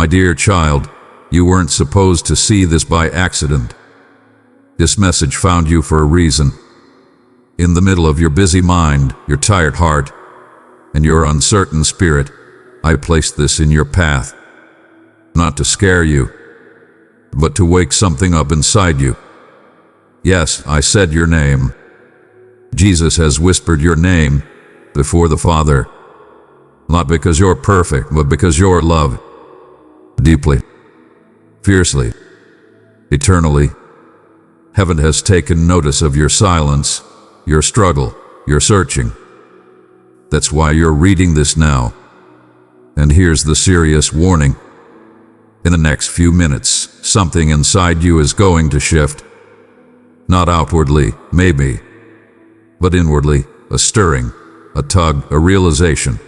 My dear child, you weren't supposed to see this by accident. This message found you for a reason. In the middle of your busy mind, your tired heart, and your uncertain spirit, I placed this in your path. Not to scare you, but to wake something up inside you. Yes, I said your name. Jesus has whispered your name before the Father. Not because you're perfect, but because you're loved. Deeply, fiercely, eternally. Heaven has taken notice of your silence, your struggle, your searching. That's why you're reading this now. And here's the serious warning. In the next few minutes, something inside you is going to shift. Not outwardly, maybe, but inwardly, a stirring, a tug, a realization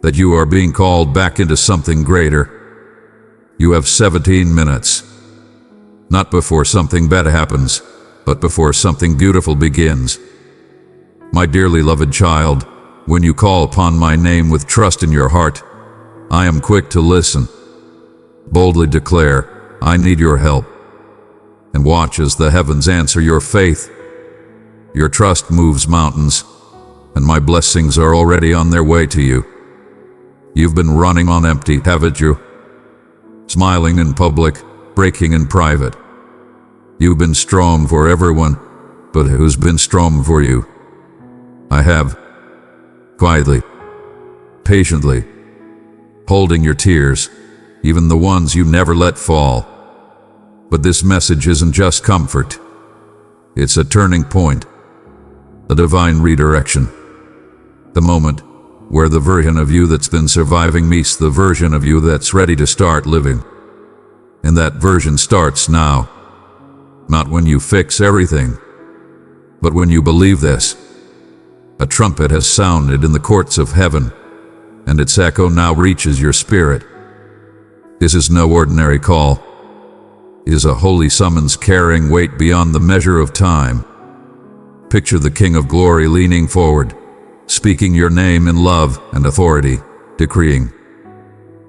that you are being called back into something greater. You have 17 minutes. Not before something bad happens, but before something beautiful begins. My dearly loved child, when you call upon my name with trust in your heart, I am quick to listen. Boldly declare, I need your help. And watch as the heavens answer your faith. Your trust moves mountains, and my blessings are already on their way to you. You've been running on empty, haven't you? Smiling in public, breaking in private. You've been strong for everyone, but who's been strong for you? I have. Quietly, patiently, holding your tears, even the ones you never let fall. But this message isn't just comfort. It's a turning point, a divine redirection. The moment where the version of you that's been surviving meets the version of you that's ready to start living. And that version starts now. Not when you fix everything, but when you believe this. A trumpet has sounded in the courts of heaven, and its echo now reaches your spirit. This is no ordinary call. It is a holy summons carrying weight beyond the measure of time. Picture the King of Glory leaning forward, speaking your name in love and authority, decreeing.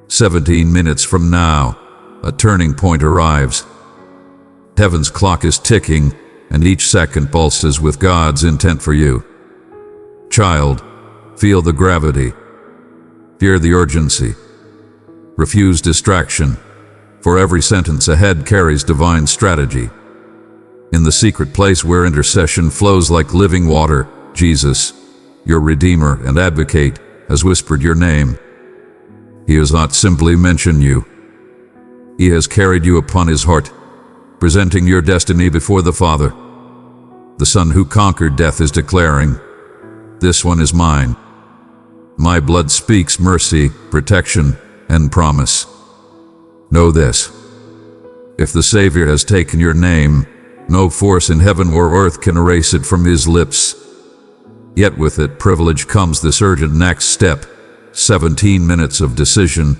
17 minutes from now, a turning point arrives. Heaven's clock is ticking, and each second pulses with God's intent for you. Child, feel the gravity. Fear the urgency. Refuse distraction, for every sentence ahead carries divine strategy. In the secret place where intercession flows like living water, Jesus, your Redeemer and Advocate, has whispered your name. He has not simply mentioned you. He has carried you upon his heart, presenting your destiny before the Father. The Son who conquered death is declaring, this one is mine. My blood speaks mercy, protection, and promise. Know this. If the Savior has taken your name, no force in heaven or earth can erase it from his lips. Yet with it privilege comes this urgent next step, 17 minutes of decision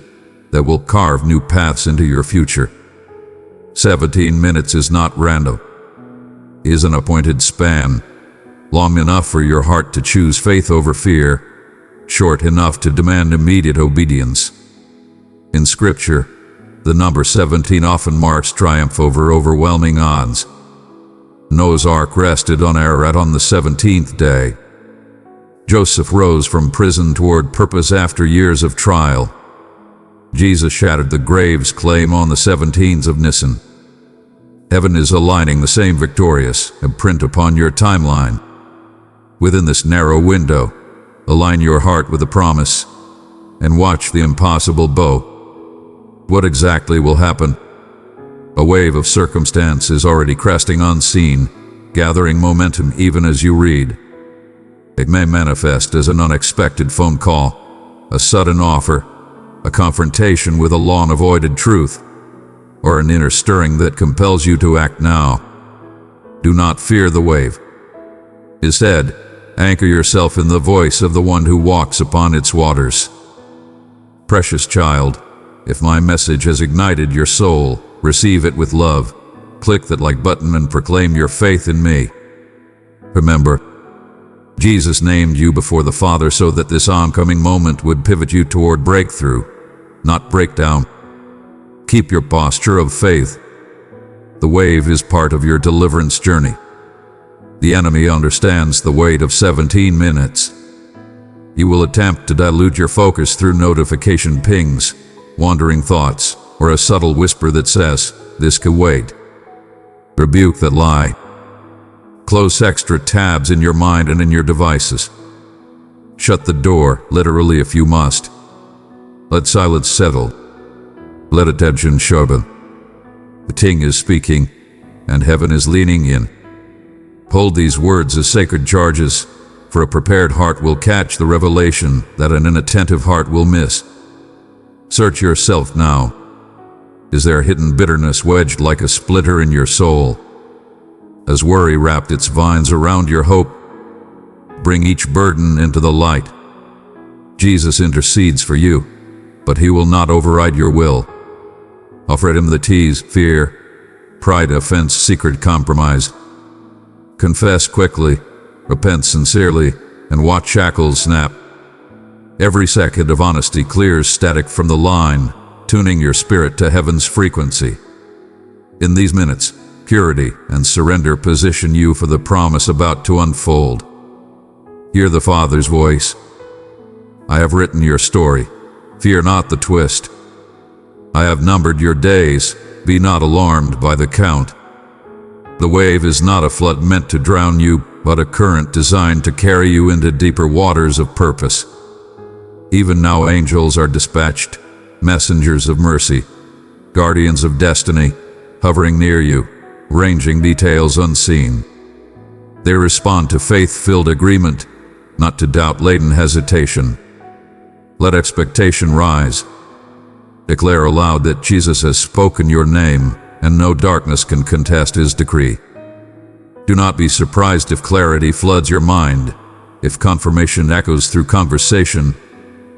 that will carve new paths into your future. 17 minutes is not random. It is an appointed span, long enough for your heart to choose faith over fear, short enough to demand immediate obedience. In Scripture, the number 17 often marks triumph over overwhelming odds. Noah's ark rested on Ararat on the 17th day. Joseph rose from prison toward purpose after years of trial. Jesus shattered the grave's claim on the 17th of Nisan. Heaven is aligning the same victorious imprint upon your timeline. Within this narrow window, align your heart with the promise and watch the impossible bow. What exactly will happen? A wave of circumstance is already cresting unseen, gathering momentum even as you read. It may manifest as an unexpected phone call, a sudden offer, a confrontation with a long-avoided truth, or an inner stirring that compels you to act now. Do not fear the wave. Instead, anchor yourself in the voice of the one who walks upon its waters. Precious child, if my message has ignited your soul, receive it with love. Click that like button and proclaim your faith in me. Remember, Jesus named you before the Father so that this oncoming moment would pivot you toward breakthrough, not breakdown. Keep your posture of faith. The wave is part of your deliverance journey. The enemy understands the weight of 17 minutes. He will attempt to dilute your focus through notification pings, wandering thoughts, or a subtle whisper that says, "This can wait." Rebuke that lie. Close extra tabs in your mind and in your devices. Shut the door, literally if you must. Let silence settle. Let attention sharpen. The King is speaking, and heaven is leaning in. Hold these words as sacred charges, for a prepared heart will catch the revelation that an inattentive heart will miss. Search yourself now. Is there hidden bitterness wedged like a splinter in your soul? Has worry wrapped its vines around your hope? Bring each burden into the light. Jesus intercedes for you, but he will not override your will. Offer him the tease, fear, pride, offense, secret compromise. Confess quickly, repent sincerely, and watch shackles snap. Every second of honesty clears static from the line, tuning your spirit to heaven's frequency. In these minutes, purity and surrender position you for the promise about to unfold. Hear the Father's voice. I have written your story. Fear not the twist. I have numbered your days. Be not alarmed by the count. The wave is not a flood meant to drown you, but a current designed to carry you into deeper waters of purpose. Even now angels are dispatched, messengers of mercy, guardians of destiny, hovering near you, ranging details unseen. They respond to faith-filled agreement, not to doubt-laden hesitation. Let expectation rise. Declare aloud that Jesus has spoken your name, and no darkness can contest his decree. Do not be surprised if clarity floods your mind, if confirmation echoes through conversation,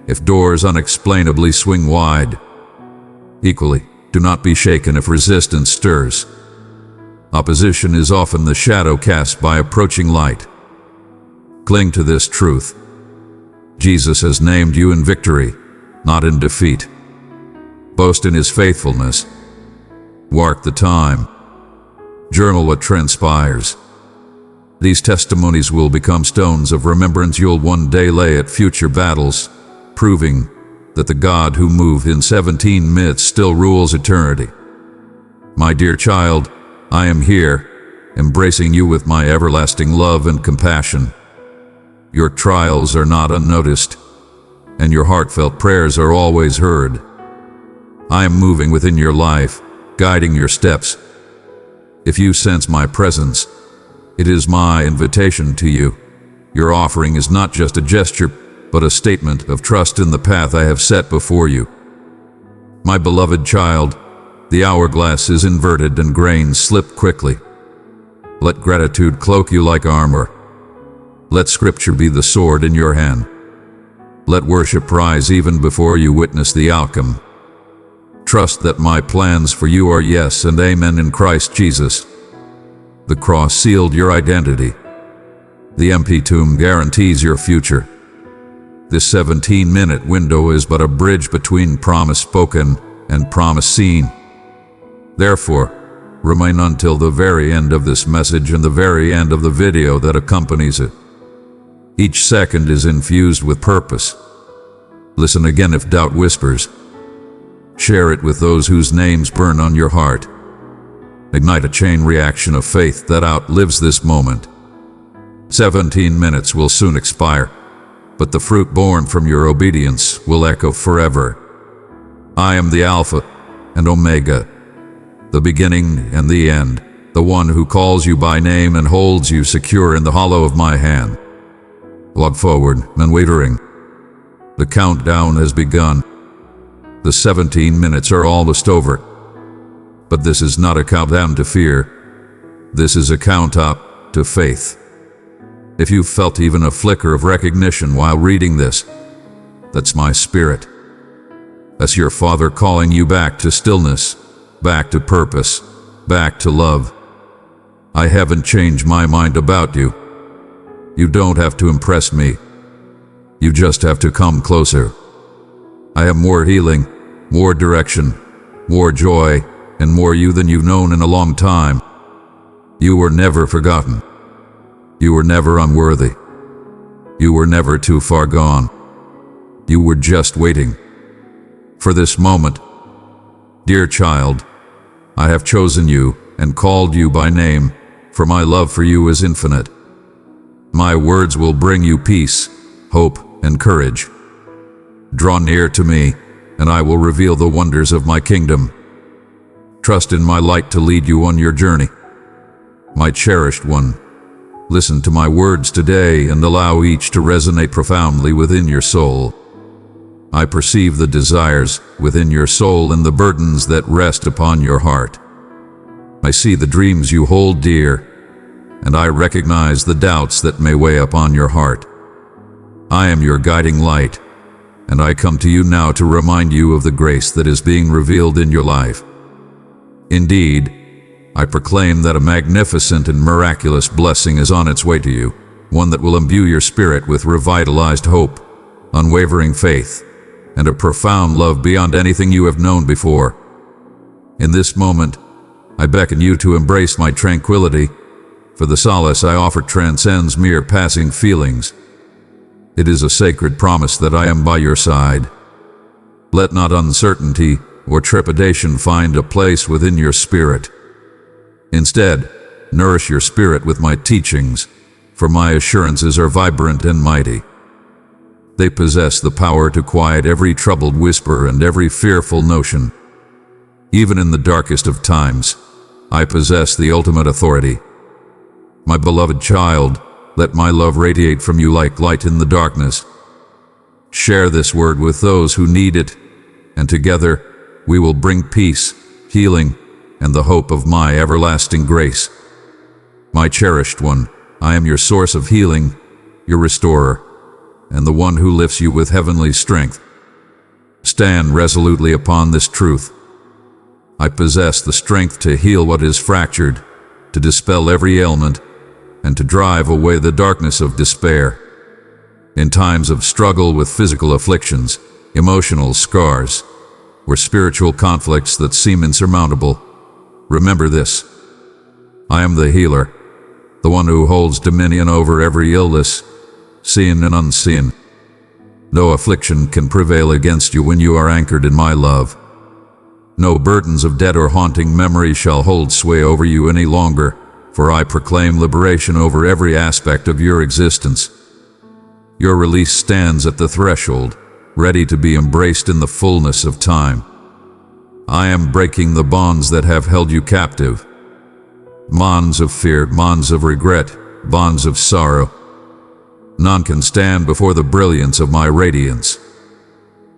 if doors unexplainably swing wide. Equally, do not be shaken if resistance stirs. Opposition is often the shadow cast by approaching light. Cling to this truth. Jesus has named you in victory, not in defeat. Boast in his faithfulness. Mark the time. Journal what transpires. These testimonies will become stones of remembrance you'll one day lay at future battles, proving that the God who moved in 17 minutes still rules eternity. My dear child, I am here, embracing you with my everlasting love and compassion. Your trials are not unnoticed, and your heartfelt prayers are always heard. I am moving within your life, guiding your steps. If you sense my presence, it is my invitation to you. Your offering is not just a gesture, but a statement of trust in the path I have set before you. My beloved child, the hourglass is inverted and grains slip quickly. Let gratitude cloak you like armor. Let scripture be the sword in your hand. Let worship rise even before you witness the outcome. Trust that my plans for you are yes and amen in Christ Jesus. The cross sealed your identity. The empty tomb guarantees your future. This 17-minute window is but a bridge between promise spoken and promise seen. Therefore, remain until the very end of this message and the very end of the video that accompanies it. Each second is infused with purpose. Listen again if doubt whispers. Share it with those whose names burn on your heart. Ignite a chain reaction of faith that outlives this moment. 17 minutes will soon expire, but the fruit born from your obedience will echo forever. I am the Alpha and Omega, the beginning and the end, the one who calls you by name and holds you secure in the hollow of my hand. Walk forward, unwavering. The countdown has begun. The 17 minutes are almost over. But this is not a countdown to fear. This is a count up to faith. If you felt even a flicker of recognition while reading this, that's my spirit. That's your Father calling you back to stillness, back to purpose, back to love. I haven't changed my mind about you. You don't have to impress me. You just have to come closer. I have more healing, more direction, more joy, and more you than you've known in a long time. You were never forgotten. You were never unworthy. You were never too far gone. You were just waiting for this moment. Dear child, I have chosen you and called you by name, for my love for you is infinite. My words will bring you peace, hope, and courage. Draw near to me, and I will reveal the wonders of my kingdom. Trust in my light to lead you on your journey. My cherished one, listen to my words today and allow each to resonate profoundly within your soul. I perceive the desires within your soul and the burdens that rest upon your heart. I see the dreams you hold dear, and I recognize the doubts that may weigh upon your heart. I am your guiding light, and I come to you now to remind you of the grace that is being revealed in your life. Indeed, I proclaim that a magnificent and miraculous blessing is on its way to you, one that will imbue your spirit with revitalized hope, unwavering faith, and a profound love beyond anything you have known before. In this moment, I beckon you to embrace my tranquility, for the solace I offer transcends mere passing feelings. It is a sacred promise that I am by your side. Let not uncertainty or trepidation find a place within your spirit. Instead, nourish your spirit with my teachings, for my assurances are vibrant and mighty. They possess the power to quiet every troubled whisper and every fearful notion. Even in the darkest of times, I possess the ultimate authority. My beloved child, let my love radiate from you like light in the darkness. Share this word with those who need it, and together we will bring peace, healing, and the hope of my everlasting grace. My cherished one, I am your source of healing, your restorer, and the one who lifts you with heavenly strength. Stand resolutely upon this truth. I possess the strength to heal what is fractured, to dispel every ailment, and to drive away the darkness of despair. In times of struggle with physical afflictions, emotional scars, or spiritual conflicts that seem insurmountable, remember this: I am the healer, the one who holds dominion over every illness, seen and unseen. No affliction can prevail against you when you are anchored in my love. No burdens of dead or haunting memory shall hold sway over you any longer, for I proclaim liberation over every aspect of your existence. Your release stands at the threshold, ready to be embraced in the fullness of time. I am breaking the bonds that have held you captive. Bonds of fear, bonds of regret, bonds of sorrow. None can stand before the brilliance of my radiance.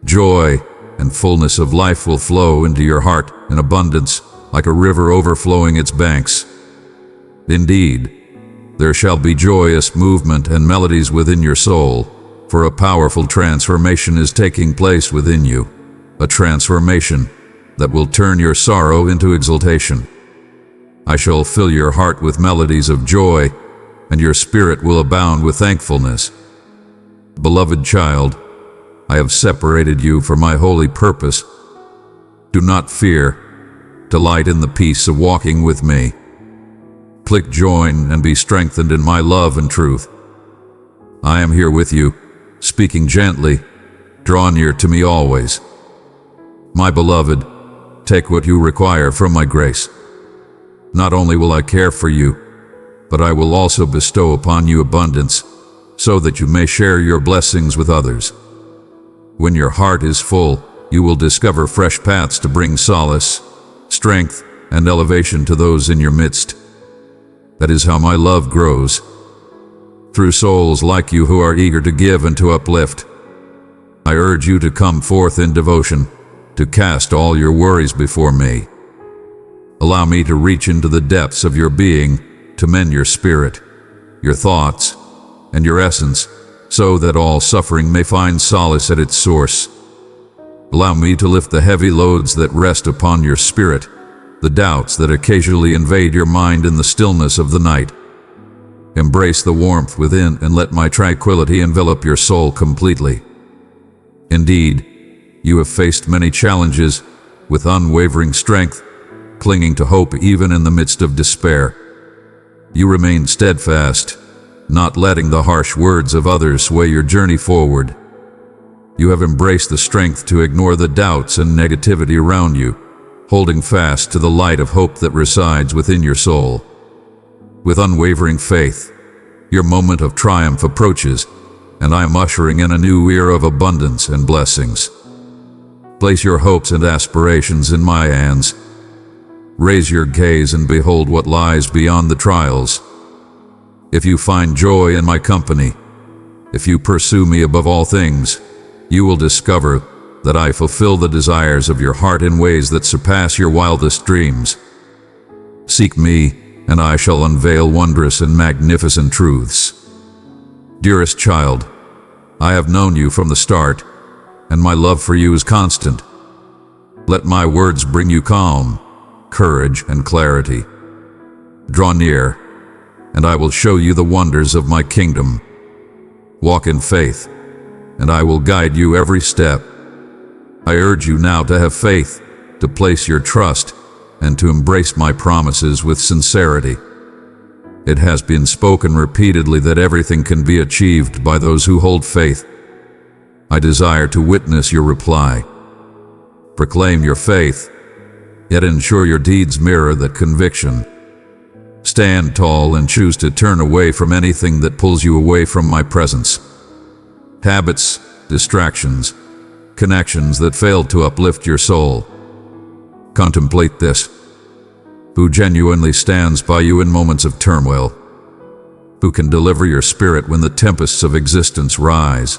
Joy and fullness of life will flow into your heart in abundance, like a river overflowing its banks. Indeed, there shall be joyous movement and melodies within your soul, for a powerful transformation is taking place within you, a transformation that will turn your sorrow into exultation. I shall fill your heart with melodies of joy, and your spirit will abound with thankfulness. Beloved child, I have separated you for my holy purpose. Do not fear. Delight in the peace of walking with me. Click join and be strengthened in my love and truth. I am here with you, speaking gently. Draw near to me always. My beloved, take what you require from my grace. Not only will I care for you, but I will also bestow upon you abundance, so that you may share your blessings with others. When your heart is full, you will discover fresh paths to bring solace, strength, and elevation to those in your midst. That is how my love grows, through souls like you who are eager to give and to uplift. I urge you to come forth in devotion, to cast all your worries before me. Allow me to reach into the depths of your being, to mend your spirit, your thoughts, and your essence, so that all suffering may find solace at its source. Allow me to lift the heavy loads that rest upon your spirit, the doubts that occasionally invade your mind in the stillness of the night. Embrace the warmth within and let my tranquility envelop your soul completely. Indeed, you have faced many challenges, with unwavering strength, clinging to hope even in the midst of despair. You remain steadfast, not letting the harsh words of others sway your journey forward. You have embraced the strength to ignore the doubts and negativity around you, holding fast to the light of hope that resides within your soul. With unwavering faith, your moment of triumph approaches, and I am ushering in a new era of abundance and blessings. Place your hopes and aspirations in my hands. Raise your gaze and behold what lies beyond the trials. If you find joy in my company, if you pursue me above all things, you will discover that I fulfill the desires of your heart in ways that surpass your wildest dreams. Seek me, and I shall unveil wondrous and magnificent truths. Dearest child, I have known you from the start, and my love for you is constant. Let my words bring you calm, courage, and clarity. Draw near, and I will show you the wonders of my kingdom. Walk in faith, and I will guide you every step. I urge you now to have faith, to place your trust, and to embrace my promises with sincerity. It has been spoken repeatedly that everything can be achieved by those who hold faith. I desire to witness your reply. Proclaim your faith, yet ensure your deeds mirror that conviction. Stand tall and choose to turn away from anything that pulls you away from my presence. Habits, distractions, connections that fail to uplift your soul. Contemplate this. Who genuinely stands by you in moments of turmoil? Who can deliver your spirit when the tempests of existence rise?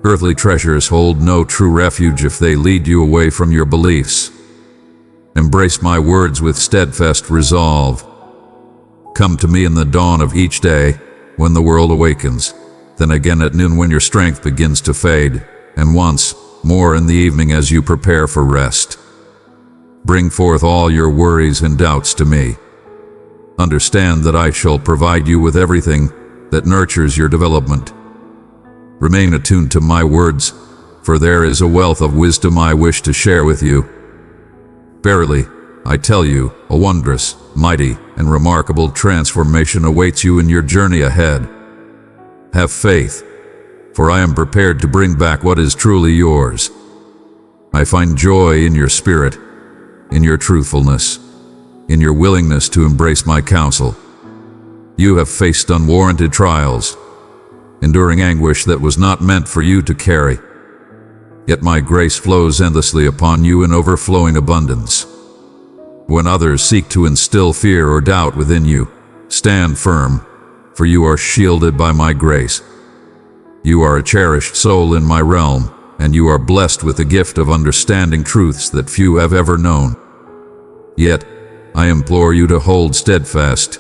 Earthly treasures hold no true refuge if they lead you away from your beliefs. Embrace my words with steadfast resolve. Come to me in the dawn of each day, when the world awakens, then again at noon when your strength begins to fade, and once more in the evening as you prepare for rest. Bring forth all your worries and doubts to me. Understand that I shall provide you with everything that nurtures your development. Remain attuned to my words, for there is a wealth of wisdom I wish to share with you. Verily, I tell you, a wondrous, mighty, and remarkable transformation awaits you in your journey ahead. Have faith, for I am prepared to bring back what is truly yours. I find joy in your spirit, in your truthfulness, in your willingness to embrace my counsel. You have faced unwarranted trials, enduring anguish that was not meant for you to carry. Yet my grace flows endlessly upon you in overflowing abundance. When others seek to instill fear or doubt within you, stand firm, for you are shielded by my grace. You are a cherished soul in my realm, and you are blessed with the gift of understanding truths that few have ever known. Yet, I implore you to hold steadfast,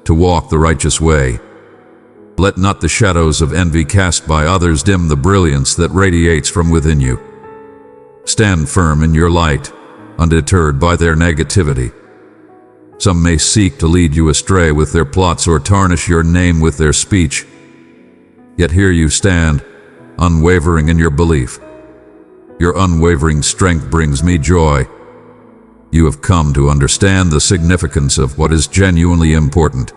to walk the righteous way. Let not the shadows of envy cast by others dim the brilliance that radiates from within you. Stand firm in your light, undeterred by their negativity. Some may seek to lead you astray with their plots or tarnish your name with their speech. Yet here you stand, unwavering in your belief. Your unwavering strength brings me joy. You have come to understand the significance of what is genuinely important.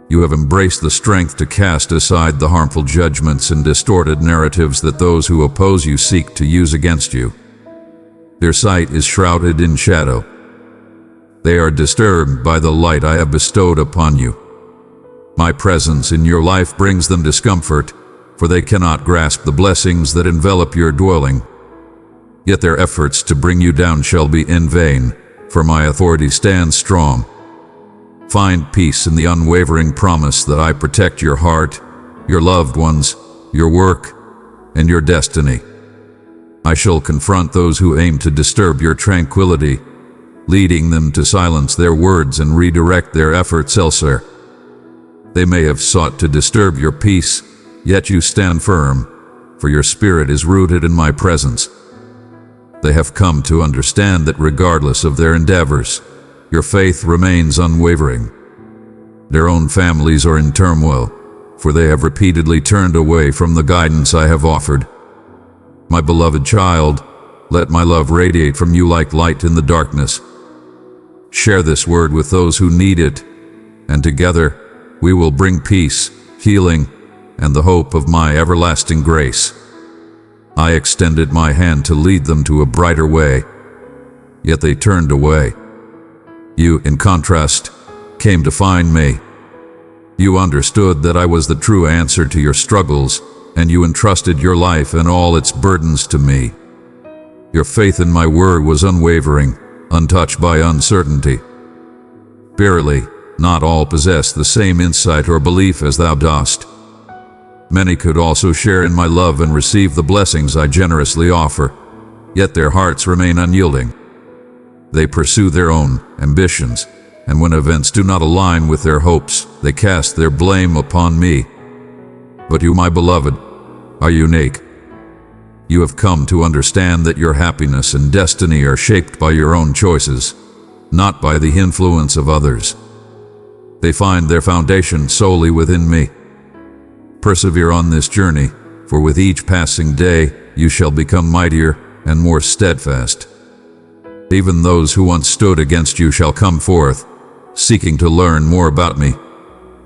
You have embraced the strength to cast aside the harmful judgments and distorted narratives that those who oppose you seek to use against you. Their sight is shrouded in shadow. They are disturbed by the light I have bestowed upon you. My presence in your life brings them discomfort, for they cannot grasp the blessings that envelop your dwelling. Yet their efforts to bring you down shall be in vain, for my authority stands strong. Find peace in the unwavering promise that I protect your heart, your loved ones, your work, and your destiny. I shall confront those who aim to disturb your tranquility, leading them to silence their words and redirect their efforts elsewhere. They may have sought to disturb your peace, yet you stand firm, for your spirit is rooted in my presence. They have come to understand that regardless of their endeavors, your faith remains unwavering. Their own families are in turmoil, for they have repeatedly turned away from the guidance I have offered. My beloved child, let my love radiate from you like light in the darkness. Share this word with those who need it, and together we will bring peace, healing, and the hope of my everlasting grace. I extended my hand to lead them to a brighter way, yet they turned away. You, in contrast, came to find me. You understood that I was the true answer to your struggles, and you entrusted your life and all its burdens to me. Your faith in my word was unwavering, untouched by uncertainty. Verily, not all possess the same insight or belief as thou dost. Many could also share in my love and receive the blessings I generously offer, yet their hearts remain unyielding. They pursue their own ambitions, and when events do not align with their hopes, they cast their blame upon me. But you, my beloved, are unique. You have come to understand that your happiness and destiny are shaped by your own choices, not by the influence of others. They find their foundation solely within me. Persevere on this journey, for with each passing day you shall become mightier and more steadfast. Even those who once stood against you shall come forth, seeking to learn more about me,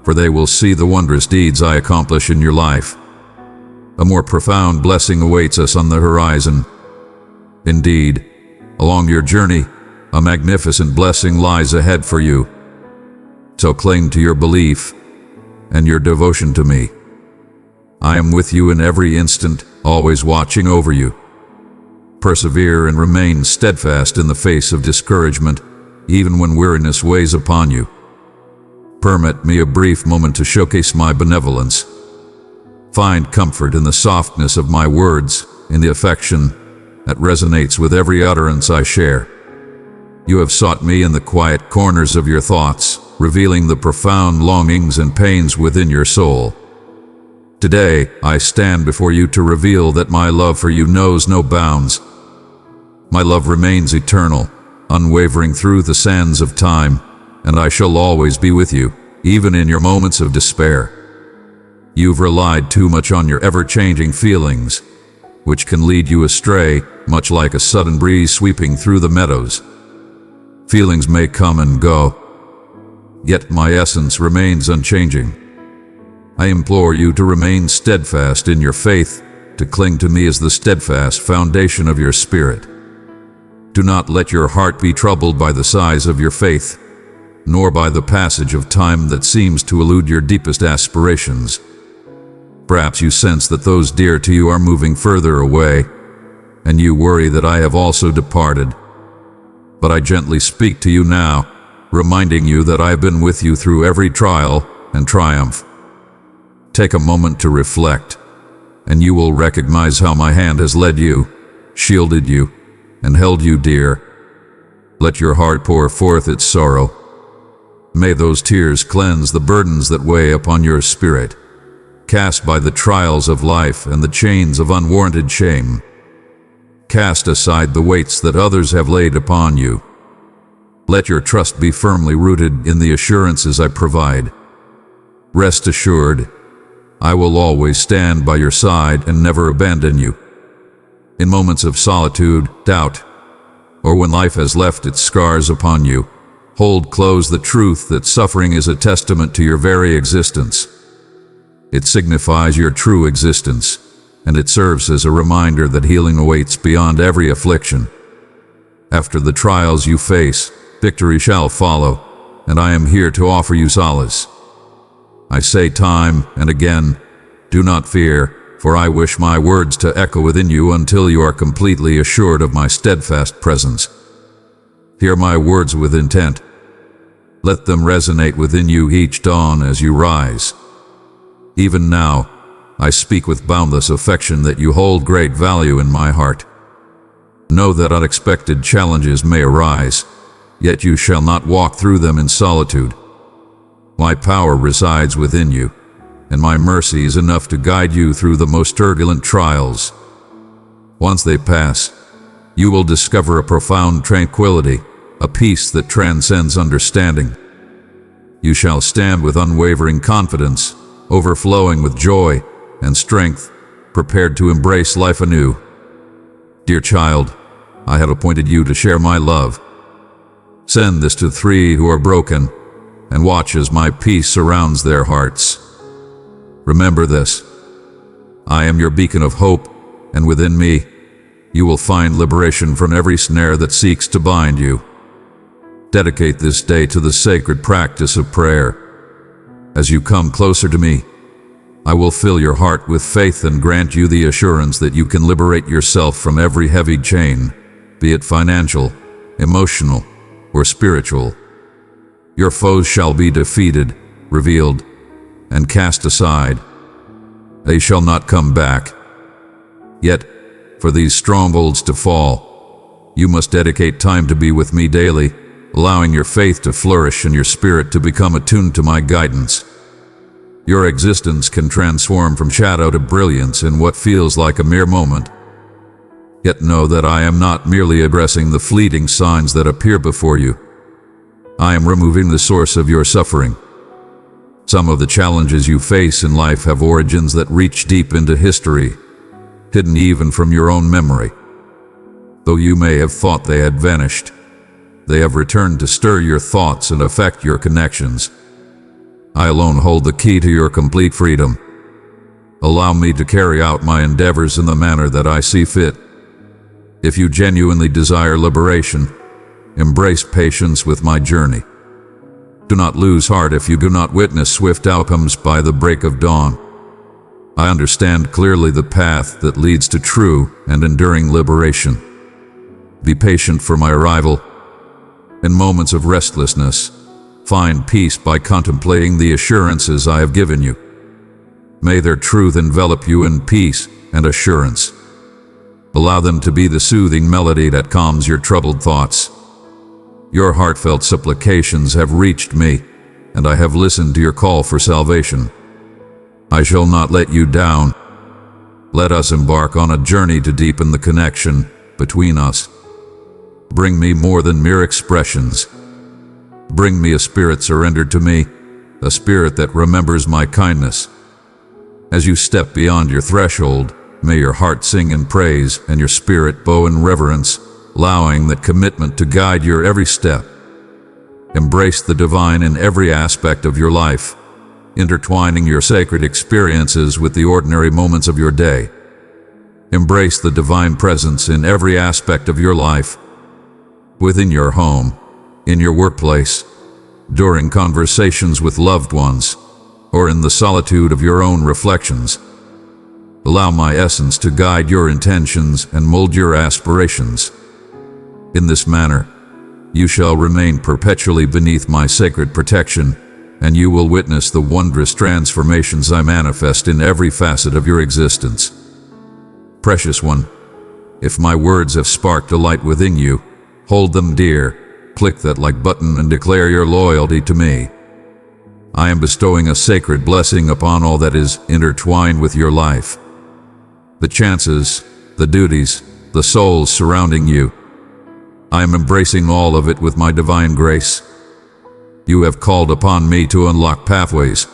for they will see the wondrous deeds I accomplish in your life. A more profound blessing awaits us on the horizon. Indeed, along your journey, a magnificent blessing lies ahead for you. So cling to your belief and your devotion to me. I am with you in every instant, always watching over you. Persevere and remain steadfast in the face of discouragement, even when weariness weighs upon you. Permit me a brief moment to showcase my benevolence. Find comfort in the softness of my words, in the affection that resonates with every utterance I share. You have sought me in the quiet corners of your thoughts, revealing the profound longings and pains within your soul. Today, I stand before you to reveal that my love for you knows no bounds. My love remains eternal, unwavering through the sands of time, and I shall always be with you, even in your moments of despair. You've relied too much on your ever-changing feelings, which can lead you astray, much like a sudden breeze sweeping through the meadows. Feelings may come and go, yet my essence remains unchanging. I implore you to remain steadfast in your faith, to cling to me as the steadfast foundation of your spirit. Do not let your heart be troubled by the size of your faith, nor by the passage of time that seems to elude your deepest aspirations. Perhaps you sense that those dear to you are moving further away, and you worry that I have also departed. But I gently speak to you now, reminding you that I have been with you through every trial and triumph. Take a moment to reflect, and you will recognize how my hand has led you, shielded you, and held you dear. Let your heart pour forth its sorrow. May those tears cleanse the burdens that weigh upon your spirit, cast by the trials of life and the chains of unwarranted shame. Cast aside the weights that others have laid upon you. Let your trust be firmly rooted in the assurances I provide. Rest assured, I will always stand by your side and never abandon you. In moments of solitude, doubt, or when life has left its scars upon you, hold close the truth that suffering is a testament to your very existence. It signifies your true existence, and it serves as a reminder that healing awaits beyond every affliction. After the trials you face, victory shall follow, and I am here to offer you solace. I say time and again, do not fear, for I wish my words to echo within you until you are completely assured of my steadfast presence. Hear my words with intent. Let them resonate within you each dawn as you rise. Even now, I speak with boundless affection that you hold great value in my heart. Know that unexpected challenges may arise, yet you shall not walk through them in solitude. My power resides within you, and my mercy is enough to guide you through the most turbulent trials. Once they pass, you will discover a profound tranquility, a peace that transcends understanding. You shall stand with unwavering confidence, overflowing with joy and strength, prepared to embrace life anew. Dear child, I had appointed you to share my love. Send this to 3 who are broken, and watch as my peace surrounds their hearts. Remember this: I am your beacon of hope, and within me, you will find liberation from every snare that seeks to bind you. Dedicate this day to the sacred practice of prayer. As you come closer to me, I will fill your heart with faith and grant you the assurance that you can liberate yourself from every heavy chain, be it financial, emotional, or spiritual. Your foes shall be defeated, revealed, and cast aside. They shall not come back. Yet, for these strongholds to fall, you must dedicate time to be with me daily, allowing your faith to flourish and your spirit to become attuned to my guidance. Your existence can transform from shadow to brilliance in what feels like a mere moment. Yet know that I am not merely addressing the fleeting signs that appear before you. I am removing the source of your suffering. Some of the challenges you face in life have origins that reach deep into history, hidden even from your own memory. Though you may have thought they had vanished, they have returned to stir your thoughts and affect your connections. I alone hold the key to your complete freedom. Allow me to carry out my endeavors in the manner that I see fit. If you genuinely desire liberation, embrace patience with my journey. Do not lose heart if you do not witness swift outcomes by the break of dawn. I understand clearly the path that leads to true and enduring liberation. Be patient for my arrival. In moments of restlessness, find peace by contemplating the assurances I have given you. May their truth envelop you in peace and assurance. Allow them to be the soothing melody that calms your troubled thoughts. Your heartfelt supplications have reached me, and I have listened to your call for salvation. I shall not let you down. Let us embark on a journey to deepen the connection between us. Bring me more than mere expressions. Bring me a spirit surrendered to me, a spirit that remembers my kindness. As you step beyond your threshold, may your heart sing in praise and your spirit bow in reverence, allowing that commitment to guide your every step. Embrace the divine in every aspect of your life, intertwining your sacred experiences with the ordinary moments of your day. Embrace the divine presence in every aspect of your life, within your home, in your workplace, during conversations with loved ones, or in the solitude of your own reflections. Allow my essence to guide your intentions and mold your aspirations. In this manner, you shall remain perpetually beneath my sacred protection, and you will witness the wondrous transformations I manifest in every facet of your existence. Precious one, if my words have sparked a light within you, hold them dear, click that like button and declare your loyalty to me. I am bestowing a sacred blessing upon all that is intertwined with your life. The chances, the duties, the souls surrounding you. I am embracing all of it with my divine grace. You have called upon me to unlock pathways.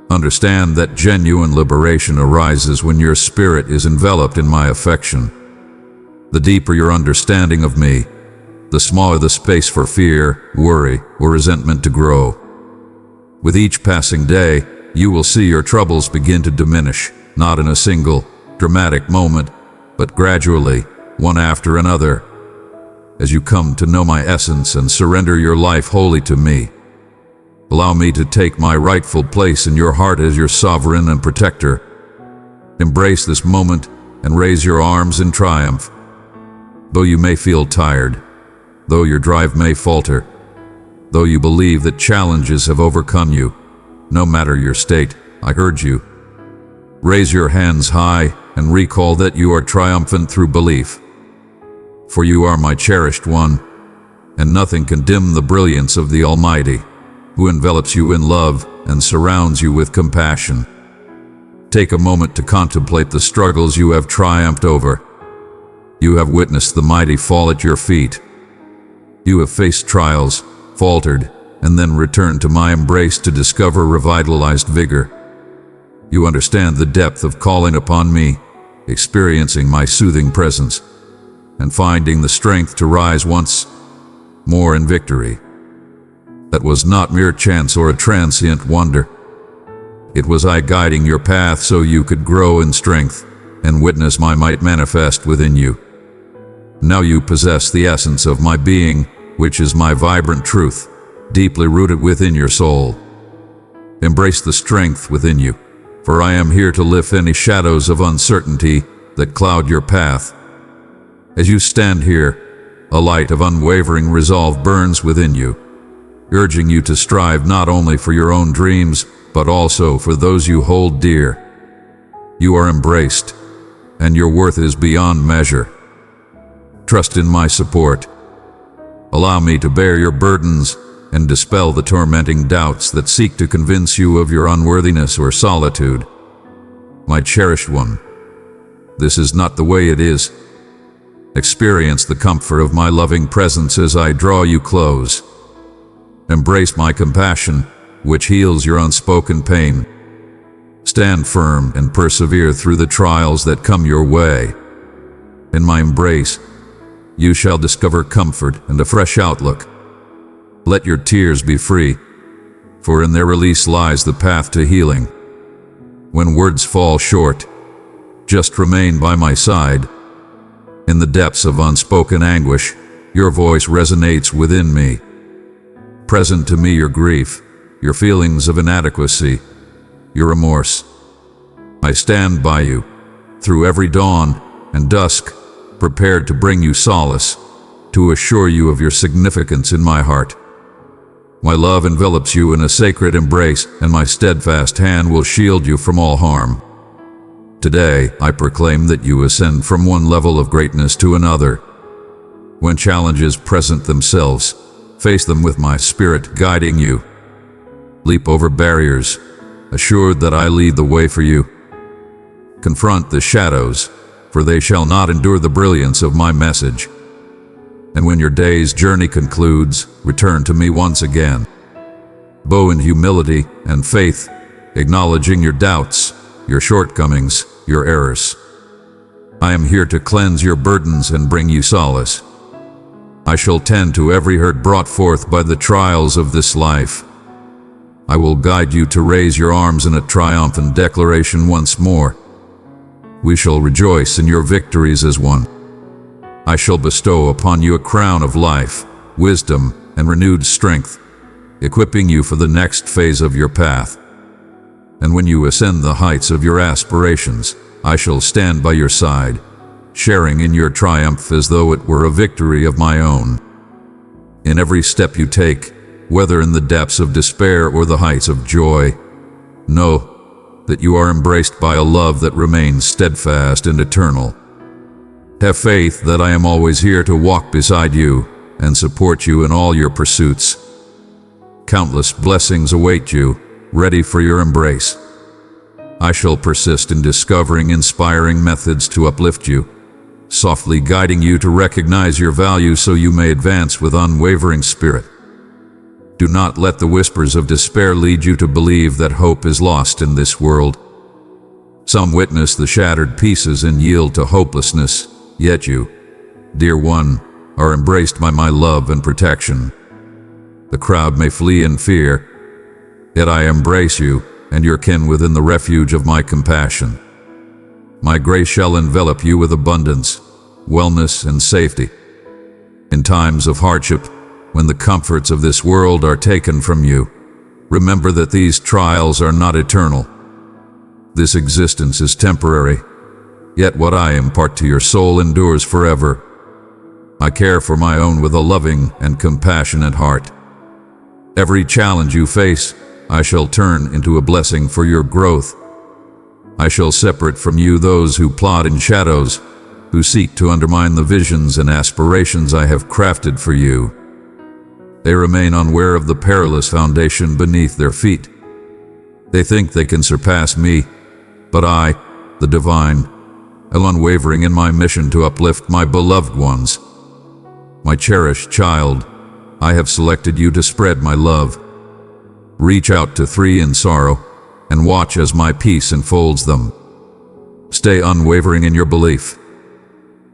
Understand that genuine liberation arises when your spirit is enveloped in my affection. The deeper your understanding of me, the smaller the space for fear, worry, or resentment to grow. With each passing day, you will see your troubles begin to diminish, not in a single, dramatic moment, but gradually, one after another. As you come to know my essence and surrender your life wholly to me, allow me to take my rightful place in your heart as your sovereign and protector. Embrace this moment and raise your arms in triumph. Though you may feel tired, though your drive may falter, though you believe that challenges have overcome you, no matter your state, I urge you, raise your hands high and recall that you are triumphant through belief. For you are my cherished one, and nothing can dim the brilliance of the Almighty, who envelops you in love and surrounds you with compassion. Take a moment to contemplate the struggles you have triumphed over. You have witnessed the mighty fall at your feet. You have faced trials, faltered, and then returned to my embrace to discover revitalized vigor. You understand the depth of calling upon me, experiencing my soothing presence. and finding the strength to rise once more in victory. That was not mere chance or a transient wonder. It was I guiding your path so you could grow in strength and witness my might manifest within you. Now you possess the essence of my being, which is my vibrant truth, deeply rooted within your soul. Embrace the strength within you, for I am here to lift any shadows of uncertainty that cloud your path. As you stand here, a light of unwavering resolve burns within you, urging you to strive not only for your own dreams, but also for those you hold dear. You are embraced, and your worth is beyond measure. Trust in my support. Allow me to bear your burdens and dispel the tormenting doubts that seek to convince you of your unworthiness or solitude. My cherished one, this is not the way it is. Experience the comfort of my loving presence as I draw you close. Embrace my compassion, which heals your unspoken pain. Stand firm and persevere through the trials that come your way. In my embrace, you shall discover comfort and a fresh outlook. Let your tears be free, for in their release lies the path to healing. When words fall short, just remain by my side. In the depths of unspoken anguish, your voice resonates within me. Present to me your grief, your feelings of inadequacy, your remorse. I stand by you, through every dawn and dusk, prepared to bring you solace, to assure you of your significance in my heart. My love envelops you in a sacred embrace, and my steadfast hand will shield you from all harm. Today, I proclaim that you ascend from one level of greatness to another. When challenges present themselves, face them with my spirit guiding you. Leap over barriers, assured that I lead the way for you. Confront the shadows, for they shall not endure the brilliance of my message. And when your day's journey concludes, return to me once again. Bow in humility and faith, acknowledging your doubts, your shortcomings, your errors. I am here to cleanse your burdens and bring you solace. I shall tend to every hurt brought forth by the trials of this life. I will guide you to raise your arms in a triumphant declaration once more. We shall rejoice in your victories as one. I shall bestow upon you a crown of life, wisdom, and renewed strength, equipping you for the next phase of your path. And when you ascend the heights of your aspirations, I shall stand by your side, sharing in your triumph as though it were a victory of my own. In every step you take, whether in the depths of despair or the heights of joy, know that you are embraced by a love that remains steadfast and eternal. Have faith that I am always here to walk beside you and support you in all your pursuits. Countless blessings await you, ready for your embrace. I shall persist in discovering inspiring methods to uplift you, softly guiding you to recognize your value so you may advance with unwavering spirit. Do not let the whispers of despair lead you to believe that hope is lost in this world. Some witness the shattered pieces and yield to hopelessness, yet you, dear one, are embraced by my love and protection. The crowd may flee in fear, yet I embrace you and your kin within the refuge of my compassion. My grace shall envelop you with abundance, wellness, and safety. In times of hardship, when the comforts of this world are taken from you, remember that these trials are not eternal. This existence is temporary, yet what I impart to your soul endures forever. I care for my own with a loving and compassionate heart. Every challenge you face, I shall turn into a blessing for your growth. I shall separate from you those who plot in shadows, who seek to undermine the visions and aspirations I have crafted for you. They remain unaware of the perilous foundation beneath their feet. They think they can surpass me, but I, the divine, am unwavering in my mission to uplift my beloved ones. My cherished child, I have selected you to spread my love. Reach out to three in sorrow, and watch as my peace enfolds them. Stay unwavering in your belief.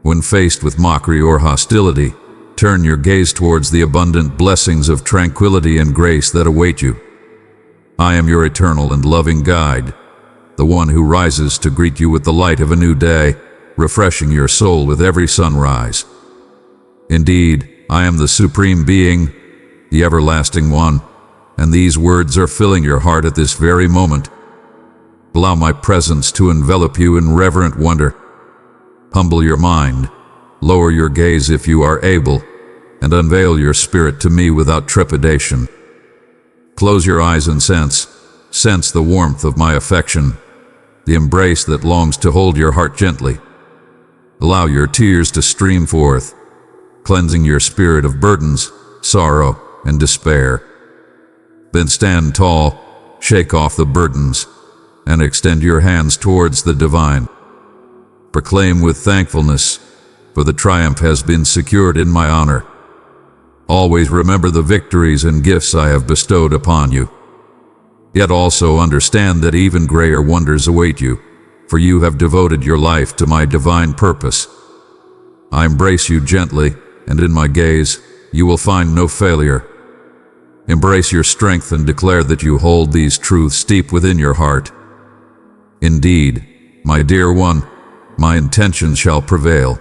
When faced with mockery or hostility, turn your gaze towards the abundant blessings of tranquility and grace that await you. I am your eternal and loving guide, the one who rises to greet you with the light of a new day, refreshing your soul with every sunrise. Indeed, I am the Supreme Being, the Everlasting One, and these words are filling your heart at this very moment. Allow my presence to envelop you in reverent wonder. Humble your mind, lower your gaze if you are able, and unveil your spirit to me without trepidation. Close your eyes and sense the warmth of my affection, the embrace that longs to hold your heart gently. Allow your tears to stream forth, cleansing your spirit of burdens, sorrow, and despair. Then stand tall, shake off the burdens, and extend your hands towards the divine. Proclaim with thankfulness, for the triumph has been secured in my honor. Always remember the victories and gifts I have bestowed upon you. Yet also understand that even greater wonders await you, for you have devoted your life to my divine purpose. I embrace you gently, and in my gaze, you will find no failure. Embrace your strength and declare that you hold these truths deep within your heart. Indeed, my dear one, my intentions shall prevail.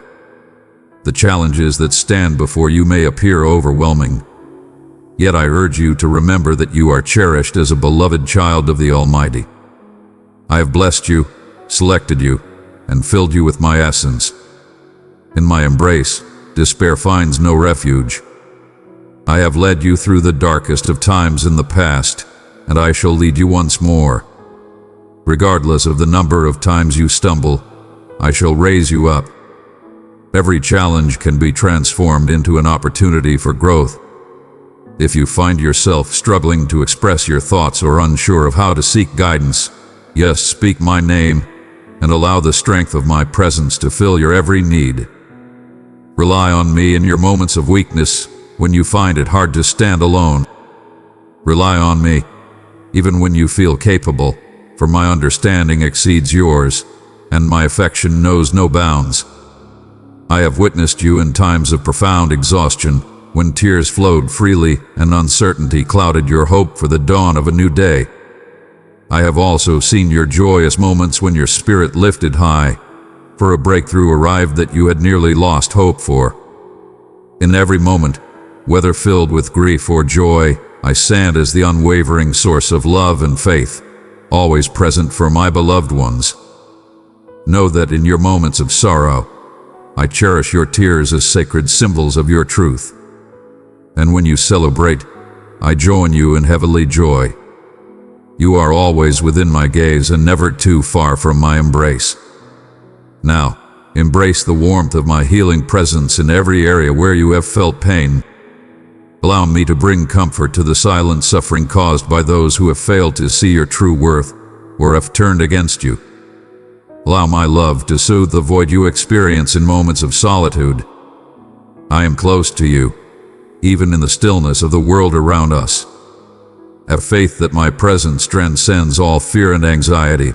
The challenges that stand before you may appear overwhelming. Yet I urge you to remember that you are cherished as a beloved child of the Almighty. I have blessed you, selected you, and filled you with my essence. In my embrace, despair finds no refuge. I have led you through the darkest of times in the past, and I shall lead you once more. Regardless of the number of times you stumble, I shall raise you up. Every challenge can be transformed into an opportunity for growth. If you find yourself struggling to express your thoughts or unsure of how to seek guidance, yes, speak my name and allow the strength of my presence to fill your every need. Rely on me in your moments of weakness when you find it hard to stand alone. Rely on me, even when you feel capable, for my understanding exceeds yours, and my affection knows no bounds. I have witnessed you in times of profound exhaustion, when tears flowed freely and uncertainty clouded your hope for the dawn of a new day. I have also seen your joyous moments when your spirit lifted high, for a breakthrough arrived that you had nearly lost hope for. In every moment, whether filled with grief or joy, I stand as the unwavering source of love and faith, always present for my beloved ones. Know that in your moments of sorrow, I cherish your tears as sacred symbols of your truth. And when you celebrate, I join you in heavenly joy. You are always within my gaze and never too far from my embrace. Now, embrace the warmth of my healing presence in every area where you have felt pain. Allow me to bring comfort to the silent suffering caused by those who have failed to see your true worth or have turned against you. Allow my love to soothe the void you experience in moments of solitude. I am close to you, even in the stillness of the world around us. Have faith that my presence transcends all fear and anxiety.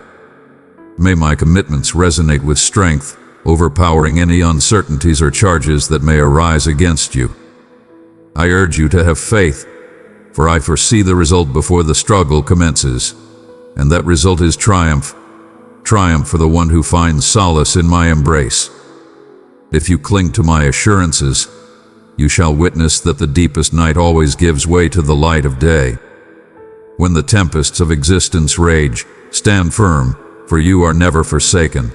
May my commitments resonate with strength, overpowering any uncertainties or charges that may arise against you. I urge you to have faith, for I foresee the result before the struggle commences, and that result is triumph. Triumph for the one who finds solace in my embrace. If you cling to my assurances, you shall witness that the deepest night always gives way to the light of day. When the tempests of existence rage, stand firm, for you are never forsaken.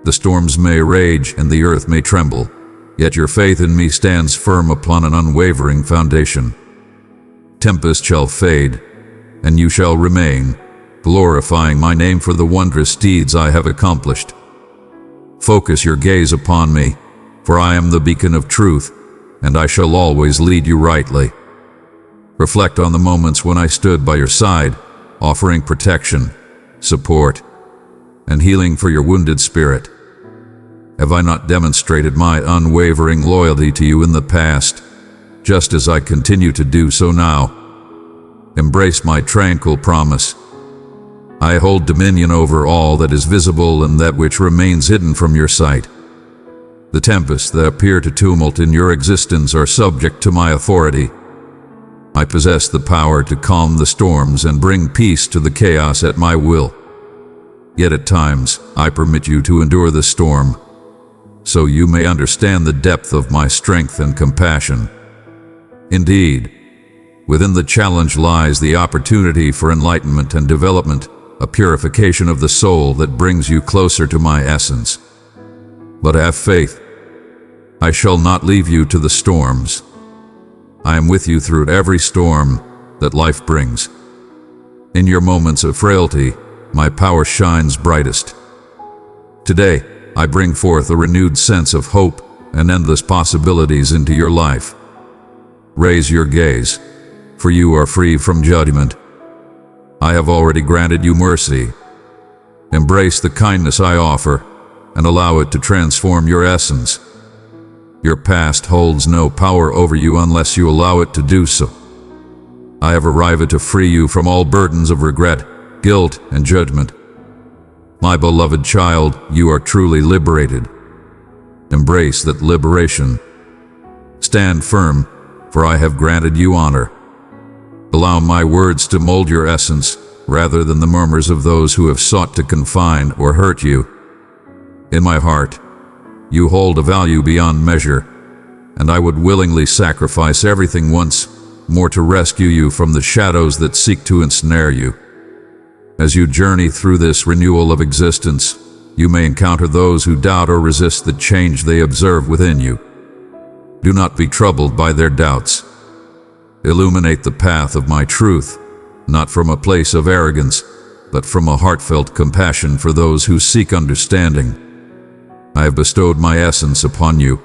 The storms may rage and the earth may tremble, yet your faith in me stands firm upon an unwavering foundation. Tempest shall fade, and you shall remain, glorifying my name for the wondrous deeds I have accomplished. Focus your gaze upon me, for I am the beacon of truth, and I shall always lead you rightly. Reflect on the moments when I stood by your side, offering protection, support, and healing for your wounded spirit. Have I not demonstrated my unwavering loyalty to you in the past, just as I continue to do so now? Embrace my tranquil promise. I hold dominion over all that is visible and that which remains hidden from your sight. The tempests that appear to tumult in your existence are subject to my authority. I possess the power to calm the storms and bring peace to the chaos at my will. Yet at times, I permit you to endure the storm, so you may understand the depth of my strength and compassion. Indeed, within the challenge lies the opportunity for enlightenment and development, a purification of the soul that brings you closer to my essence. But have faith. I shall not leave you to the storms. I am with you through every storm that life brings. In your moments of frailty, my power shines brightest. Today, I bring forth a renewed sense of hope and endless possibilities into your life. Raise your gaze, for you are free from judgment. I have already granted you mercy. Embrace the kindness I offer and allow it to transform your essence. Your past holds no power over you unless you allow it to do so. I have arrived to free you from all burdens of regret, guilt, and judgment. My beloved child, you are truly liberated. Embrace that liberation. Stand firm, for I have granted you honor. Allow my words to mold your essence, rather than the murmurs of those who have sought to confine or hurt you. In my heart, you hold a value beyond measure, and I would willingly sacrifice everything once more to rescue you from the shadows that seek to ensnare you. As you journey through this renewal of existence, you may encounter those who doubt or resist the change they observe within you. Do not be troubled by their doubts. Illuminate the path of my truth, not from a place of arrogance, but from a heartfelt compassion for those who seek understanding. I have bestowed my essence upon you,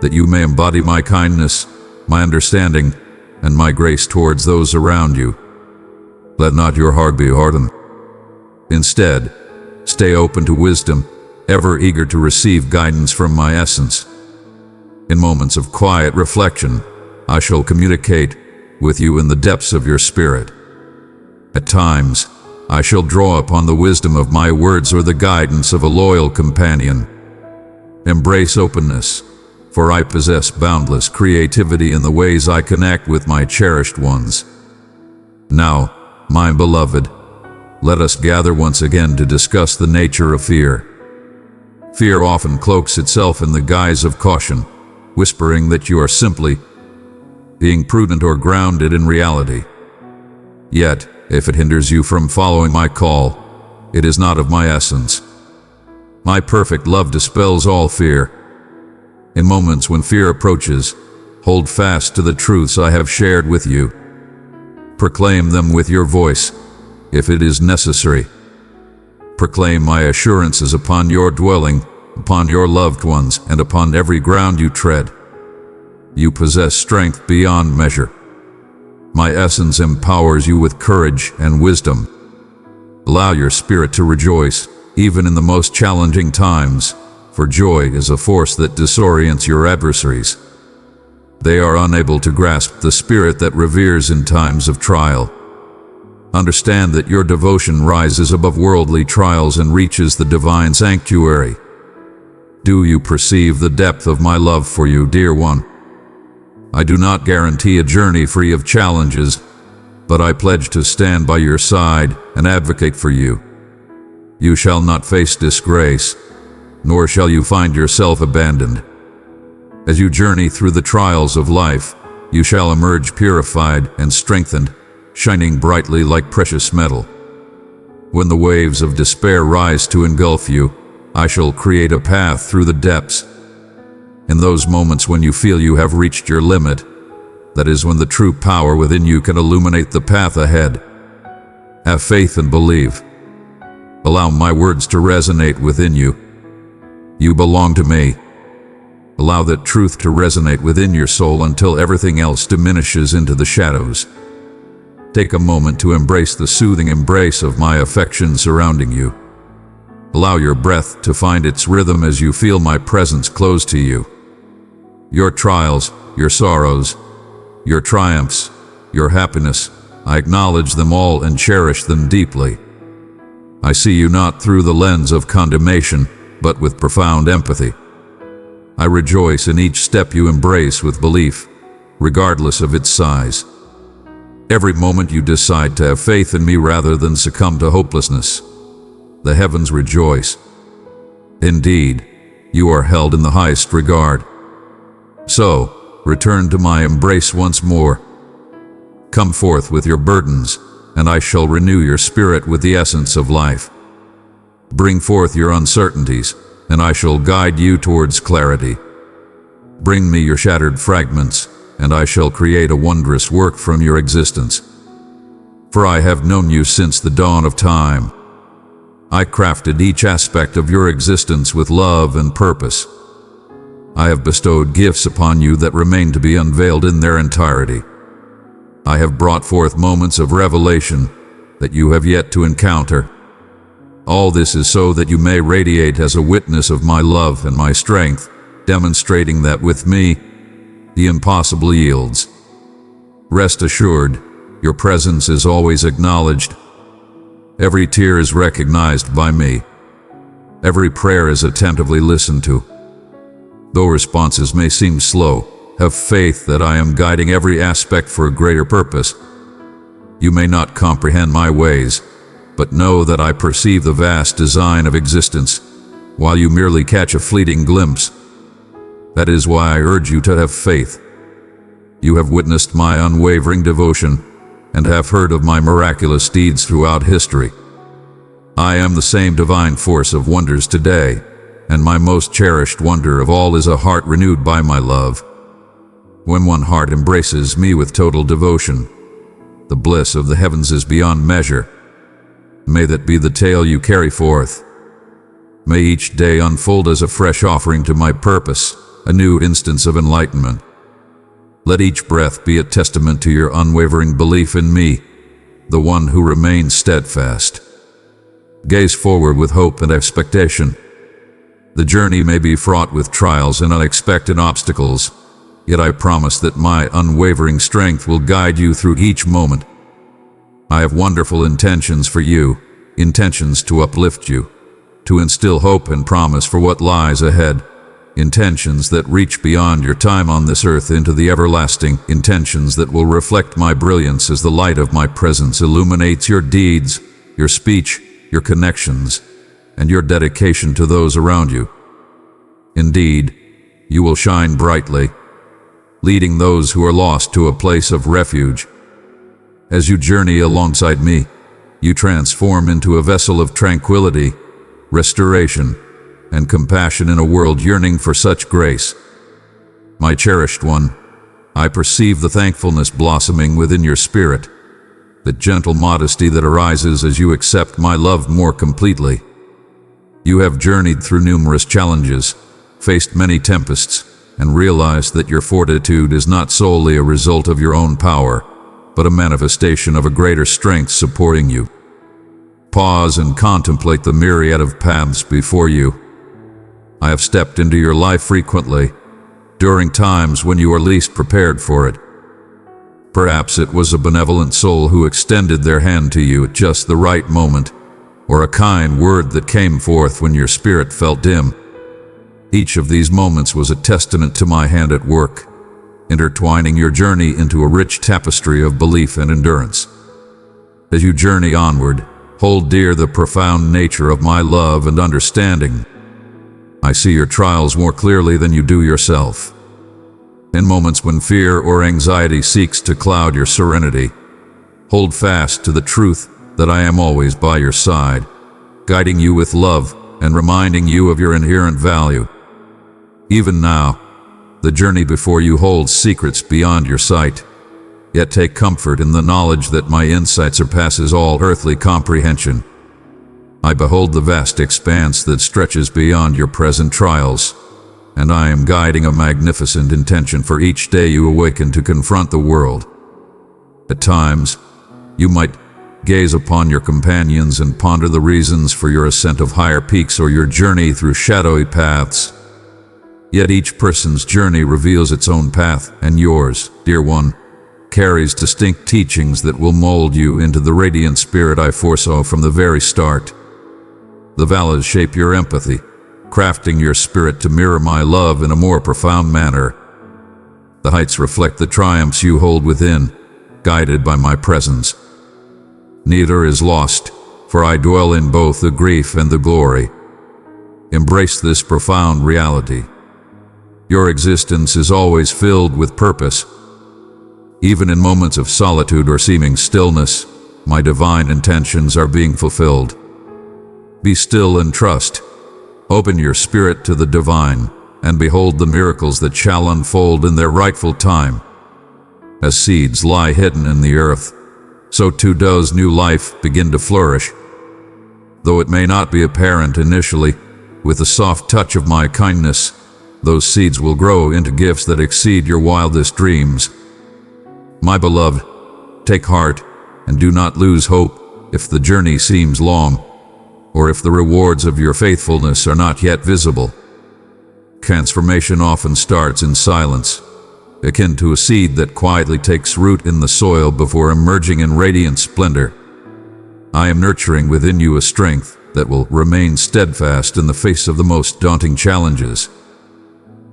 that you may embody my kindness, my understanding, and my grace towards those around you. Let not your heart be hardened. Instead, stay open to wisdom, ever eager to receive guidance from my essence. In moments of quiet reflection, I shall communicate with you in the depths of your spirit. At times, I shall draw upon the wisdom of my words or the guidance of a loyal companion. Embrace openness, for I possess boundless creativity in the ways I connect with my cherished ones. Now, my beloved, let us gather once again to discuss the nature of fear. Fear often cloaks itself in the guise of caution, whispering that you are simply being prudent or grounded in reality. Yet, if it hinders you from following my call, it is not of my essence. My perfect love dispels all fear. In moments when fear approaches, hold fast to the truths I have shared with you. Proclaim them with your voice, if it is necessary. Proclaim my assurances upon your dwelling, upon your loved ones, and upon every ground you tread. You possess strength beyond measure. My essence empowers you with courage and wisdom. Allow your spirit to rejoice, even in the most challenging times, for joy is a force that disorients your adversaries. They are unable to grasp the spirit that reveres in times of trial. Understand that your devotion rises above worldly trials and reaches the divine sanctuary. Do you perceive the depth of my love for you, dear one? I do not guarantee a journey free of challenges, but I pledge to stand by your side and advocate for you. You shall not face disgrace, nor shall you find yourself abandoned. As you journey through the trials of life, you shall emerge purified and strengthened, shining brightly like precious metal. When the waves of despair rise to engulf you, I shall create a path through the depths. In those moments when you feel you have reached your limit, that is when the true power within you can illuminate the path ahead. Have faith and believe. Allow my words to resonate within you. You belong to me. Allow that truth to resonate within your soul until everything else diminishes into the shadows. Take a moment to embrace the soothing embrace of my affection surrounding you. Allow your breath to find its rhythm as you feel my presence close to you. Your trials, your sorrows, your triumphs, your happiness, I acknowledge them all and cherish them deeply. I see you not through the lens of condemnation, but with profound empathy. I rejoice in each step you embrace with belief, regardless of its size. Every moment you decide to have faith in me rather than succumb to hopelessness, the heavens rejoice. Indeed, you are held in the highest regard. So, return to my embrace once more. Come forth with your burdens, and I shall renew your spirit with the essence of life. Bring forth your uncertainties, and I shall guide you towards clarity. Bring me your shattered fragments, and I shall create a wondrous work from your existence. For I have known you since the dawn of time. I crafted each aspect of your existence with love and purpose. I have bestowed gifts upon you that remain to be unveiled in their entirety. I have brought forth moments of revelation that you have yet to encounter. All this is so that you may radiate as a witness of my love and my strength, demonstrating that with me, the impossible yields. Rest assured, your presence is always acknowledged. Every tear is recognized by me. Every prayer is attentively listened to. Though responses may seem slow, have faith that I am guiding every aspect for a greater purpose. You may not comprehend my ways, but know that I perceive the vast design of existence, while you merely catch a fleeting glimpse. That is why I urge you to have faith. You have witnessed my unwavering devotion, and have heard of my miraculous deeds throughout history. I am the same divine force of wonders today, and my most cherished wonder of all is a heart renewed by my love. When one heart embraces me with total devotion, the bliss of the heavens is beyond measure. May that be the tale you carry forth. May each day unfold as a fresh offering to my purpose, a new instance of enlightenment. Let each breath be a testament to your unwavering belief in me, the one who remains steadfast. Gaze forward with hope and expectation. The journey may be fraught with trials and unexpected obstacles, yet I promise that my unwavering strength will guide you through each moment. I have wonderful intentions for you, intentions to uplift you, to instill hope and promise for what lies ahead, intentions that reach beyond your time on this earth into the everlasting, intentions that will reflect my brilliance as the light of my presence illuminates your deeds, your speech, your connections, and your dedication to those around you. Indeed, you will shine brightly, leading those who are lost to a place of refuge. As you journey alongside me, you transform into a vessel of tranquility, restoration, and compassion in a world yearning for such grace. My cherished one, I perceive the thankfulness blossoming within your spirit, the gentle modesty that arises as you accept my love more completely. You have journeyed through numerous challenges, faced many tempests, and realized that your fortitude is not solely a result of your own power, but a manifestation of a greater strength supporting you. Pause and contemplate the myriad of paths before you. I have stepped into your life frequently, during times when you are least prepared for it. Perhaps it was a benevolent soul who extended their hand to you at just the right moment, or a kind word that came forth when your spirit felt dim. Each of these moments was a testament to my hand at work, intertwining your journey into a rich tapestry of belief and endurance. As you journey onward, hold dear the profound nature of my love and understanding. I see your trials more clearly than you do yourself. In moments when fear or anxiety seeks to cloud your serenity, hold fast to the truth that I am always by your side, guiding you with love and reminding you of your inherent value. Even now, the journey before you holds secrets beyond your sight, yet take comfort in the knowledge that my insight surpasses all earthly comprehension. I behold the vast expanse that stretches beyond your present trials, and I am guiding a magnificent intention for each day you awaken to confront the world. At times, you might gaze upon your companions and ponder the reasons for your ascent of higher peaks or your journey through shadowy paths. Yet each person's journey reveals its own path, and yours, dear one, carries distinct teachings that will mold you into the radiant spirit I foresaw from the very start. The valleys shape your empathy, crafting your spirit to mirror my love in a more profound manner. The heights reflect the triumphs you hold within, guided by my presence. Neither is lost, for I dwell in both the grief and the glory. Embrace this profound reality. Your existence is always filled with purpose. Even in moments of solitude or seeming stillness, my divine intentions are being fulfilled. Be still and trust. Open your spirit to the divine, and behold the miracles that shall unfold in their rightful time. As seeds lie hidden in the earth, so too does new life begin to flourish. Though it may not be apparent initially, with the soft touch of my kindness, those seeds will grow into gifts that exceed your wildest dreams. My beloved, take heart and do not lose hope if the journey seems long, or if the rewards of your faithfulness are not yet visible. Transformation often starts in silence, akin to a seed that quietly takes root in the soil before emerging in radiant splendor. I am nurturing within you a strength that will remain steadfast in the face of the most daunting challenges.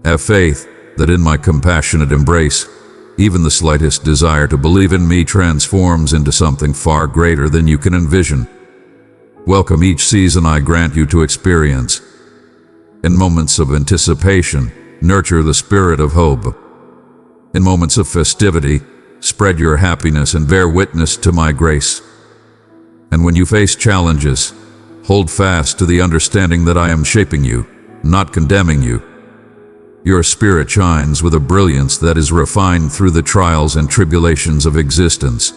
Have faith that in my compassionate embrace, even the slightest desire to believe in me transforms into something far greater than you can envision. Welcome each season I grant you to experience. In moments of anticipation, nurture the spirit of hope. In moments of festivity, spread your happiness and bear witness to my grace. And when you face challenges, hold fast to the understanding that I am shaping you, not condemning you. Your spirit shines with a brilliance that is refined through the trials and tribulations of existence.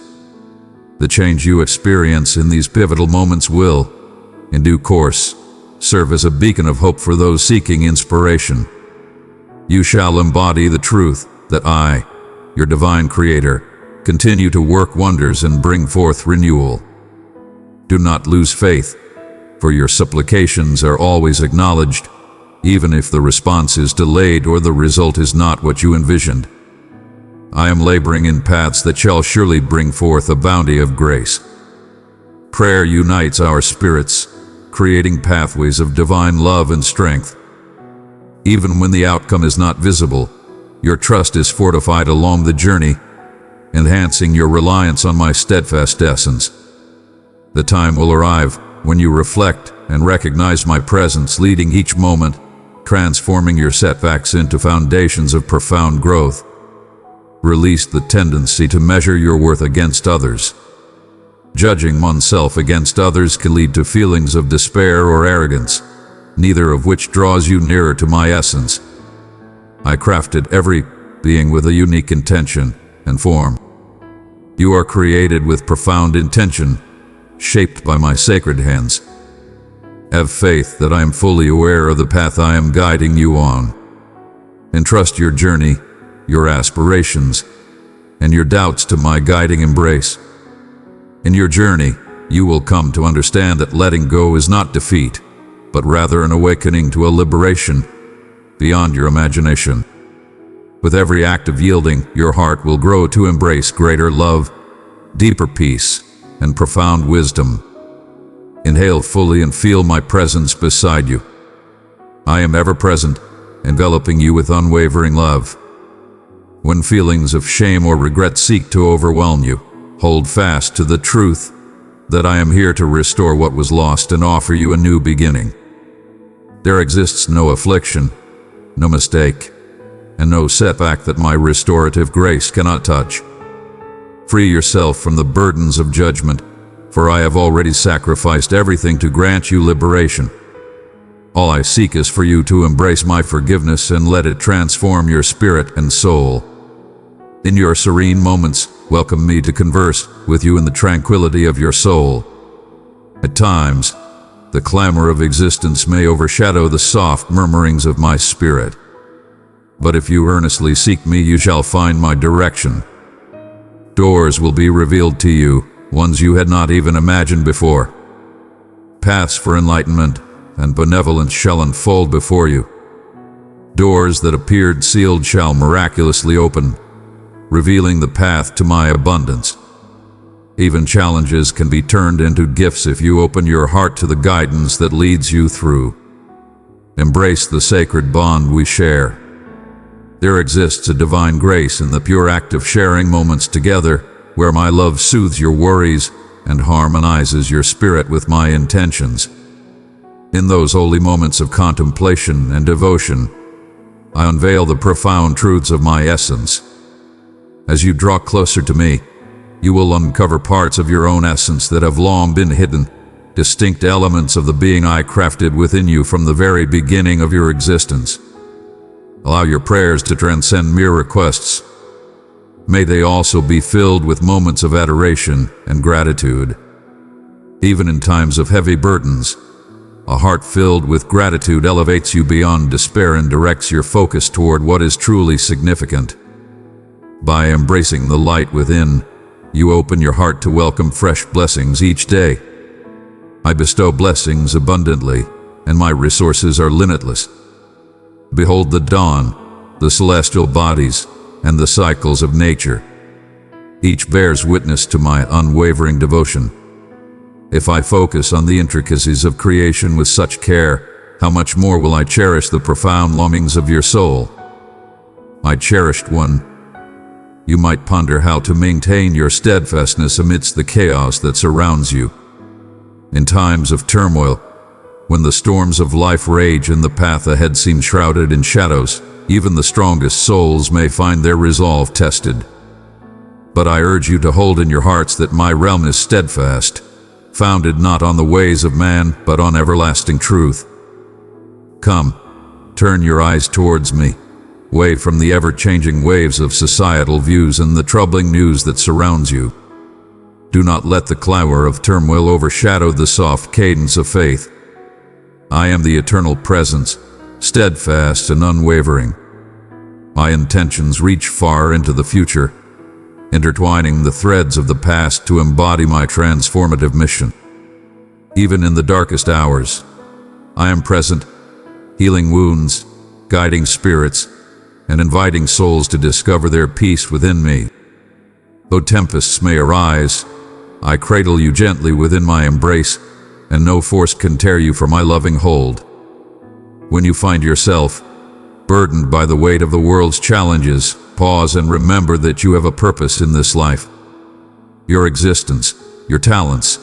The change you experience in these pivotal moments will, in due course, serve as a beacon of hope for those seeking inspiration. You shall embody the truth that I, your divine creator, continue to work wonders and bring forth renewal. Do not lose faith, for your supplications are always acknowledged, even if the response is delayed or the result is not what you envisioned. I am laboring in paths that shall surely bring forth a bounty of grace. Prayer unites our spirits, creating pathways of divine love and strength. Even when the outcome is not visible, your trust is fortified along the journey, enhancing your reliance on my steadfast essence. The time will arrive when you reflect and recognize my presence leading each moment, transforming your setbacks into foundations of profound growth. Release the tendency to measure your worth against others. Judging oneself against others can lead to feelings of despair or arrogance, neither of which draws you nearer to my essence. I crafted every being with a unique intention and form. You are created with profound intention, shaped by my sacred hands. Have faith that I am fully aware of the path I am guiding you on. Entrust your journey, your aspirations, and your doubts to my guiding embrace. In your journey, you will come to understand that letting go is not defeat, but rather an awakening to a liberation beyond your imagination. With every act of yielding, your heart will grow to embrace greater love, deeper peace, and profound wisdom. Inhale fully and feel my presence beside you. I am ever present, enveloping you with unwavering love. When feelings of shame or regret seek to overwhelm you, hold fast to the truth that I am here to restore what was lost and offer you a new beginning. There exists no affliction, no mistake, and no setback that my restorative grace cannot touch. Free yourself from the burdens of judgment, for I have already sacrificed everything to grant you liberation. All I seek is for you to embrace my forgiveness and let it transform your spirit and soul. In your serene moments, welcome me to converse with you in the tranquility of your soul. At times, the clamor of existence may overshadow the soft murmurings of my spirit. But if you earnestly seek me, you shall find my direction. Doors will be revealed to you, ones you had not even imagined before. Paths for enlightenment and benevolence shall unfold before you. Doors that appeared sealed shall miraculously open, revealing the path to my abundance. Even challenges can be turned into gifts if you open your heart to the guidance that leads you through. Embrace the sacred bond we share. There exists a divine grace in the pure act of sharing moments together, where my love soothes your worries and harmonizes your spirit with my intentions. In those holy moments of contemplation and devotion, I unveil the profound truths of my essence. As you draw closer to me, you will uncover parts of your own essence that have long been hidden, distinct elements of the being I crafted within you from the very beginning of your existence. Allow your prayers to transcend mere requests. May they also be filled with moments of adoration and gratitude. Even in times of heavy burdens, a heart filled with gratitude elevates you beyond despair and directs your focus toward what is truly significant. By embracing the light within, you open your heart to welcome fresh blessings each day. I bestow blessings abundantly, and my resources are limitless. Behold the dawn, the celestial bodies, and the cycles of nature. Each bears witness to my unwavering devotion. If I focus on the intricacies of creation with such care, how much more will I cherish the profound longings of your soul? My cherished one, you might ponder how to maintain your steadfastness amidst the chaos that surrounds you. In times of turmoil, when the storms of life rage and the path ahead seems shrouded in shadows, even the strongest souls may find their resolve tested. But I urge you to hold in your hearts that my realm is steadfast, founded not on the ways of man, but on everlasting truth. Come, turn your eyes towards me, away from the ever-changing waves of societal views and the troubling news that surrounds you. Do not let the clamor of turmoil overshadow the soft cadence of faith. I am the eternal presence, steadfast and unwavering. My intentions reach far into the future, intertwining the threads of the past to embody my transformative mission. Even in the darkest hours, I am present, healing wounds, guiding spirits, and inviting souls to discover their peace within me. Though tempests may arise, I cradle you gently within my embrace, and no force can tear you from my loving hold. When you find yourself burdened by the weight of the world's challenges, pause and remember that you have a purpose in this life. Your existence, your talents,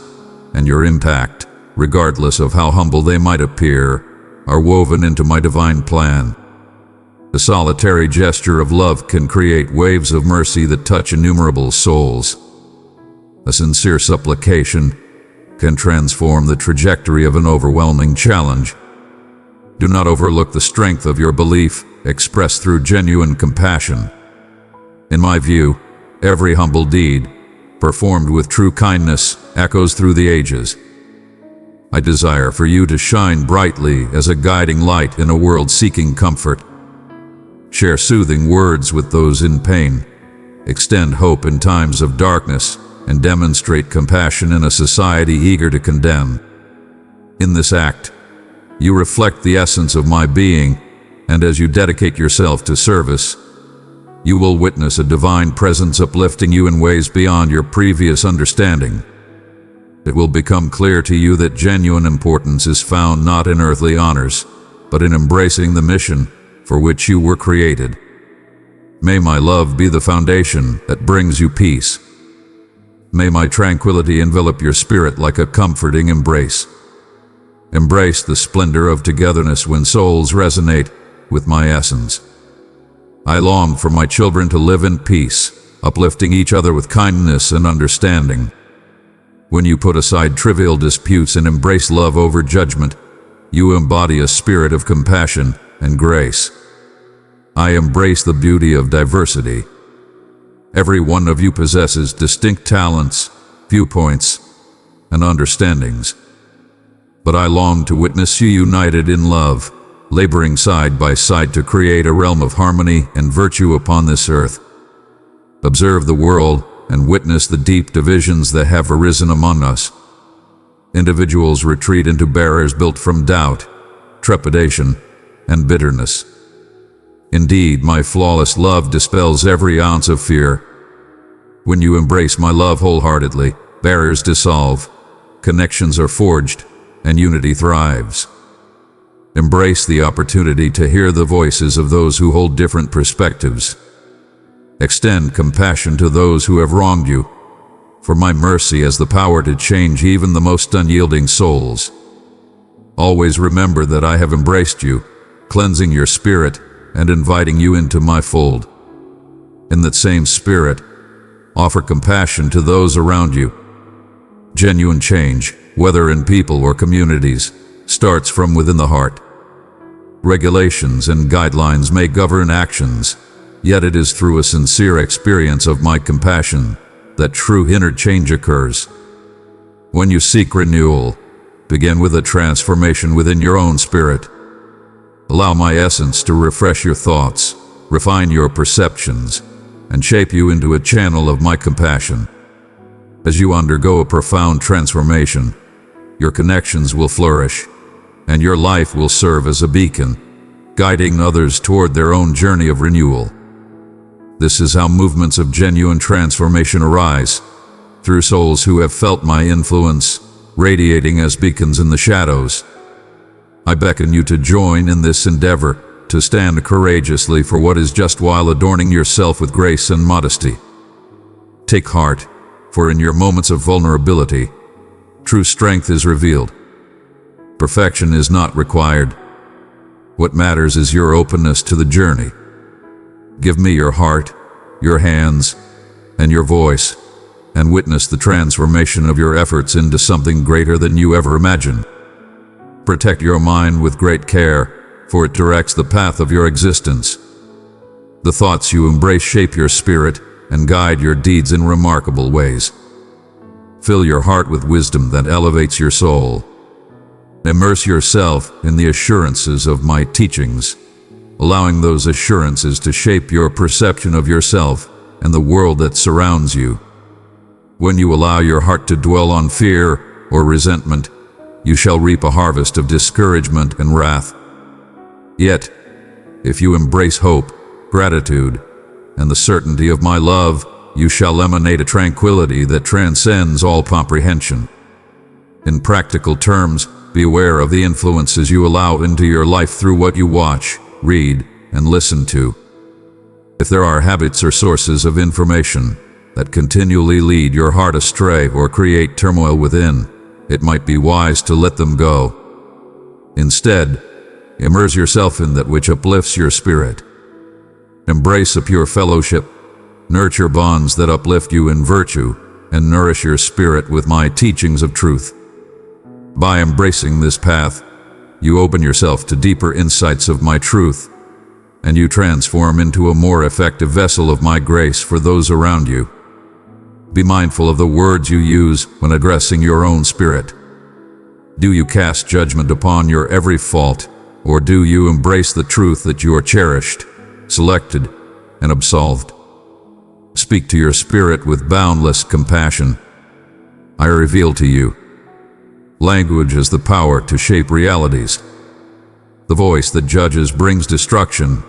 and your impact, regardless of how humble they might appear, are woven into my divine plan. The solitary gesture of love can create waves of mercy that touch innumerable souls. A sincere supplication can transform the trajectory of an overwhelming challenge. Do not overlook the strength of your belief, expressed through genuine compassion. In my view, every humble deed, performed with true kindness, echoes through the ages. I desire for you to shine brightly as a guiding light in a world seeking comfort. Share soothing words with those in pain, extend hope in times of darkness, and demonstrate compassion in a society eager to condemn. In this act, you reflect the essence of my being, and as you dedicate yourself to service, you will witness a divine presence uplifting you in ways beyond your previous understanding. It will become clear to you that genuine importance is found not in earthly honors, but in embracing the mission for which you were created. May my love be the foundation that brings you peace. May my tranquility envelop your spirit like a comforting embrace. Embrace the splendor of togetherness when souls resonate with my essence. I long for my children to live in peace, uplifting each other with kindness and understanding. When you put aside trivial disputes and embrace love over judgment, you embody a spirit of compassion and grace. I embrace the beauty of diversity. Every one of you possesses distinct talents, viewpoints, and understandings. But I long to witness you united in love, laboring side by side to create a realm of harmony and virtue upon this earth. Observe the world and witness the deep divisions that have arisen among us. Individuals retreat into barriers built from doubt, trepidation, and bitterness. Indeed, my flawless love dispels every ounce of fear. When you embrace my love wholeheartedly, barriers dissolve, connections are forged, and unity thrives. Embrace the opportunity to hear the voices of those who hold different perspectives. Extend compassion to those who have wronged you, for my mercy has the power to change even the most unyielding souls. Always remember that I have embraced you, cleansing your spirit and inviting you into my fold. In that same spirit, offer compassion to those around you. Genuine change, whether in people or communities, starts from within the heart. Regulations and guidelines may govern actions, yet it is through a sincere experience of my compassion that true inner change occurs. When you seek renewal, begin with a transformation within your own spirit. Allow my essence to refresh your thoughts, refine your perceptions, and shape you into a channel of my compassion. As you undergo a profound transformation, your connections will flourish, and your life will serve as a beacon, guiding others toward their own journey of renewal. This is how movements of genuine transformation arise, through souls who have felt my influence, radiating as beacons in the shadows. I beckon you to join in this endeavor, to stand courageously for what is just while adorning yourself with grace and modesty. Take heart, for in your moments of vulnerability, true strength is revealed. Perfection is not required. What matters is your openness to the journey. Give me your heart, your hands, and your voice, and witness the transformation of your efforts into something greater than you ever imagined. Protect your mind with great care, for it directs the path of your existence. The thoughts you embrace shape your spirit and guide your deeds in remarkable ways. Fill your heart with wisdom that elevates your soul. Immerse yourself in the assurances of my teachings, allowing those assurances to shape your perception of yourself and the world that surrounds you. When you allow your heart to dwell on fear or resentment, you shall reap a harvest of discouragement and wrath. Yet, if you embrace hope, gratitude, and the certainty of my love, you shall emanate a tranquility that transcends all comprehension. In practical terms, be aware of the influences you allow into your life through what you watch, read, and listen to. If there are habits or sources of information that continually lead your heart astray or create turmoil within, it might be wise to let them go. Instead, immerse yourself in that which uplifts your spirit. Embrace a pure fellowship, nurture bonds that uplift you in virtue, and nourish your spirit with my teachings of truth. By embracing this path, you open yourself to deeper insights of my truth, and you transform into a more effective vessel of my grace for those around you. Be mindful of the words you use when addressing your own spirit. Do you cast judgment upon your every fault, or do you embrace the truth that you are cherished, selected, and absolved? Speak to your spirit with boundless compassion. I reveal to you. Language has the power to shape realities. The voice that judges brings destruction,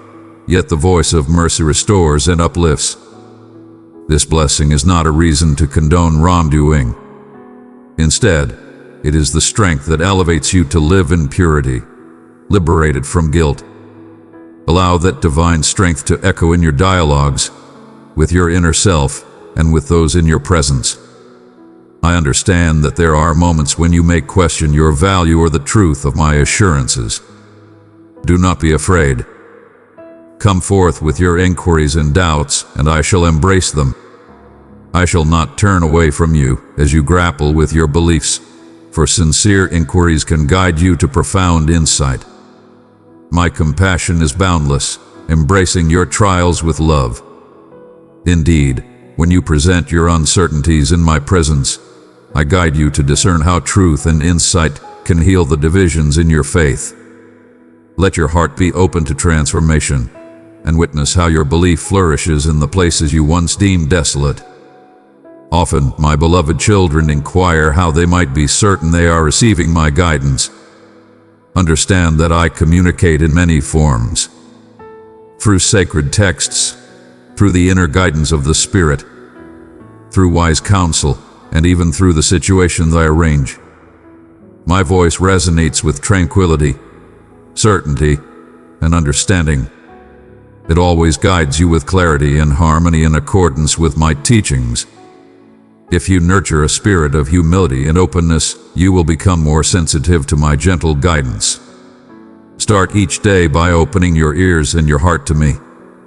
yet the voice of mercy restores and uplifts. This blessing is not a reason to condone wrongdoing. Instead, it is the strength that elevates you to live in purity, liberated from guilt. Allow that divine strength to echo in your dialogues, with your inner self and with those in your presence. I understand that there are moments when you may question your value or the truth of my assurances. Do not be afraid. Come forth with your inquiries and doubts, and I shall embrace them. I shall not turn away from you as you grapple with your beliefs, for sincere inquiries can guide you to profound insight. My compassion is boundless, embracing your trials with love. Indeed, when you present your uncertainties in my presence, I guide you to discern how truth and insight can heal the divisions in your faith. Let your heart be open to transformation, and witness how your belief flourishes in the places you once deemed desolate. Often, my beloved children inquire how they might be certain they are receiving my guidance. Understand that I communicate in many forms. Through sacred texts, through the inner guidance of the Spirit, through wise counsel, and even through the situations I arrange. My voice resonates with tranquility, certainty, and understanding. It always guides you with clarity and harmony in accordance with my teachings. If you nurture a spirit of humility and openness, you will become more sensitive to my gentle guidance. Start each day by opening your ears and your heart to me,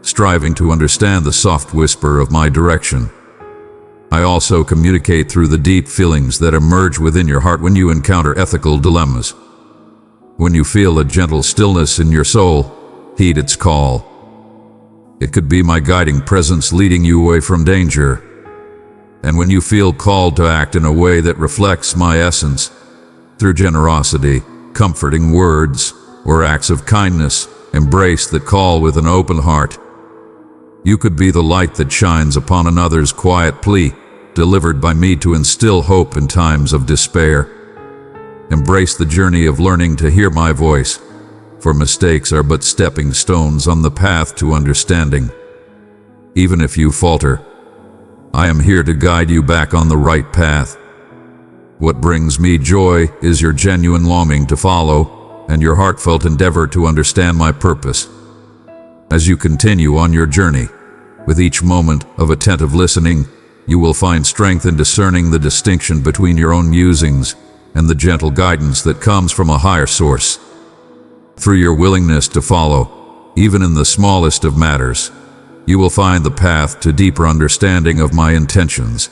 striving to understand the soft whisper of my direction. I also communicate through the deep feelings that emerge within your heart when you encounter ethical dilemmas. When you feel a gentle stillness in your soul, heed its call. It could be my guiding presence leading you away from danger. And when you feel called to act in a way that reflects my essence, through generosity, comforting words, or acts of kindness, embrace that call with an open heart. You could be the light that shines upon another's quiet plea, delivered by me to instill hope in times of despair. Embrace the journey of learning to hear my voice, for mistakes are but stepping stones on the path to understanding. Even if you falter, I am here to guide you back on the right path. What brings me joy is your genuine longing to follow and your heartfelt endeavor to understand my purpose. As you continue on your journey, with each moment of attentive listening, you will find strength in discerning the distinction between your own musings and the gentle guidance that comes from a higher source. Through your willingness to follow, even in the smallest of matters, you will find the path to deeper understanding of my intentions.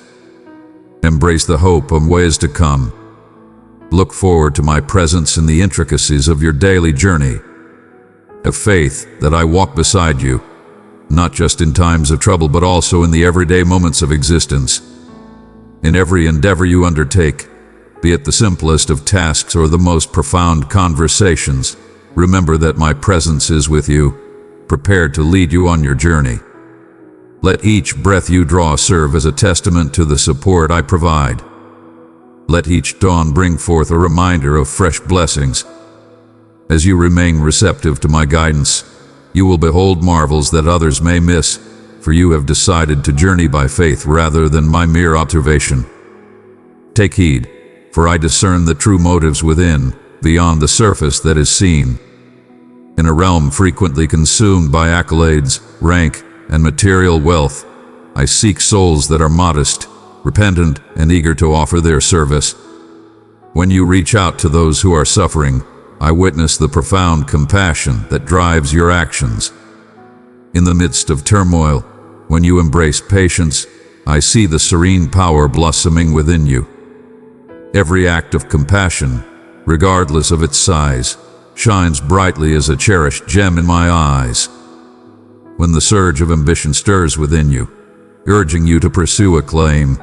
Embrace the hope of ways to come. Look forward to my presence in the intricacies of your daily journey. Have faith that I walk beside you, not just in times of trouble but also in the everyday moments of existence. In every endeavor you undertake, be it the simplest of tasks or the most profound conversations, remember that my presence is with you, prepared to lead you on your journey. Let each breath you draw serve as a testament to the support I provide. Let each dawn bring forth a reminder of fresh blessings. As you remain receptive to my guidance, you will behold marvels that others may miss, for you have decided to journey by faith rather than my mere observation. Take heed, for I discern the true motives within, beyond the surface that is seen. In a realm frequently consumed by accolades, rank, and material wealth, I seek souls that are modest, repentant, and eager to offer their service. When you reach out to those who are suffering, I witness the profound compassion that drives your actions. In the midst of turmoil, when you embrace patience, I see the serene power blossoming within you. Every act of compassion, regardless of its size, shines brightly as a cherished gem in my eyes. When the surge of ambition stirs within you, urging you to pursue acclaim,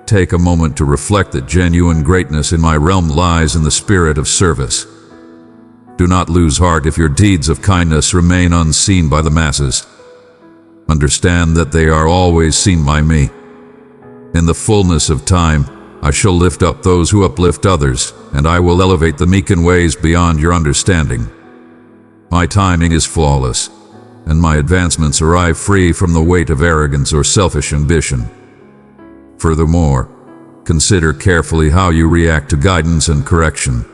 take a moment to reflect that genuine greatness in my realm lies in the spirit of service. Do not lose heart if your deeds of kindness remain unseen by the masses. Understand that they are always seen by me. In the fullness of time, I shall lift up those who uplift others, and I will elevate the meek in ways beyond your understanding. My timing is flawless, and my advancements arrive free from the weight of arrogance or selfish ambition. Furthermore, consider carefully how you react to guidance and correction.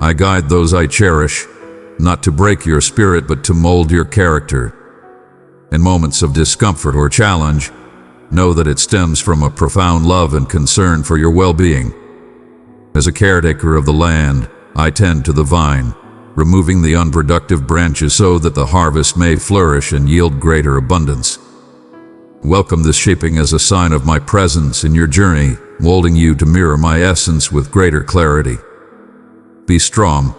I guide those I cherish, not to break your spirit but to mold your character. In moments of discomfort or challenge, know that it stems from a profound love and concern for your well-being. As a caretaker of the land, I tend to the vine, removing the unproductive branches so that the harvest may flourish and yield greater abundance. Welcome this shaping as a sign of my presence in your journey, molding you to mirror my essence with greater clarity. Be strong,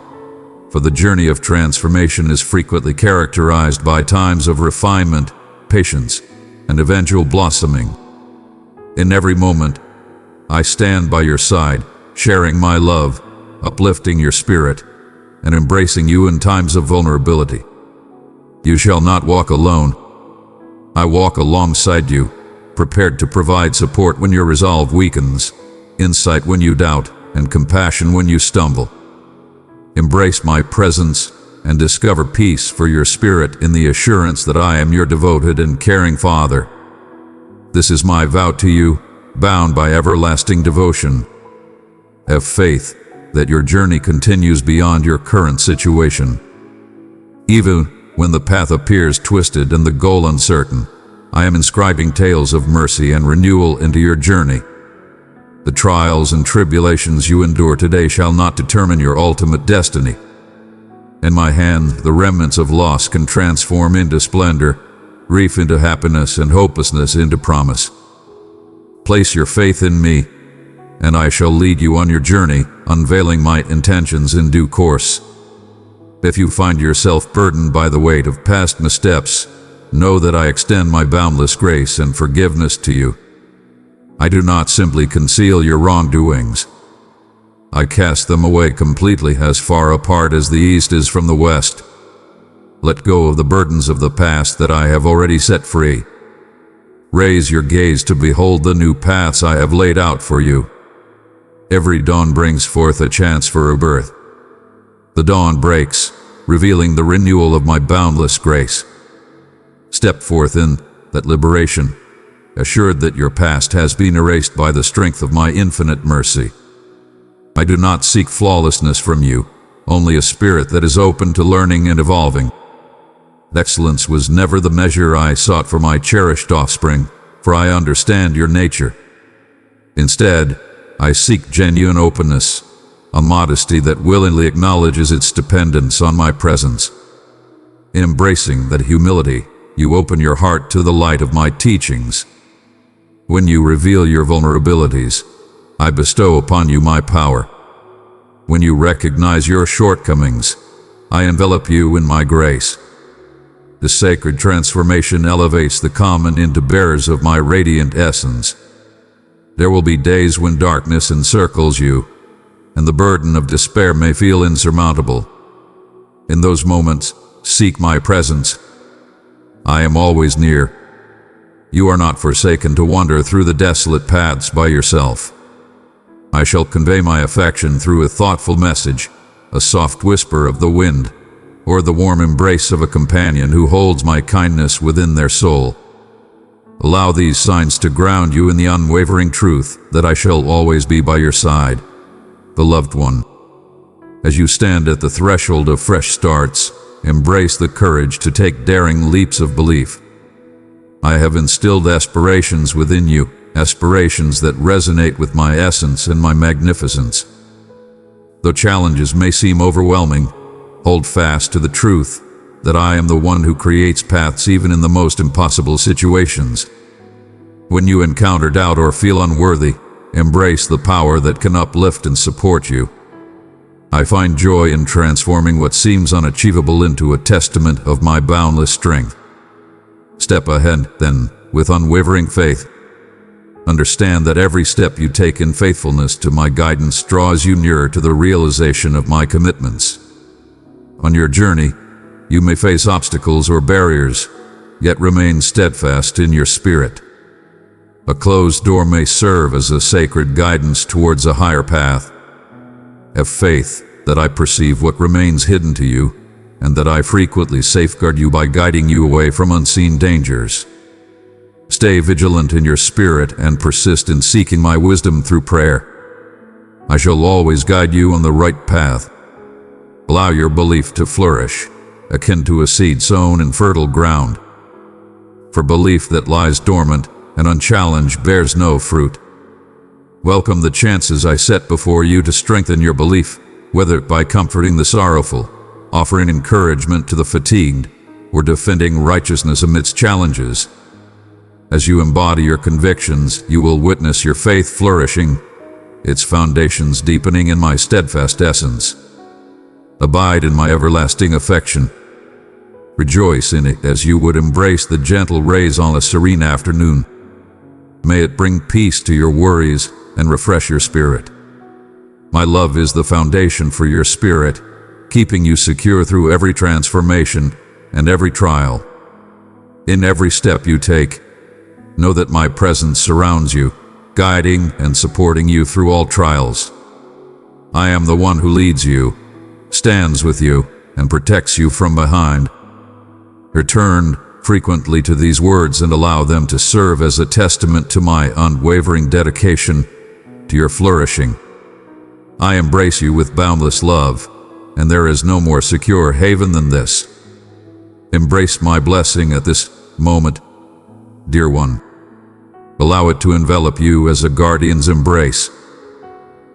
for the journey of transformation is frequently characterized by times of refinement, patience, and eventual blossoming. In every moment, I stand by your side, sharing my love, uplifting your spirit, and embracing you in times of vulnerability. You shall not walk alone. I walk alongside you, prepared to provide support when your resolve weakens, insight when you doubt, and compassion when you stumble. Embrace my presence and discover peace for your spirit in the assurance that I am your devoted and caring Father. This is my vow to you, bound by everlasting devotion. Have faith that your journey continues beyond your current situation, Even when the path appears twisted and the goal uncertain, I am inscribing tales of mercy and renewal into your journey. The trials and tribulations you endure today shall not determine your ultimate destiny. In my hand, the remnants of loss can transform into splendor, grief into happiness, and hopelessness into promise. Place your faith in me, and I shall lead you on your journey, unveiling my intentions in due course. If you find yourself burdened by the weight of past missteps, know that I extend my boundless grace and forgiveness to you. I do not simply conceal your wrongdoings. I cast them away completely, as far apart as the east is from the west. Let go of the burdens of the past that I have already set free. Raise your gaze to behold the new paths I have laid out for you. Every dawn brings forth a chance for rebirth. The dawn breaks, revealing the renewal of my boundless grace. Step forth in that liberation, assured that your past has been erased by the strength of my infinite mercy. I do not seek flawlessness from you, only a spirit that is open to learning and evolving. Excellence was never the measure I sought for my cherished offspring, for I understand your nature. Instead, I seek genuine openness, a modesty that willingly acknowledges its dependence on my presence. In embracing that humility, you open your heart to the light of my teachings. When you reveal your vulnerabilities, I bestow upon you my power. When you recognize your shortcomings, I envelop you in my grace. The sacred transformation elevates the common into bearers of my radiant essence. There will be days when darkness encircles you, and the burden of despair may feel insurmountable. In those moments, seek my presence. I am always near. You are not forsaken to wander through the desolate paths by yourself. I shall convey my affection through a thoughtful message, a soft whisper of the wind, or the warm embrace of a companion who holds my kindness within their soul. Allow these signs to ground you in the unwavering truth that I shall always be by your side, beloved one. As you stand at the threshold of fresh starts, embrace the courage to take daring leaps of belief. I have instilled aspirations within you, aspirations that resonate with my essence and my magnificence. Though challenges may seem overwhelming, hold fast to the truth that I am the one who creates paths even in the most impossible situations. When you encounter doubt or feel unworthy, embrace the power that can uplift and support you. I find joy in transforming what seems unachievable into a testament of my boundless strength. Step ahead, then, with unwavering faith. Understand that every step you take in faithfulness to my guidance draws you nearer to the realization of my commitments. On your journey, you may face obstacles or barriers, yet remain steadfast in your spirit. A closed door may serve as a sacred guidance towards a higher path. Have faith that I perceive what remains hidden to you, and that I frequently safeguard you by guiding you away from unseen dangers. Stay vigilant in your spirit and persist in seeking my wisdom through prayer. I shall always guide you on the right path. Allow your belief to flourish, akin to a seed sown in fertile ground. For belief that lies dormant and unchallenged bears no fruit. Welcome the chances I set before you to strengthen your belief, whether by comforting the sorrowful, offering encouragement to the fatigued, or defending righteousness amidst challenges. As you embody your convictions, you will witness your faith flourishing, its foundations deepening in my steadfast essence. Abide in my everlasting affection. Rejoice in it as you would embrace the gentle rays on a serene afternoon. May it bring peace to your worries and refresh your spirit. My love is the foundation for your spirit, keeping you secure through every transformation and every trial. In every step you take, know that my presence surrounds you, guiding and supporting you through all trials. I am the one who leads you, stands with you, and protects you from behind. Return frequently to these words and allow them to serve as a testament to my unwavering dedication to your flourishing. I embrace you with boundless love, and there is no more secure haven than this. Embrace my blessing at this moment, dear one. Allow it to envelop you as a guardian's embrace.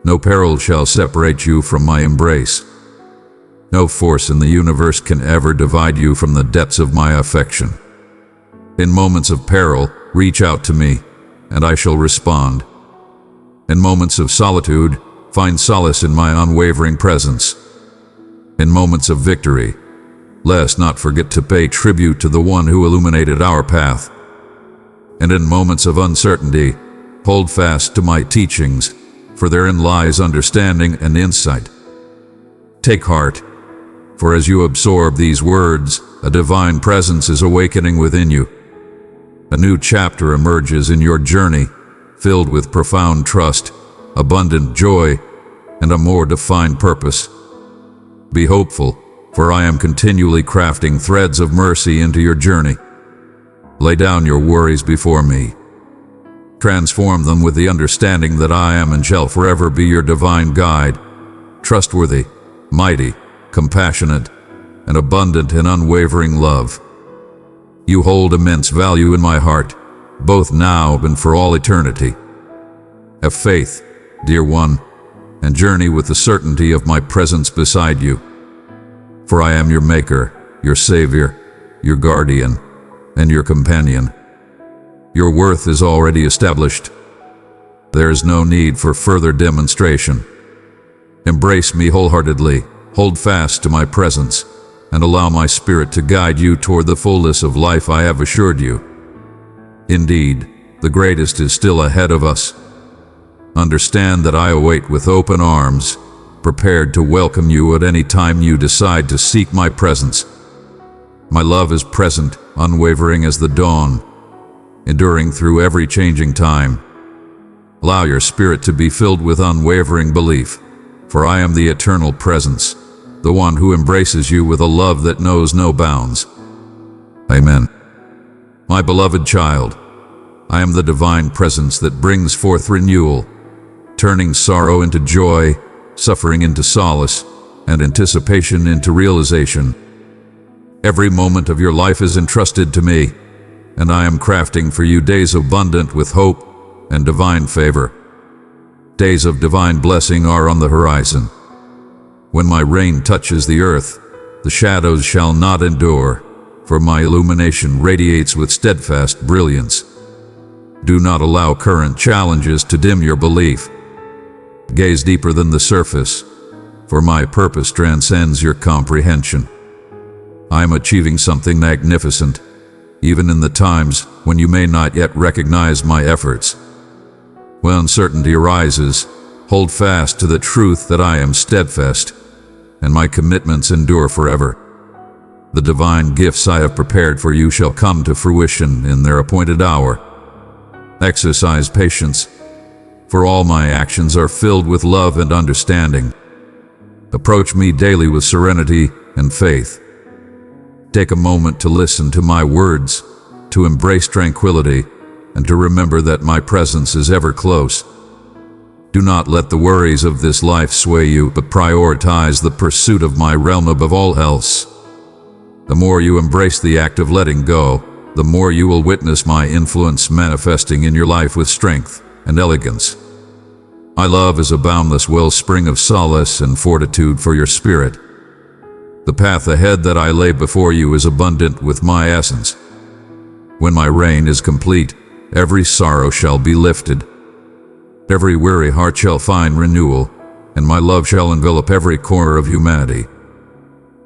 No peril shall separate you from my embrace. No force in the universe can ever divide you from the depths of my affection. In moments of peril, reach out to me, and I shall respond. In moments of solitude, find solace in my unwavering presence. In moments of victory, let us not forget to pay tribute to the one who illuminated our path. And in moments of uncertainty, hold fast to my teachings, for therein lies understanding and insight. Take heart, for as you absorb these words, a divine presence is awakening within you. A new chapter emerges in your journey, filled with profound trust, abundant joy, and a more defined purpose. Be hopeful, for I am continually crafting threads of mercy into your journey. Lay down your worries before me. Transform them with the understanding that I am and shall forever be your divine guide, trustworthy, mighty, compassionate, and abundant in unwavering love. You hold immense value in my heart, both now and for all eternity. Have faith, dear one, and journey with the certainty of my presence beside you. For I am your maker, your savior, your guardian, and your companion. Your worth is already established. There is no need for further demonstration. Embrace me wholeheartedly, hold fast to my presence, and allow my spirit to guide you toward the fullness of life I have assured you. Indeed, the greatest is still ahead of us. Understand that I await with open arms, prepared to welcome you at any time you decide to seek my presence. My love is present, unwavering as the dawn, enduring through every changing time. Allow your spirit to be filled with unwavering belief, for I am the eternal presence, the one who embraces you with a love that knows no bounds. Amen. My beloved child, I am the divine presence that brings forth renewal, turning sorrow into joy, suffering into solace, and anticipation into realization. Every moment of your life is entrusted to me, and I am crafting for you days abundant with hope and divine favor. Days of divine blessing are on the horizon. When my rain touches the earth, the shadows shall not endure, for my illumination radiates with steadfast brilliance. Do not allow current challenges to dim your belief. Gaze deeper than the surface, for my purpose transcends your comprehension. I am achieving something magnificent, even in the times when you may not yet recognize my efforts. When uncertainty arises, hold fast to the truth that I am steadfast, and my commitments endure forever. The divine gifts I have prepared for you shall come to fruition in their appointed hour. Exercise patience, for all my actions are filled with love and understanding. Approach me daily with serenity and faith. Take a moment to listen to my words, to embrace tranquility, and to remember that my presence is ever close. Do not let the worries of this life sway you, but prioritize the pursuit of my realm above all else. The more you embrace the act of letting go, the more you will witness my influence manifesting in your life with strength and elegance. My love is a boundless wellspring of solace and fortitude for your spirit. The path ahead that I lay before you is abundant with my essence. When my reign is complete, every sorrow shall be lifted. Every weary heart shall find renewal, and my love shall envelop every corner of humanity.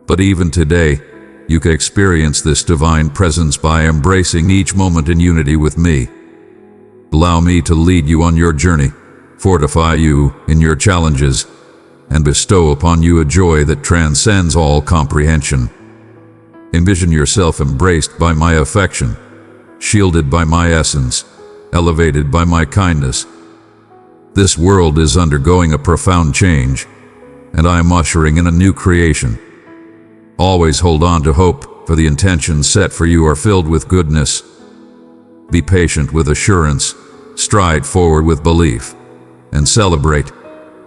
But even today, you can experience this divine presence by embracing each moment in unity with me. Allow me to lead you on your journey, fortify you in your challenges, and bestow upon you a joy that transcends all comprehension. Envision yourself embraced by my affection, shielded by my essence, elevated by my kindness. This world is undergoing a profound change, and I am ushering in a new creation. Always hold on to hope, for the intentions set for you are filled with goodness. Be patient with assurance, stride forward with belief, and celebrate,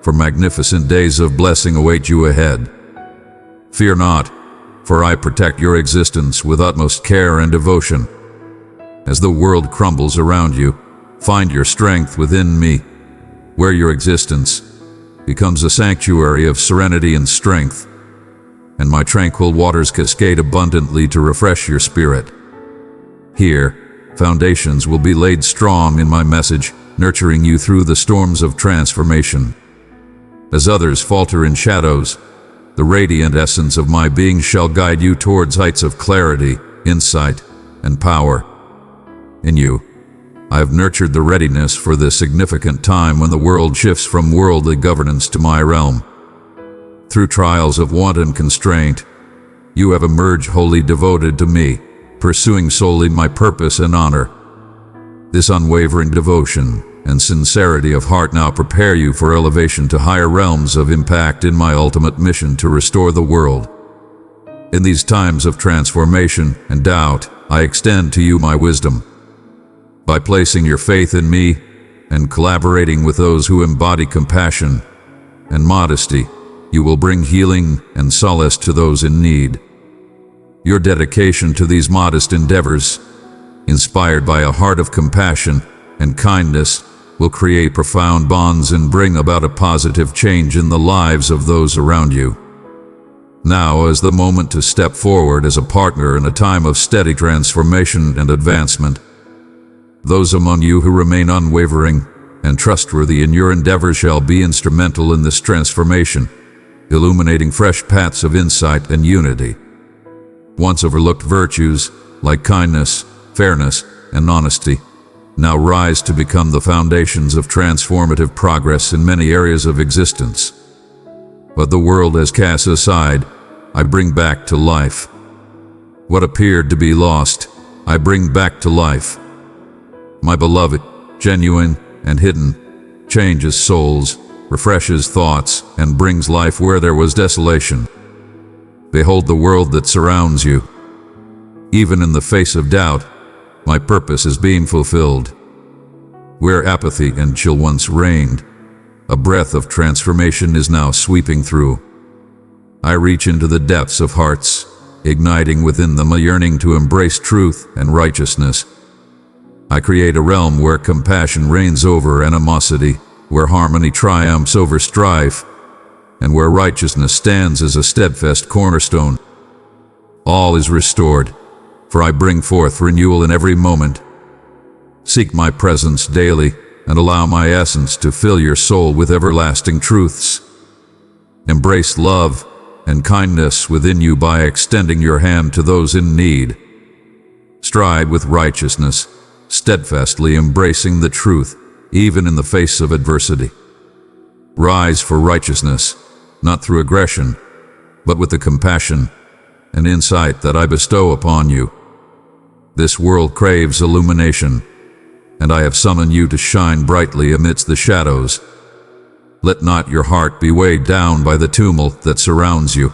for magnificent days of blessing await you ahead. Fear not, for I protect your existence with utmost care and devotion. As the world crumbles around you, find your strength within me, where your existence becomes a sanctuary of serenity and strength, and my tranquil waters cascade abundantly to refresh your spirit. Here, foundations will be laid strong in my message, nurturing you through the storms of transformation. As others falter in shadows, the radiant essence of my being shall guide you towards heights of clarity, insight, and power. In you, I have nurtured the readiness for the significant time when the world shifts from worldly governance to my realm. Through trials of want and constraint, you have emerged wholly devoted to me, pursuing solely my purpose and honor. This unwavering devotion and sincerity of heart now prepare you for elevation to higher realms of impact in my ultimate mission to restore the world. In these times of transformation and doubt, I extend to you my wisdom. By placing your faith in me and collaborating with those who embody compassion and modesty, you will bring healing and solace to those in need. Your dedication to these modest endeavors, inspired by a heart of compassion and kindness, will create profound bonds and bring about a positive change in the lives of those around you. Now is the moment to step forward as a partner in a time of steady transformation and advancement. Those among you who remain unwavering and trustworthy in your endeavors shall be instrumental in this transformation, illuminating fresh paths of insight and unity. Once overlooked virtues, like kindness, fairness, and honesty, now rise to become the foundations of transformative progress in many areas of existence. What the world has cast aside, I bring back to life. What appeared to be lost, I bring back to life. My beloved, genuine and hidden, changes souls, refreshes thoughts, and brings life where there was desolation. Behold the world that surrounds you. Even in the face of doubt, my purpose is being fulfilled. Where apathy and chill once reigned, a breath of transformation is now sweeping through. I reach into the depths of hearts, igniting within them a yearning to embrace truth and righteousness. I create a realm where compassion reigns over animosity, where harmony triumphs over strife, and where righteousness stands as a steadfast cornerstone. All is restored, for I bring forth renewal in every moment. Seek my presence daily, and allow my essence to fill your soul with everlasting truths. Embrace love and kindness within you by extending your hand to those in need. Stride with righteousness, steadfastly embracing the truth, even in the face of adversity. Rise for righteousness, not through aggression, but with the compassion and insight that I bestow upon you. This world craves illumination, and I have summoned you to shine brightly amidst the shadows. Let not your heart be weighed down by the tumult that surrounds you.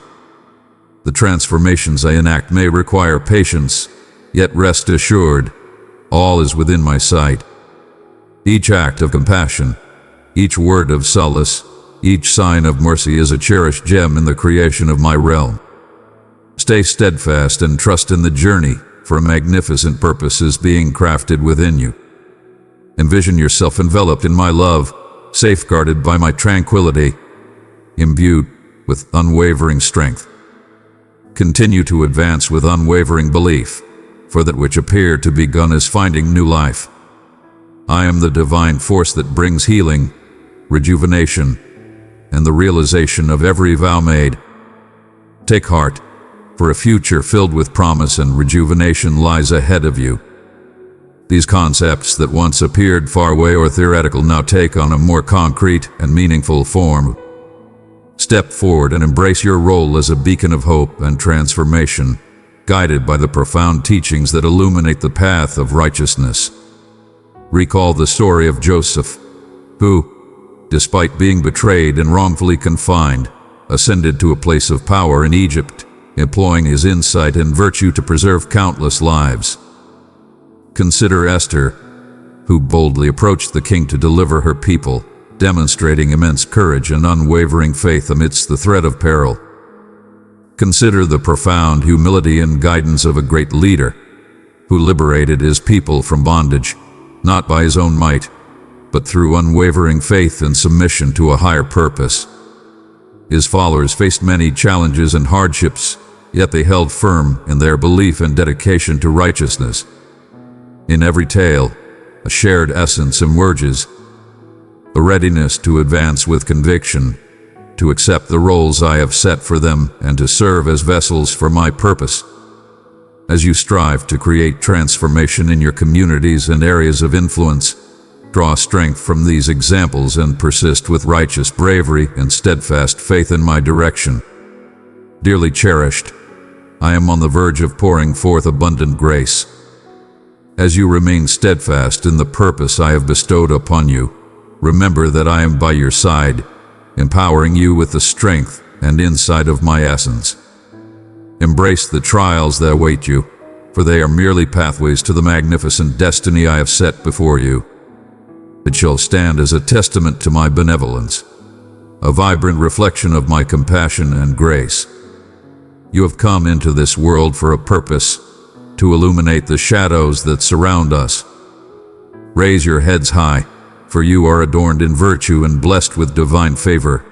The transformations I enact may require patience, yet rest assured, all is within my sight. Each act of compassion, each word of solace, each sign of mercy is a cherished gem in the creation of my realm. Stay steadfast and trust in the journey, for a magnificent purpose is being crafted within you. Envision yourself enveloped in my love, safeguarded by my tranquility, imbued with unwavering strength. Continue to advance with unwavering belief, for that which appeared to be begun is finding new life. I am the divine force that brings healing, rejuvenation, and the realization of every vow made. Take heart, for a future filled with promise and rejuvenation lies ahead of you. These concepts that once appeared far away or theoretical now take on a more concrete and meaningful form. Step forward and embrace your role as a beacon of hope and transformation, guided by the profound teachings that illuminate the path of righteousness. Recall the story of Joseph, who, despite being betrayed and wrongfully confined, ascended to a place of power in Egypt, employing his insight and virtue to preserve countless lives. Consider Esther, who boldly approached the king to deliver her people, demonstrating immense courage and unwavering faith amidst the threat of peril. Consider the profound humility and guidance of a great leader who liberated his people from bondage, not by his own might, but through unwavering faith and submission to a higher purpose. His followers faced many challenges and hardships, yet they held firm in their belief and dedication to righteousness. In every tale, a shared essence emerges: the readiness to advance with conviction, to accept the roles I have set for them, and to serve as vessels for my purpose. As you strive to create transformation in your communities and areas of influence, draw strength from these examples and persist with righteous bravery and steadfast faith in my direction. Dearly cherished, I am on the verge of pouring forth abundant grace. As you remain steadfast in the purpose I have bestowed upon you, remember that I am by your side, empowering you with the strength and insight of my essence. Embrace the trials that await you, for they are merely pathways to the magnificent destiny I have set before you. It shall stand as a testament to my benevolence, a vibrant reflection of my compassion and grace. You have come into this world for a purpose, to illuminate the shadows that surround us. Raise your heads high, for you are adorned in virtue and blessed with divine favor.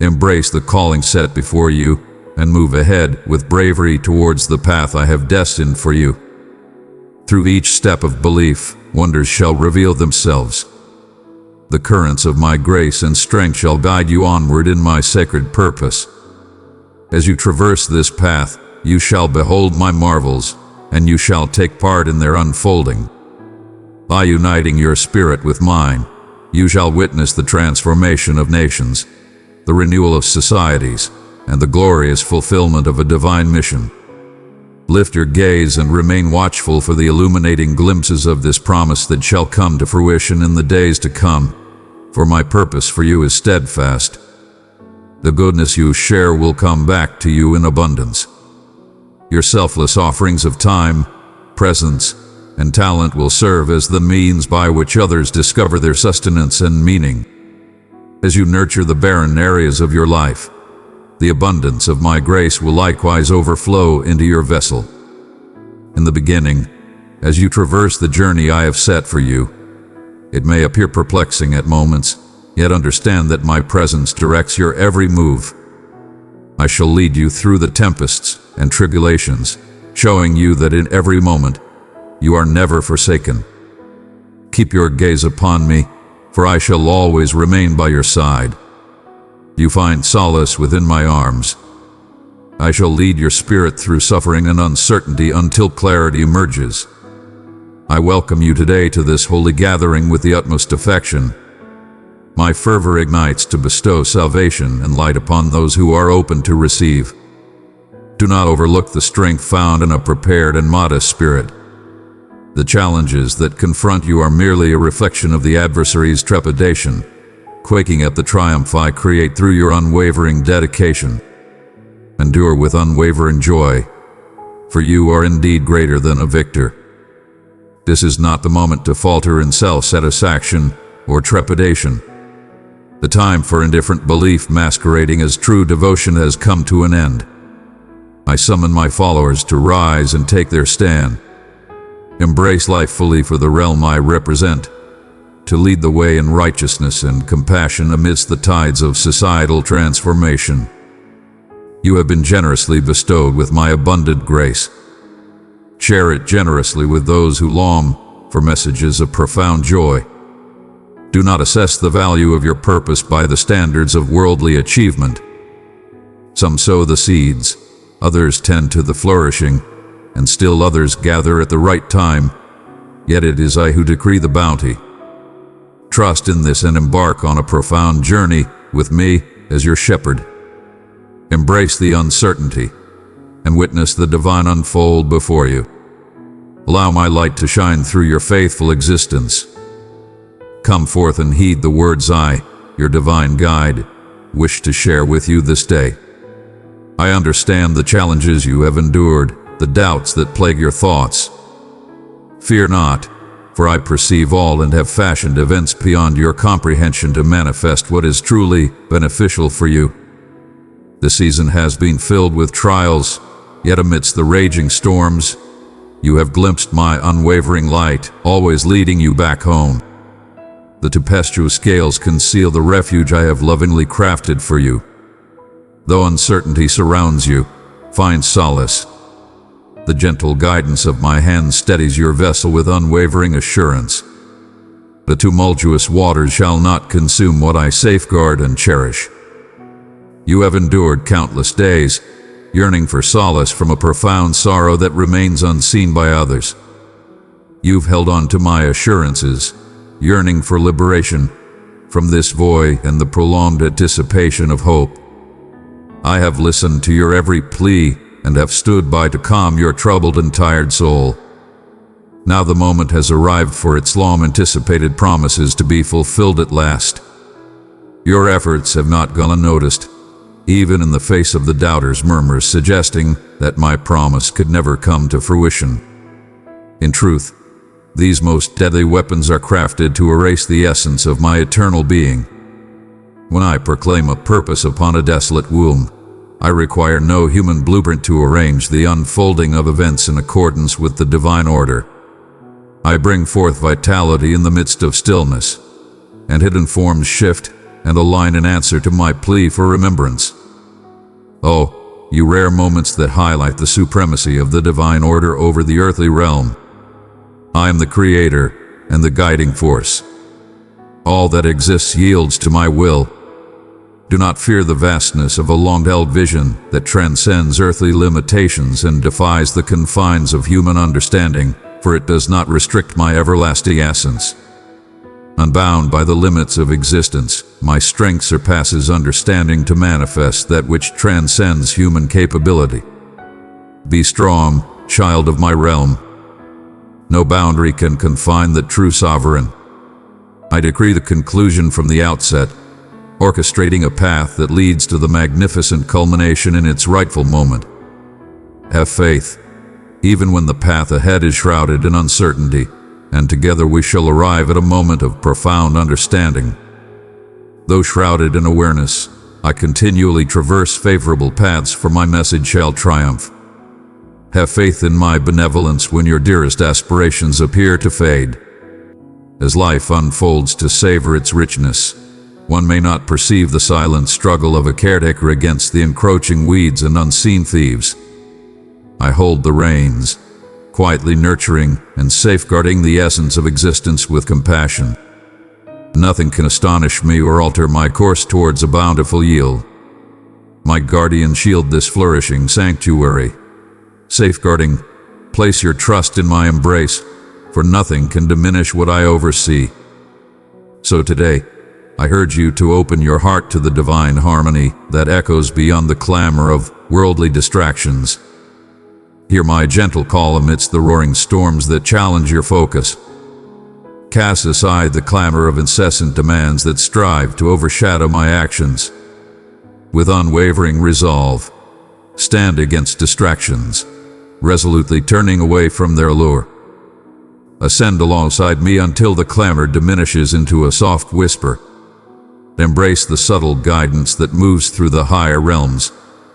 Embrace the calling set before you, and move ahead with bravery towards the path I have destined for you. Through each step of belief, wonders shall reveal themselves. The currents of my grace and strength shall guide you onward in my sacred purpose. As you traverse this path, you shall behold my marvels, and you shall take part in their unfolding. By uniting your spirit with mine, you shall witness the transformation of nations, the renewal of societies, and the glorious fulfillment of a divine mission. Lift your gaze and remain watchful for the illuminating glimpses of this promise that shall come to fruition in the days to come, for my purpose for you is steadfast. The goodness you share will come back to you in abundance. Your selfless offerings of time, presence, and talent will serve as the means by which others discover their sustenance and meaning. As you nurture the barren areas of your life, the abundance of my grace will likewise overflow into your vessel. In the beginning, as you traverse the journey I have set for you, it may appear perplexing at moments, yet understand that my presence directs your every move. I shall lead you through the tempests and tribulations, showing you that in every moment you are never forsaken. Keep your gaze upon me, for I shall always remain by your side. You find solace within my arms. I shall lead your spirit through suffering and uncertainty until clarity emerges. I welcome you today to this holy gathering with the utmost affection. My fervor ignites to bestow salvation and light upon those who are open to receive. Do not overlook the strength found in a prepared and modest spirit. The challenges that confront you are merely a reflection of the adversary's trepidation, quaking at the triumph I create through your unwavering dedication. Endure with unwavering joy, for you are indeed greater than a victor. This is not the moment to falter in self-satisfaction or trepidation. The time for indifferent belief masquerading as true devotion has come to an end. I summon my followers to rise and take their stand. Embrace life fully for the realm I represent, to lead the way in righteousness and compassion amidst the tides of societal transformation. You have been generously bestowed with my abundant grace. Share it generously with those who long for messages of profound joy. Do not assess the value of your purpose by the standards of worldly achievement. Some sow the seeds, others tend to the flourishing, and still others gather at the right time, yet it is I who decree the bounty. Trust in this and embark on a profound journey with me as your shepherd. Embrace the uncertainty and witness the divine unfold before you. Allow my light to shine through your faithful existence. Come forth and heed the words I, your divine guide, wish to share with you this day. I understand the challenges you have endured, the doubts that plague your thoughts. Fear not, for I perceive all and have fashioned events beyond your comprehension to manifest what is truly beneficial for you. The season has been filled with trials, yet amidst the raging storms, you have glimpsed my unwavering light, always leading you back home. The tempestuous scales conceal the refuge I have lovingly crafted for you. Though uncertainty surrounds you, find solace. The gentle guidance of my hand steadies your vessel with unwavering assurance. The tumultuous waters shall not consume what I safeguard and cherish. You have endured countless days, yearning for solace from a profound sorrow that remains unseen by others. You've held on to my assurances, yearning for liberation from this void and the prolonged anticipation of hope. I have listened to your every plea and have stood by to calm your troubled and tired soul. Now the moment has arrived for its long-anticipated promises to be fulfilled at last. Your efforts have not gone unnoticed, even in the face of the doubters' murmurs suggesting that my promise could never come to fruition. In truth, these most deadly weapons are crafted to erase the essence of my eternal being. When I proclaim a purpose upon a desolate womb, I require no human blueprint to arrange the unfolding of events in accordance with the divine order. I bring forth vitality in the midst of stillness, and hidden forms shift and align in answer to my plea for remembrance. Oh, you rare moments that highlight the supremacy of the divine order over the earthly realm. I am the creator and the guiding force. All that exists yields to my will. Do not fear the vastness of a long-held vision that transcends earthly limitations and defies the confines of human understanding, for it does not restrict my everlasting essence. Unbound by the limits of existence, my strength surpasses understanding to manifest that which transcends human capability. Be strong, child of my realm. No boundary can confine the true sovereign. I decree the conclusion from the outset, orchestrating a path that leads to the magnificent culmination in its rightful moment. Have faith, even when the path ahead is shrouded in uncertainty, and together we shall arrive at a moment of profound understanding. Though shrouded in awareness, I continually traverse favorable paths, for my message shall triumph. Have faith in my benevolence when your dearest aspirations appear to fade. As life unfolds to savor its richness, one may not perceive the silent struggle of a caretaker against the encroaching weeds and unseen thieves. I hold the reins, quietly nurturing and safeguarding the essence of existence with compassion. Nothing can astonish me or alter my course towards a bountiful yield. My guardian shield this flourishing sanctuary. Safeguarding, place your trust in my embrace, for nothing can diminish what I oversee. So today, I urge you to open your heart to the divine harmony that echoes beyond the clamor of worldly distractions. Hear my gentle call amidst the roaring storms that challenge your focus. Cast aside the clamor of incessant demands that strive to overshadow my actions. With unwavering resolve, stand against distractions, resolutely turning away from their allure. Ascend alongside me until the clamor diminishes into a soft whisper. Embrace the subtle guidance that moves through the higher realms,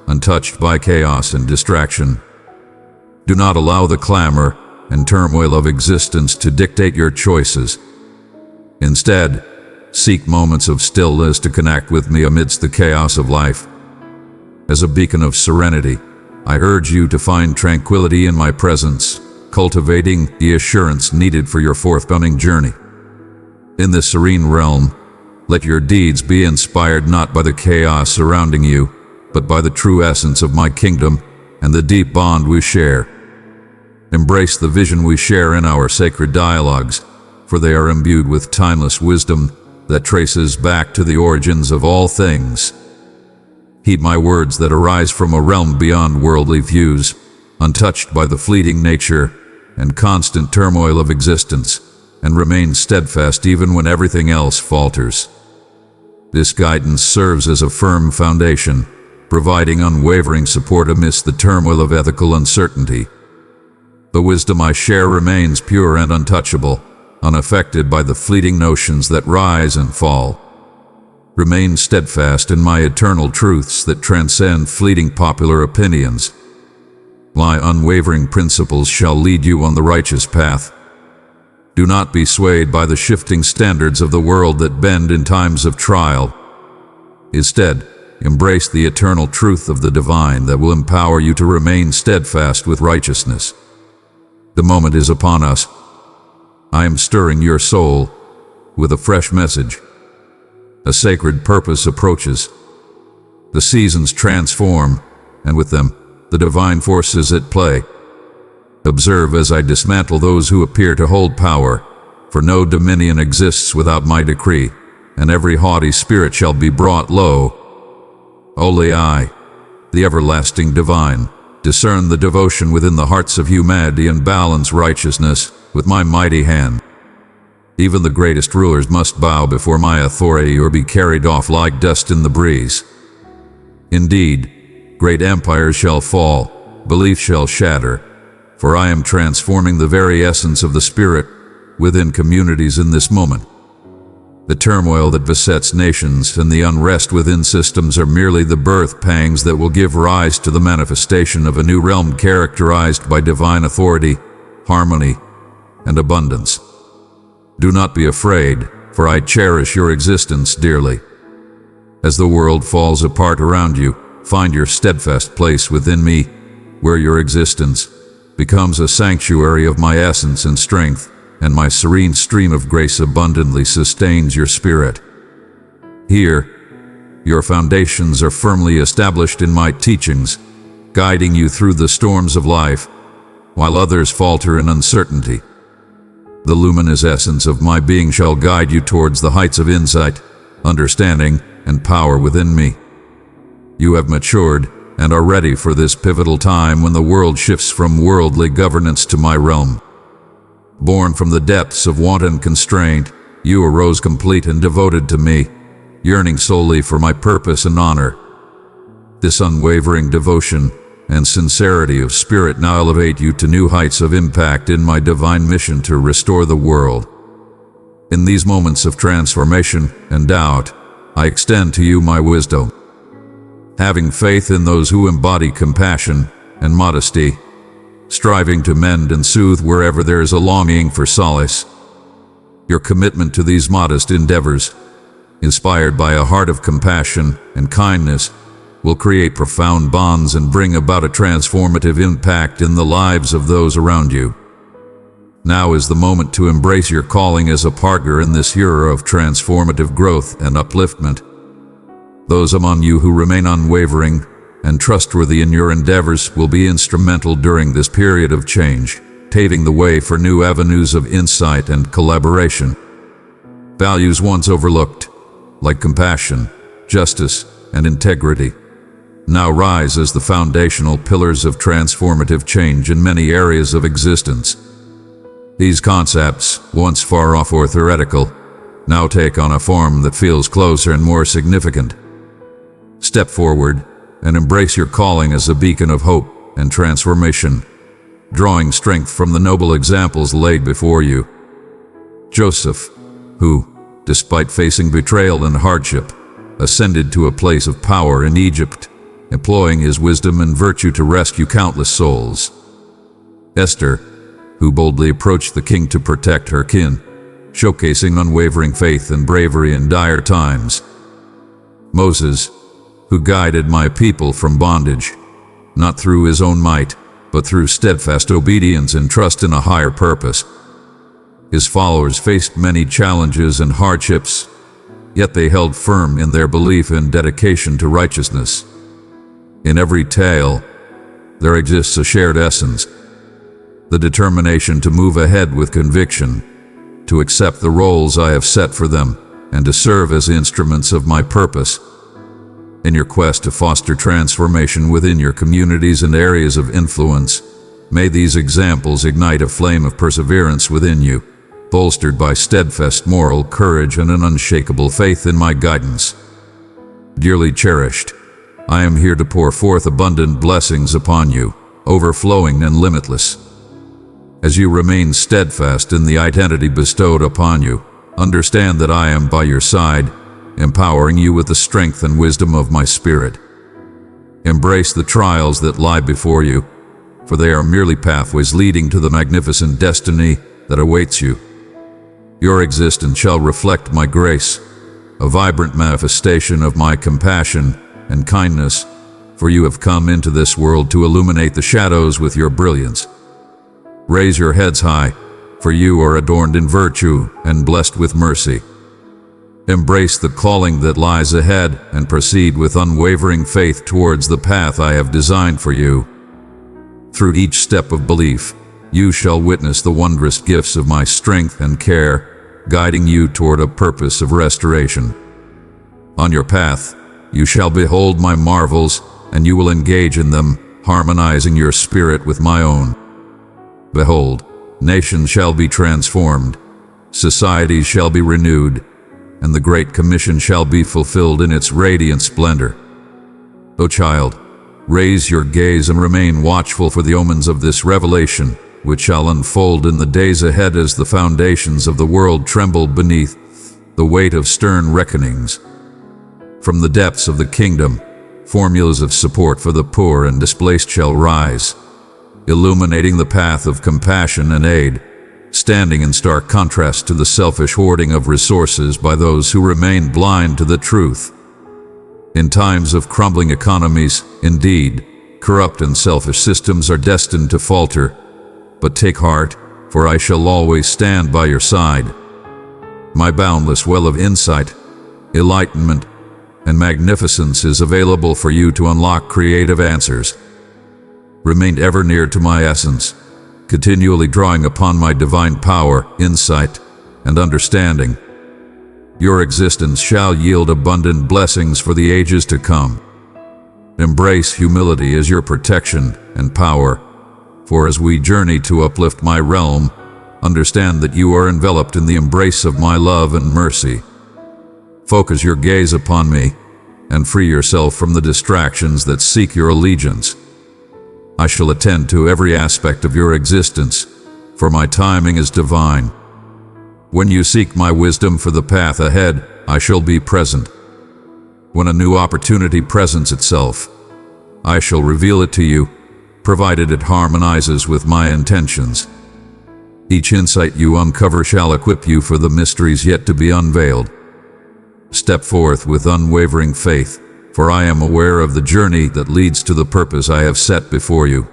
untouched by chaos and distraction. Do not allow the clamor and turmoil of existence to dictate your choices. Instead, seek moments of stillness to connect with me amidst the chaos of life. As a beacon of serenity, I urge you to find tranquility in my presence, cultivating the assurance needed for your forthcoming journey. In this serene realm, let your deeds be inspired not by the chaos surrounding you, but by the true essence of my kingdom and the deep bond we share. Embrace the vision we share in our sacred dialogues, for they are imbued with timeless wisdom that traces back to the origins of all things. Heed my words that arise from a realm beyond worldly views, untouched by the fleeting nature and constant turmoil of existence, and remain steadfast even when everything else falters. This guidance serves as a firm foundation, providing unwavering support amidst the turmoil of ethical uncertainty. The wisdom I share remains pure and untouchable, unaffected by the fleeting notions that rise and fall. Remain steadfast in my eternal truths that transcend fleeting popular opinions. My unwavering principles shall lead you on the righteous path. Do not be swayed by the shifting standards of the world that bend in times of trial. Instead, embrace the eternal truth of the divine that will empower you to remain steadfast with righteousness. The moment is upon us. I am stirring your soul with a fresh message. A sacred purpose approaches. The seasons transform, and with them, the divine forces at play. Observe as I dismantle those who appear to hold power, for no dominion exists without my decree, and every haughty spirit shall be brought low. Only I, the everlasting divine, discern the devotion within the hearts of humanity and balance righteousness with my mighty hand. Even the greatest rulers must bow before my authority or be carried off like dust in the breeze. Indeed, great empires shall fall, belief shall shatter, for I am transforming the very essence of the Spirit within communities in this moment. The turmoil that besets nations and the unrest within systems are merely the birth pangs that will give rise to the manifestation of a new realm characterized by divine authority, harmony, and abundance. Do not be afraid, for I cherish your existence dearly. As the world falls apart around you, find your steadfast place within me, where your existence becomes a sanctuary of my essence and strength, and my serene stream of grace abundantly sustains your spirit. Here, your foundations are firmly established in my teachings, guiding you through the storms of life, while others falter in uncertainty. The luminous essence of my being shall guide you towards the heights of insight, understanding, and power within me. You have matured and are ready for this pivotal time when the world shifts from worldly governance to my realm. Born from the depths of wanton constraint, you arose complete and devoted to me, yearning solely for my purpose and honor. This unwavering devotion and sincerity of spirit now elevate you to new heights of impact in my divine mission to restore the world. In these moments of transformation and doubt, I extend to you my wisdom. Having faith in those who embody compassion and modesty, striving to mend and soothe wherever there is a longing for solace. Your commitment to these modest endeavors, inspired by a heart of compassion and kindness, will create profound bonds and bring about a transformative impact in the lives of those around you. Now is the moment to embrace your calling as a partner in this era of transformative growth and upliftment. Those among you who remain unwavering and trustworthy in your endeavors will be instrumental during this period of change, paving the way for new avenues of insight and collaboration. Values once overlooked, like compassion, justice, and integrity, now rise as the foundational pillars of transformative change in many areas of existence. These concepts, once far off or theoretical, now take on a form that feels closer and more significant. Step forward and embrace your calling as a beacon of hope and transformation, drawing strength from the noble examples laid before you. Joseph, who, despite facing betrayal and hardship, ascended to a place of power in Egypt, employing his wisdom and virtue to rescue countless souls. Esther, who boldly approached the king to protect her kin, showcasing unwavering faith and bravery in dire times. Moses, who guided my people from bondage, not through his own might, but through steadfast obedience and trust in a higher purpose. His followers faced many challenges and hardships, yet they held firm in their belief and dedication to righteousness. In every tale, there exists a shared essence: the determination to move ahead with conviction, to accept the roles I have set for them, and to serve as instruments of my purpose. In your quest to foster transformation within your communities and areas of influence, may these examples ignite a flame of perseverance within you, bolstered by steadfast moral courage and an unshakable faith in my guidance. Dearly cherished, I am here to pour forth abundant blessings upon you, overflowing and limitless. As you remain steadfast in the identity bestowed upon you, understand that I am by your side, empowering you with the strength and wisdom of my spirit. Embrace the trials that lie before you, for they are merely pathways leading to the magnificent destiny that awaits you. Your existence shall reflect my grace, a vibrant manifestation of my compassion and kindness, for you have come into this world to illuminate the shadows with your brilliance. Raise your heads high, for you are adorned in virtue and blessed with mercy. Embrace the calling that lies ahead and proceed with unwavering faith towards the path I have designed for you. Through each step of belief, you shall witness the wondrous gifts of my strength and care, guiding you toward a purpose of restoration. On your path, you shall behold my marvels, and you will engage in them, harmonizing your spirit with my own. Behold, nations shall be transformed, societies shall be renewed, and the Great Commission shall be fulfilled in its radiant splendor. O child, raise your gaze and remain watchful for the omens of this revelation, which shall unfold in the days ahead as the foundations of the world tremble beneath the weight of stern reckonings. From the depths of the kingdom, formulas of support for the poor and displaced shall rise, illuminating the path of compassion and aid, standing in stark contrast to the selfish hoarding of resources by those who remain blind to the truth. In times of crumbling economies, indeed, corrupt and selfish systems are destined to falter. But take heart, for I shall always stand by your side. My boundless well of insight, enlightenment, and magnificence is available for you to unlock creative answers. Remain ever near to my essence, continually drawing upon my divine power, insight, and understanding. Your existence shall yield abundant blessings for the ages to come. Embrace humility as your protection and power, for as we journey to uplift my realm, understand that you are enveloped in the embrace of my love and mercy. Focus your gaze upon me, and free yourself from the distractions that seek your allegiance. I shall attend to every aspect of your existence, for my timing is divine. When you seek my wisdom for the path ahead, I shall be present. When a new opportunity presents itself, I shall reveal it to you, provided it harmonizes with my intentions. Each insight you uncover shall equip you for the mysteries yet to be unveiled. Step forth with unwavering faith, for I am aware of the journey that leads to the purpose I have set before you.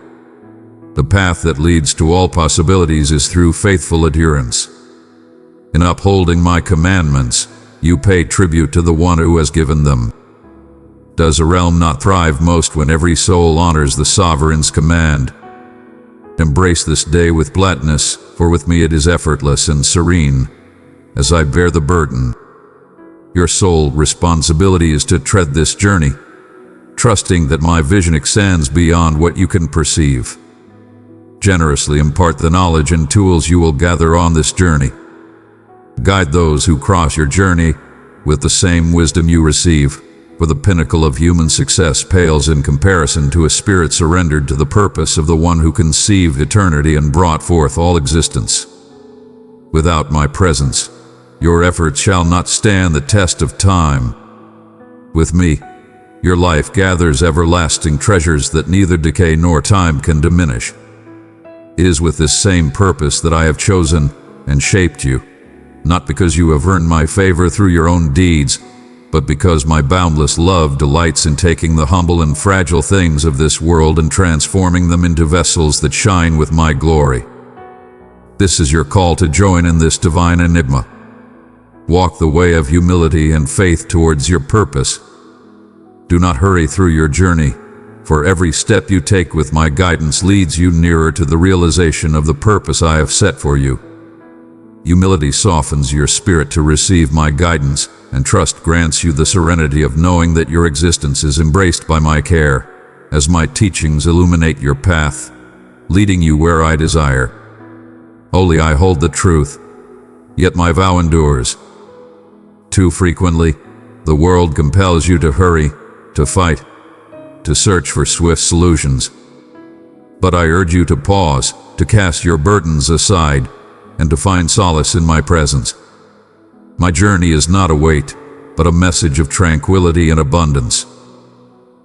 The path that leads to all possibilities is through faithful adherence. In upholding my commandments, you pay tribute to the one who has given them. Does a realm not thrive most when every soul honors the sovereign's command? Embrace this day with gladness, for with me it is effortless and serene, as I bear the burden. Your sole responsibility is to tread this journey, trusting that my vision extends beyond what you can perceive. Generously impart the knowledge and tools you will gather on this journey. Guide those who cross your journey with the same wisdom you receive, for the pinnacle of human success pales in comparison to a spirit surrendered to the purpose of the one who conceived eternity and brought forth all existence. Without my presence, your efforts shall not stand the test of time. With me, your life gathers everlasting treasures that neither decay nor time can diminish. It is with this same purpose that I have chosen and shaped you, not because you have earned my favor through your own deeds, but because my boundless love delights in taking the humble and fragile things of this world and transforming them into vessels that shine with my glory. This is your call to join in this divine enigma. Walk the way of humility and faith towards your purpose. Do not hurry through your journey, for every step you take with my guidance leads you nearer to the realization of the purpose I have set for you. Humility softens your spirit to receive my guidance, and trust grants you the serenity of knowing that your existence is embraced by my care, as my teachings illuminate your path, leading you where I desire. Only I hold the truth, yet my vow endures. Too frequently, the world compels you to hurry, to fight, to search for swift solutions. But I urge you to pause, to cast your burdens aside, and to find solace in my presence. My journey is not a weight, but a message of tranquility and abundance.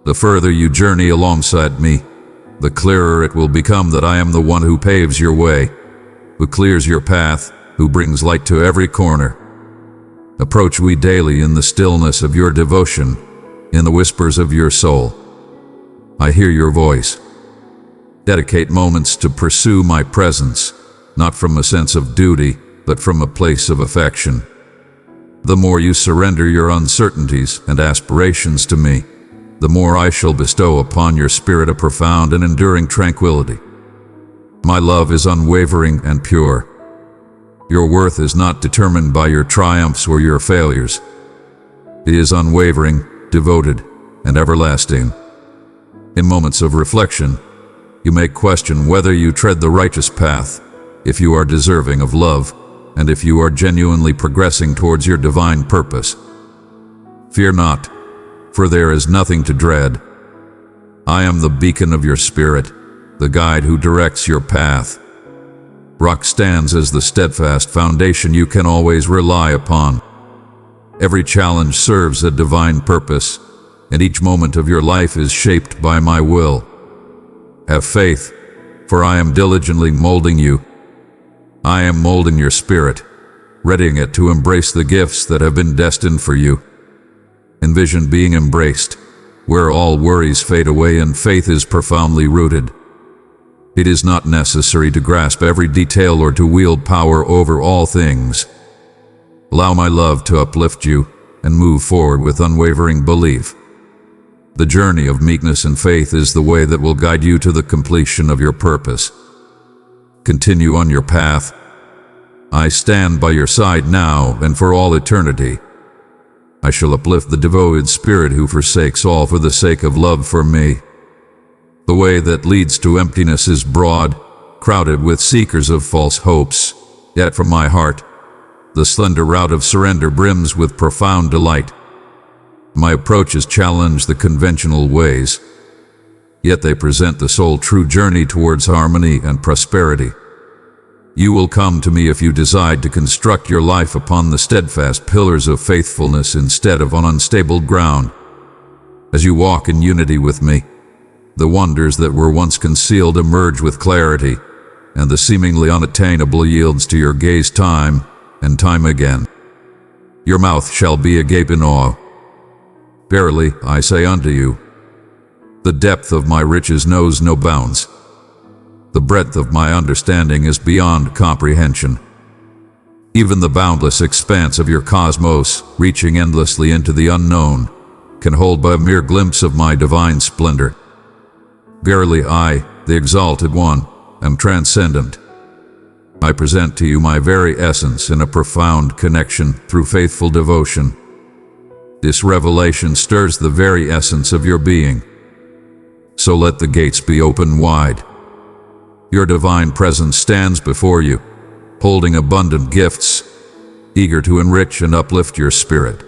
The further you journey alongside me, the clearer it will become that I am the one who paves your way, who clears your path, who brings light to every corner. Approach me daily in the stillness of your devotion, in the whispers of your soul. I hear your voice. Dedicate moments to pursue my presence, not from a sense of duty, but from a place of affection. The more you surrender your uncertainties and aspirations to me, the more I shall bestow upon your spirit a profound and enduring tranquility. My love is unwavering and pure. Your worth is not determined by your triumphs or your failures. It is unwavering, devoted, and everlasting. In moments of reflection, you may question whether you tread the righteous path, if you are deserving of love, and if you are genuinely progressing towards your divine purpose. Fear not, for there is nothing to dread. I am the beacon of your spirit, the guide who directs your path. Rock stands as the steadfast foundation you can always rely upon. Every challenge serves a divine purpose, and each moment of your life is shaped by my will. Have faith, for I am diligently molding you. I am molding your spirit, readying it to embrace the gifts that have been destined for you. Envision being embraced, where all worries fade away and faith is profoundly rooted. It is not necessary to grasp every detail or to wield power over all things. Allow my love to uplift you and move forward with unwavering belief. The journey of meekness and faith is the way that will guide you to the completion of your purpose. Continue on your path. I stand by your side now and for all eternity. I shall uplift the devoted spirit who forsakes all for the sake of love for me. The way that leads to emptiness is broad, crowded with seekers of false hopes, yet from my heart, the slender route of surrender brims with profound delight. My approaches challenge the conventional ways, yet they present the sole true journey towards harmony and prosperity. You will come to me if you decide to construct your life upon the steadfast pillars of faithfulness instead of on unstable ground. As you walk in unity with me, the wonders that were once concealed emerge with clarity, and the seemingly unattainable yields to your gaze time and time again. Your mouth shall be agape in awe. Verily, I say unto you, the depth of my riches knows no bounds. The breadth of my understanding is beyond comprehension. Even the boundless expanse of your cosmos, reaching endlessly into the unknown, can hold but a mere glimpse of my divine splendor. Verily I, the Exalted One, am transcendent. I present to you my very essence in a profound connection through faithful devotion. This revelation stirs the very essence of your being. So let the gates be open wide. Your divine presence stands before you, holding abundant gifts, eager to enrich and uplift your spirit.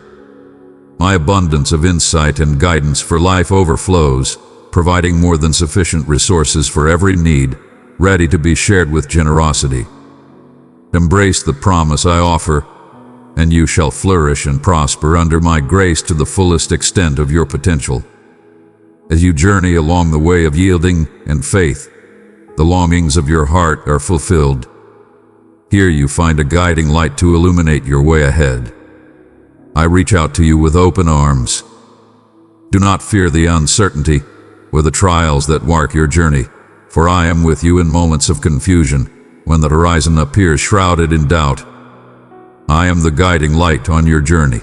My abundance of insight and guidance for life overflows, providing more than sufficient resources for every need, ready to be shared with generosity. Embrace the promise I offer, and you shall flourish and prosper under my grace to the fullest extent of your potential. As you journey along the way of yielding and faith, the longings of your heart are fulfilled. Here you find a guiding light to illuminate your way ahead. I reach out to you with open arms. Do not fear the uncertainty or the trials that mark your journey, for I am with you in moments of confusion, when the horizon appears shrouded in doubt. I am the guiding light on your journey.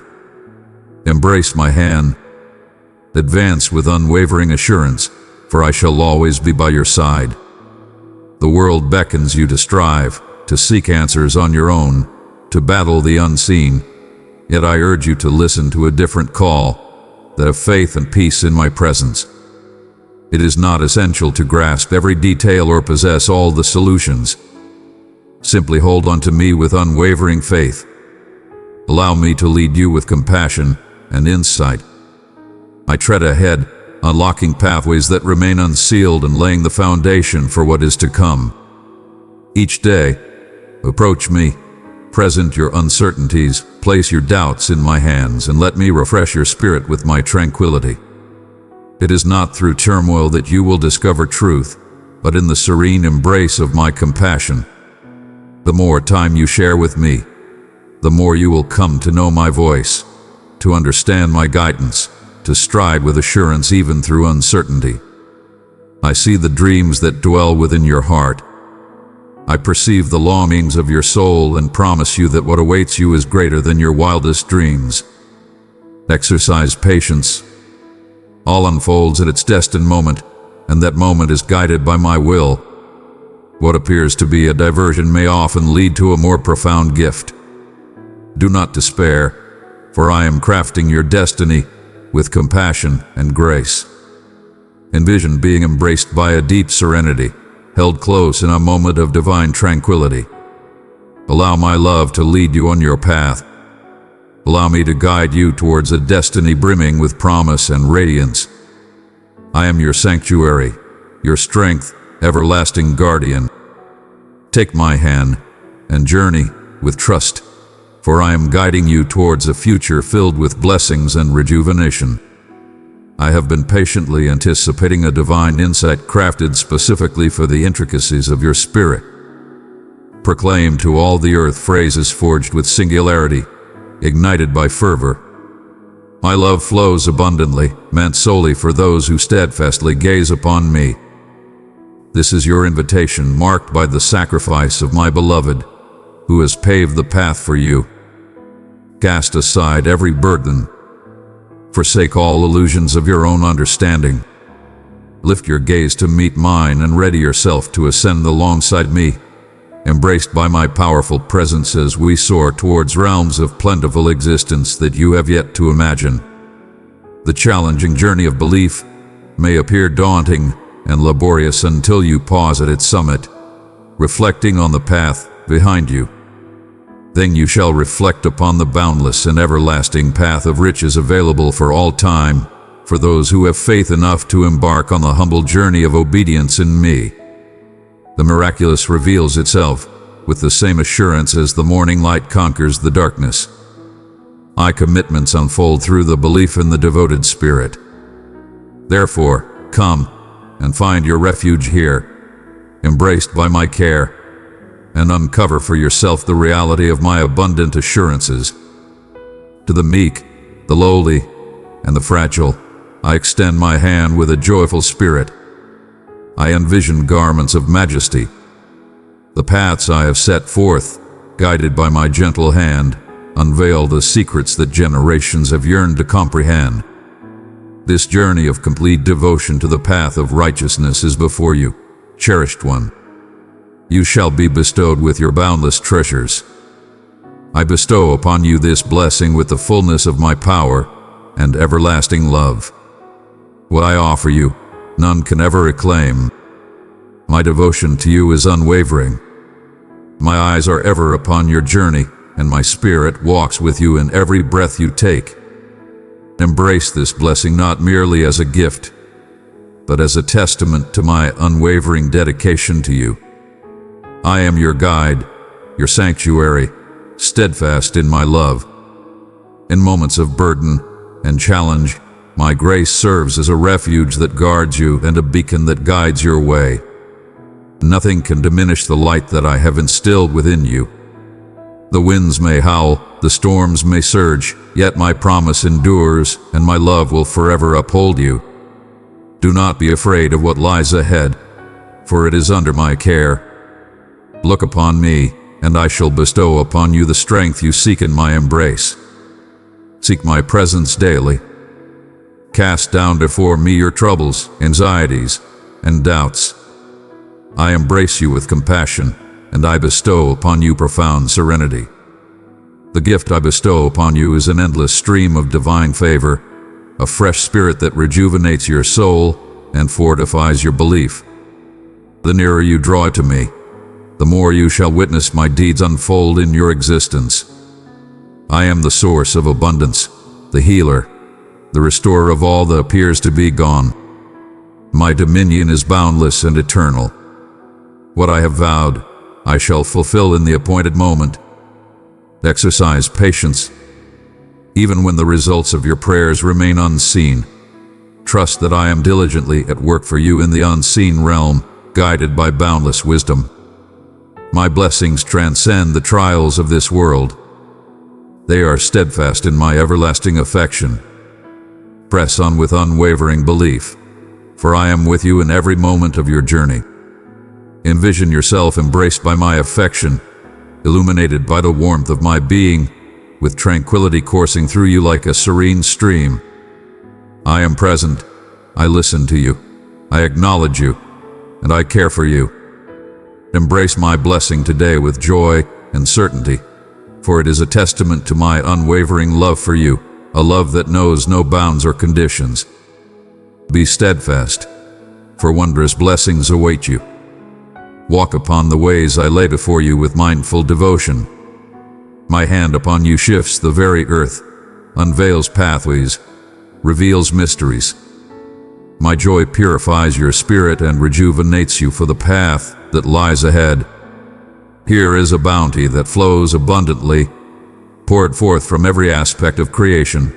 Embrace my hand. Advance with unwavering assurance, for I shall always be by your side. The world beckons you to strive, to seek answers on your own, to battle the unseen, yet I urge you to listen to a different call, that of faith and peace in my presence. It is not essential to grasp every detail or possess all the solutions. Simply hold on to me with unwavering faith. Allow me to lead you with compassion and insight. I tread ahead, unlocking pathways that remain unsealed and laying the foundation for what is to come. Each day, approach me, present your uncertainties, place your doubts in my hands, and let me refresh your spirit with my tranquility. It is not through turmoil that you will discover truth, but in the serene embrace of my compassion. The more time you share with me, the more you will come to know my voice, to understand my guidance, to stride with assurance even through uncertainty. I see the dreams that dwell within your heart. I perceive the longings of your soul and promise you that what awaits you is greater than your wildest dreams. Exercise patience. All unfolds at its destined moment, and that moment is guided by my will. What appears to be a diversion may often lead to a more profound gift. Do not despair, for I am crafting your destiny with compassion and grace. Envision being embraced by a deep serenity, held close in a moment of divine tranquility. Allow my love to lead you on your path. Allow me to guide you towards a destiny brimming with promise and radiance. I am your sanctuary, your strength, everlasting guardian. Take my hand and journey with trust, for I am guiding you towards a future filled with blessings and rejuvenation. I have been patiently anticipating a divine insight crafted specifically for the intricacies of your spirit. Proclaim to all the earth phrases forged with singularity, ignited by fervor. My love flows abundantly, meant solely for those who steadfastly gaze upon me. This is your invitation, marked by the sacrifice of my beloved, who has paved the path for you. Cast aside every burden. Forsake all illusions of your own understanding. Lift your gaze to meet mine and ready yourself to ascend alongside me, embraced by my powerful presence as we soar towards realms of plentiful existence that you have yet to imagine. The challenging journey of belief may appear daunting and laborious until you pause at its summit, reflecting on the path behind you. Then you shall reflect upon the boundless and everlasting path of riches available for all time, for those who have faith enough to embark on the humble journey of obedience in me. The miraculous reveals itself with the same assurance as the morning light conquers the darkness. My commitments unfold through the belief in the devoted spirit. Therefore, come and find your refuge here, embraced by my care, and uncover for yourself the reality of my abundant assurances. To the meek, the lowly, and the fragile, I extend my hand with a joyful spirit. I envision garments of majesty. The paths I have set forth, guided by my gentle hand, unveil the secrets that generations have yearned to comprehend. This journey of complete devotion to the path of righteousness is before you, cherished one. You shall be bestowed with your boundless treasures. I bestow upon you this blessing with the fullness of my power and everlasting love. What I offer you, none can ever reclaim. My devotion to you is unwavering. My eyes are ever upon your journey, and my spirit walks with you in every breath you take. Embrace this blessing not merely as a gift, but as a testament to my unwavering dedication to you. I am your guide, your sanctuary, steadfast in my love. In moments of burden and challenge, my grace serves as a refuge that guards you and a beacon that guides your way. Nothing can diminish the light that I have instilled within you. The winds may howl, the storms may surge, yet my promise endures, and my love will forever uphold you. Do not be afraid of what lies ahead, for it is under my care. Look upon me, and I shall bestow upon you the strength you seek in my embrace. Seek my presence daily. Cast down before me your troubles, anxieties, and doubts. I embrace you with compassion, and I bestow upon you profound serenity. The gift I bestow upon you is an endless stream of divine favor, a fresh spirit that rejuvenates your soul and fortifies your belief. The nearer you draw to me, the more you shall witness my deeds unfold in your existence. I am the source of abundance, the healer, the restorer of all that appears to be gone. My dominion is boundless and eternal. What I have vowed, I shall fulfill in the appointed moment. Exercise patience, even when the results of your prayers remain unseen. Trust that I am diligently at work for you in the unseen realm, guided by boundless wisdom. My blessings transcend the trials of this world. They are steadfast in my everlasting affection. Press on with unwavering belief, for I am with you in every moment of your journey. Envision yourself embraced by my affection, illuminated by the warmth of my being, with tranquility coursing through you like a serene stream. I am present, I listen to you, I acknowledge you, and I care for you. Embrace my blessing today with joy and certainty, for it is a testament to my unwavering love for you, a love that knows no bounds or conditions. Be steadfast, for wondrous blessings await you. Walk upon the ways I lay before you with mindful devotion. My hand upon you shifts the very earth, unveils pathways, reveals mysteries. My joy purifies your spirit and rejuvenates you for the path that lies ahead. Here is a bounty that flows abundantly, poured forth from every aspect of creation.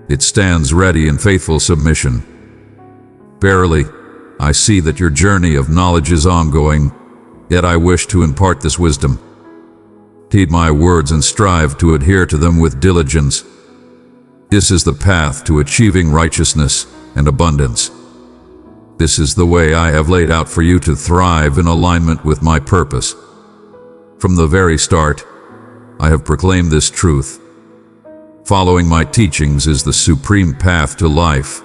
It stands ready in faithful submission. Verily, I see that your journey of knowledge is ongoing, yet I wish to impart this wisdom. Heed my words and strive to adhere to them with diligence. This is the path to achieving righteousness and abundance. This is the way I have laid out for you to thrive in alignment with my purpose. From the very start, I have proclaimed this truth. Following my teachings is the supreme path to life,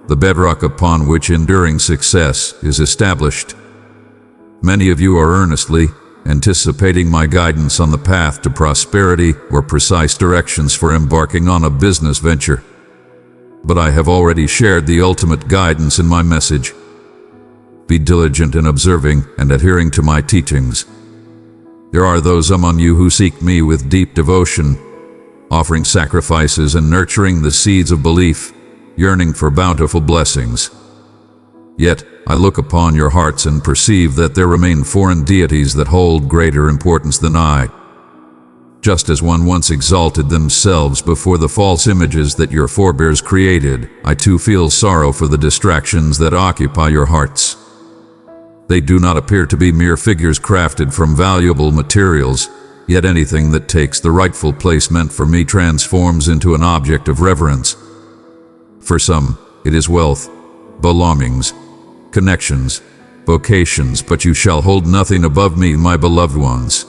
the bedrock upon which enduring success is established. Many of you are earnestly anticipating my guidance on the path to prosperity or precise directions for embarking on a business venture. But I have already shared the ultimate guidance in my message. Be diligent in observing and adhering to my teachings. There are those among you who seek me with deep devotion, offering sacrifices and nurturing the seeds of belief, yearning for bountiful blessings. Yet I look upon your hearts and perceive that there remain foreign deities that hold greater importance than I. Just as one once exalted themselves before the false images that your forebears created, I too feel sorrow for the distractions that occupy your hearts. They do not appear to be mere figures crafted from valuable materials, yet anything that takes the rightful place meant for me transforms into an object of reverence. For some, it is wealth, belongings, connections, vocations, but you shall hold nothing above me, my beloved ones.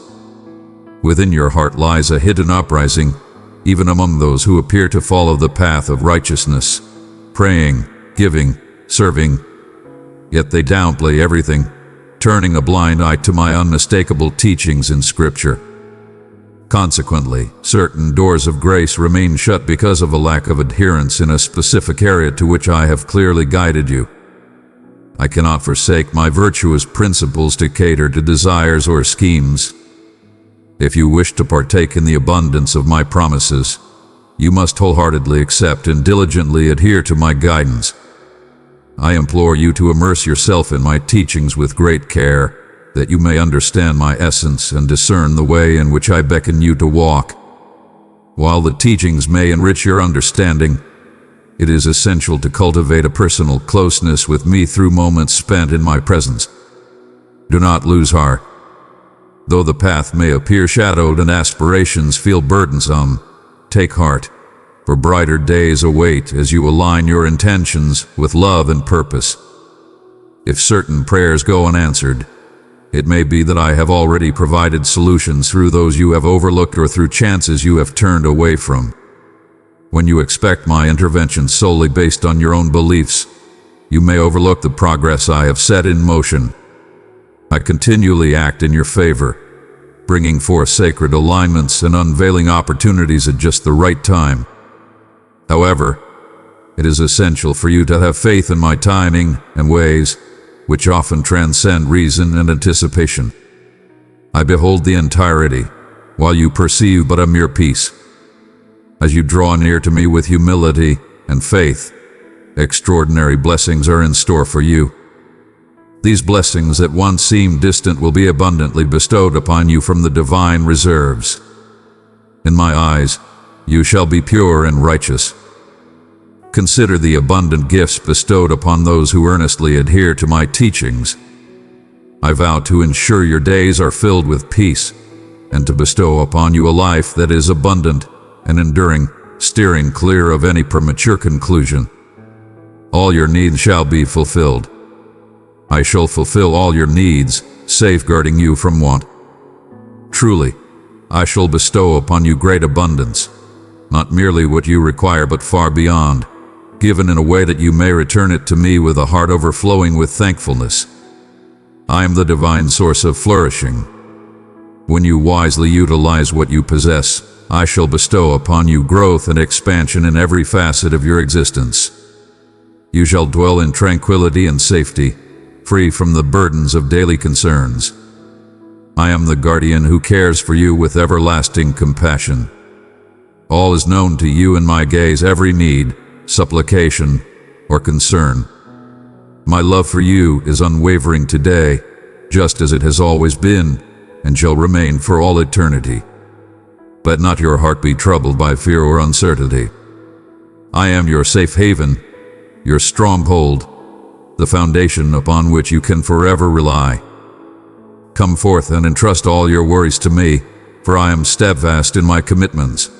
Within your heart lies a hidden uprising, even among those who appear to follow the path of righteousness, praying, giving, serving. Yet they downplay everything, turning a blind eye to my unmistakable teachings in Scripture. Consequently, certain doors of grace remain shut because of a lack of adherence in a specific area to which I have clearly guided you. I cannot forsake my virtuous principles to cater to desires or schemes. If you wish to partake in the abundance of my promises, you must wholeheartedly accept and diligently adhere to my guidance. I implore you to immerse yourself in my teachings with great care, that you may understand my essence and discern the way in which I beckon you to walk. While the teachings may enrich your understanding, it is essential to cultivate a personal closeness with me through moments spent in my presence. Do not lose heart. Though the path may appear shadowed and aspirations feel burdensome, take heart, for brighter days await as you align your intentions with love and purpose. If certain prayers go unanswered, it may be that I have already provided solutions through those you have overlooked or through chances you have turned away from. When you expect my intervention solely based on your own beliefs, you may overlook the progress I have set in motion. I continually act in your favor, bringing forth sacred alignments and unveiling opportunities at just the right time. However, it is essential for you to have faith in my timing and ways, which often transcend reason and anticipation. I behold the entirety, while you perceive but a mere piece. As you draw near to me with humility and faith, extraordinary blessings are in store for you. These blessings that once seemed distant will be abundantly bestowed upon you from the divine reserves. In my eyes, you shall be pure and righteous. Consider the abundant gifts bestowed upon those who earnestly adhere to my teachings. I vow to ensure your days are filled with peace, and to bestow upon you a life that is abundant and enduring, steering clear of any premature conclusion. All your needs shall be fulfilled. I shall fulfill all your needs, safeguarding you from want. Truly, I shall bestow upon you great abundance, not merely what you require but far beyond, given in a way that you may return it to me with a heart overflowing with thankfulness. I am the divine source of flourishing. When you wisely utilize what you possess, I shall bestow upon you growth and expansion in every facet of your existence. You shall dwell in tranquility and safety, free from the burdens of daily concerns. I am the guardian who cares for you with everlasting compassion. All is known to you in my gaze, every need, supplication, or concern. My love for you is unwavering today, just as it has always been, and shall remain for all eternity. Let not your heart be troubled by fear or uncertainty. I am your safe haven, your stronghold, the foundation upon which you can forever rely. Come forth and entrust all your worries to me, for I am steadfast in my commitments.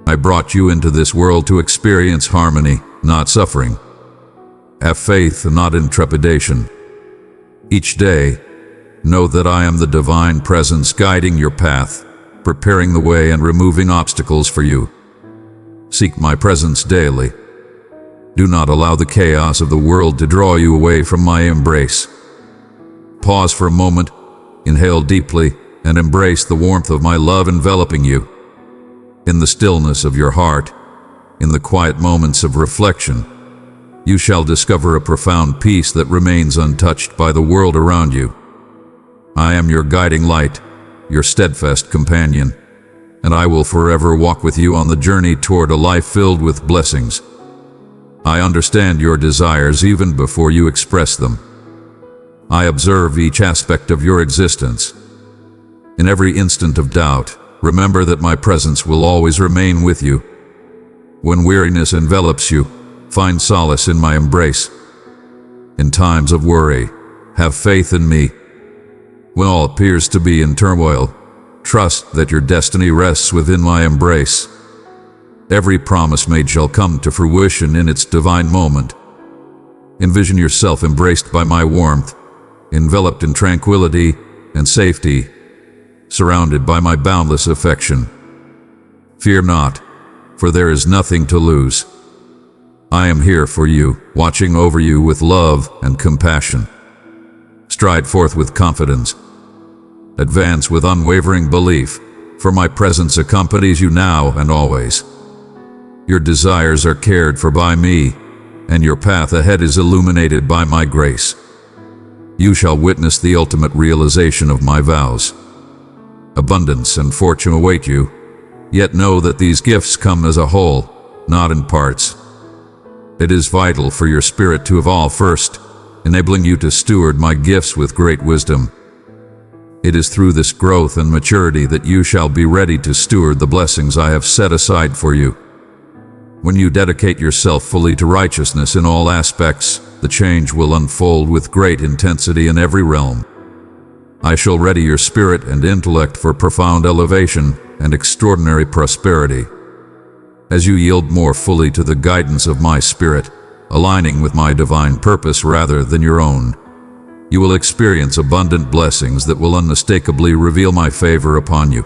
I brought you into this world to experience harmony, not suffering. Have faith and not in trepidation. Each day, know that I am the divine presence guiding your path, preparing the way and removing obstacles for you. Seek my presence daily. Do not allow the chaos of the world to draw you away from my embrace. Pause for a moment, inhale deeply, and embrace the warmth of my love enveloping you. In the stillness of your heart, in the quiet moments of reflection, you shall discover a profound peace that remains untouched by the world around you. I am your guiding light, your steadfast companion, and I will forever walk with you on the journey toward a life filled with blessings. I understand your desires even before you express them. I observe each aspect of your existence. In every instant of doubt, remember that my presence will always remain with you. When weariness envelops you, find solace in my embrace. In times of worry, have faith in me. When all appears to be in turmoil, trust that your destiny rests within my embrace. Every promise made shall come to fruition in its divine moment. Envision yourself embraced by my warmth, enveloped in tranquility and safety, surrounded by my boundless affection. Fear not, for there is nothing to lose. I am here for you, watching over you with love and compassion. Stride forth with confidence. Advance with unwavering belief, for my presence accompanies you now and always. Your desires are cared for by me, and your path ahead is illuminated by my grace. You shall witness the ultimate realization of my vows. Abundance and fortune await you, yet know that these gifts come as a whole, not in parts. It is vital for your spirit to evolve first, enabling you to steward my gifts with great wisdom. It is through this growth and maturity that you shall be ready to steward the blessings I have set aside for you. When you dedicate yourself fully to righteousness in all aspects, the change will unfold with great intensity in every realm. I shall ready your spirit and intellect for profound elevation and extraordinary prosperity. As you yield more fully to the guidance of my spirit, aligning with my divine purpose rather than your own, you will experience abundant blessings that will unmistakably reveal my favor upon you.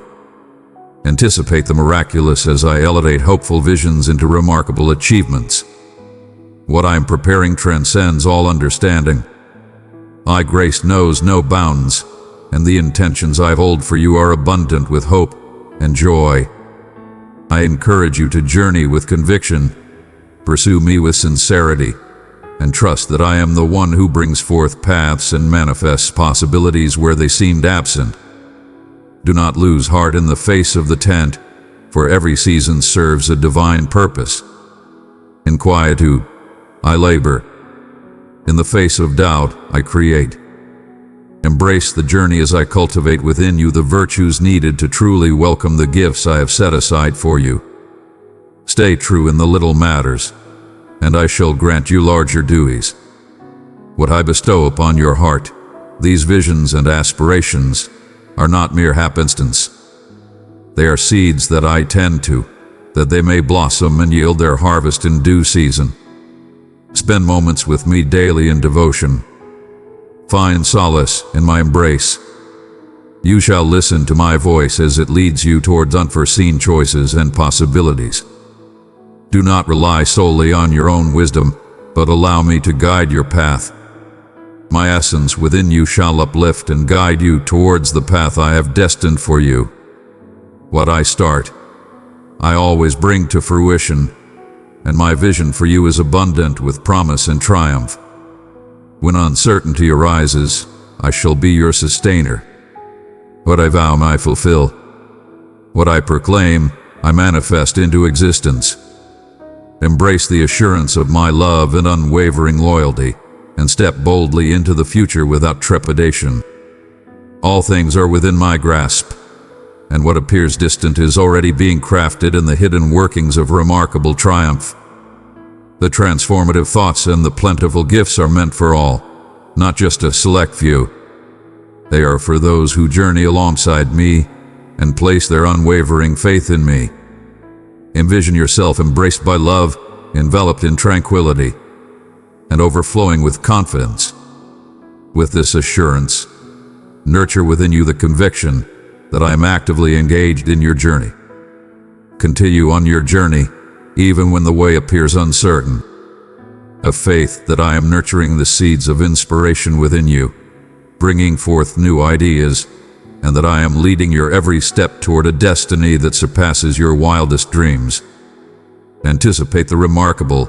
Anticipate the miraculous as I elevate hopeful visions into remarkable achievements. What I am preparing transcends all understanding. My grace knows no bounds, and the intentions I hold for you are abundant with hope and joy. I encourage you to journey with conviction, pursue me with sincerity, and trust that I am the one who brings forth paths and manifests possibilities where they seemed absent. Do not lose heart in the face of the tent, for every season serves a divine purpose. In quietude, I labor. In the face of doubt, I create. Embrace the journey as I cultivate within you the virtues needed to truly welcome the gifts I have set aside for you. Stay true in the little matters, and I shall grant you larger duties. What I bestow upon your heart, these visions and aspirations, are not mere happenstance. They are seeds that I tend to, that they may blossom and yield their harvest in due season. Spend moments with me daily in devotion. Find solace in my embrace. You shall listen to my voice as it leads you towards unforeseen choices and possibilities. Do not rely solely on your own wisdom, but allow me to guide your path. My essence within you shall uplift and guide you towards the path I have destined for you. What I start, I always bring to fruition, and my vision for you is abundant with promise and triumph. When uncertainty arises, I shall be your sustainer. What I vow, I fulfill. What I proclaim, I manifest into existence. Embrace the assurance of my love and unwavering loyalty, and step boldly into the future without trepidation. All things are within my grasp, and what appears distant is already being crafted in the hidden workings of remarkable triumph. The transformative thoughts and the plentiful gifts are meant for all, not just a select few. They are for those who journey alongside me and place their unwavering faith in me. Envision yourself embraced by love, enveloped in tranquility, and overflowing with confidence. With this assurance, nurture within you the conviction that I am actively engaged in your journey. Continue on your journey, even when the way appears uncertain. A faith that I am nurturing the seeds of inspiration within you, bringing forth new ideas, and that I am leading your every step toward a destiny that surpasses your wildest dreams. Anticipate the remarkable,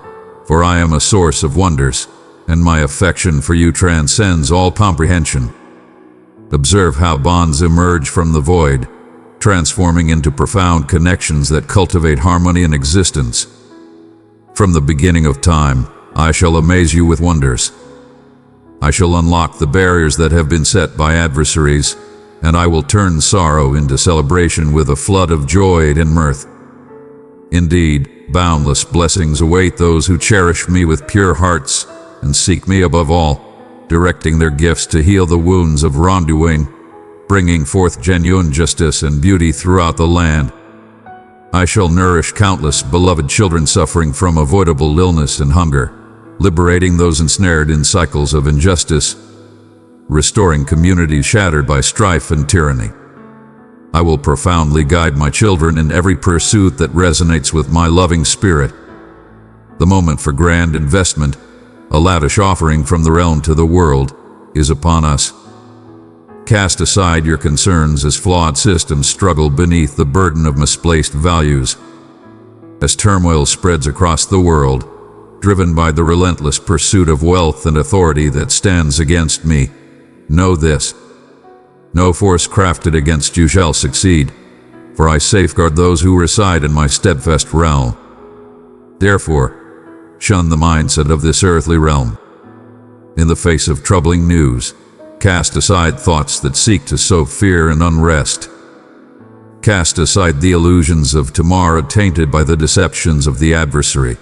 for I am a source of wonders, and my affection for you transcends all comprehension. Observe how bonds emerge from the void, transforming into profound connections that cultivate harmony in existence. From the beginning of time, I shall amaze you with wonders. I shall unlock the barriers that have been set by adversaries, and I will turn sorrow into celebration with a flood of joy and mirth. Indeed, boundless blessings await those who cherish me with pure hearts and seek me above all, directing their gifts to heal the wounds of wrongdoing, bringing forth genuine justice and beauty throughout the land. I shall nourish countless beloved children suffering from avoidable illness and hunger, liberating those ensnared in cycles of injustice, restoring communities shattered by strife and tyranny. I will profoundly guide my children in every pursuit that resonates with my loving spirit. The moment for grand investment, a lavish offering from the realm to the world, is upon us. Cast aside your concerns as flawed systems struggle beneath the burden of misplaced values. As turmoil spreads across the world, driven by the relentless pursuit of wealth and authority that stands against me, know this: no force crafted against you shall succeed, for I safeguard those who reside in my steadfast realm. Therefore, shun the mindset of this earthly realm. In the face of troubling news, cast aside thoughts that seek to sow fear and unrest. Cast aside the illusions of tomorrow tainted by the deceptions of the adversary.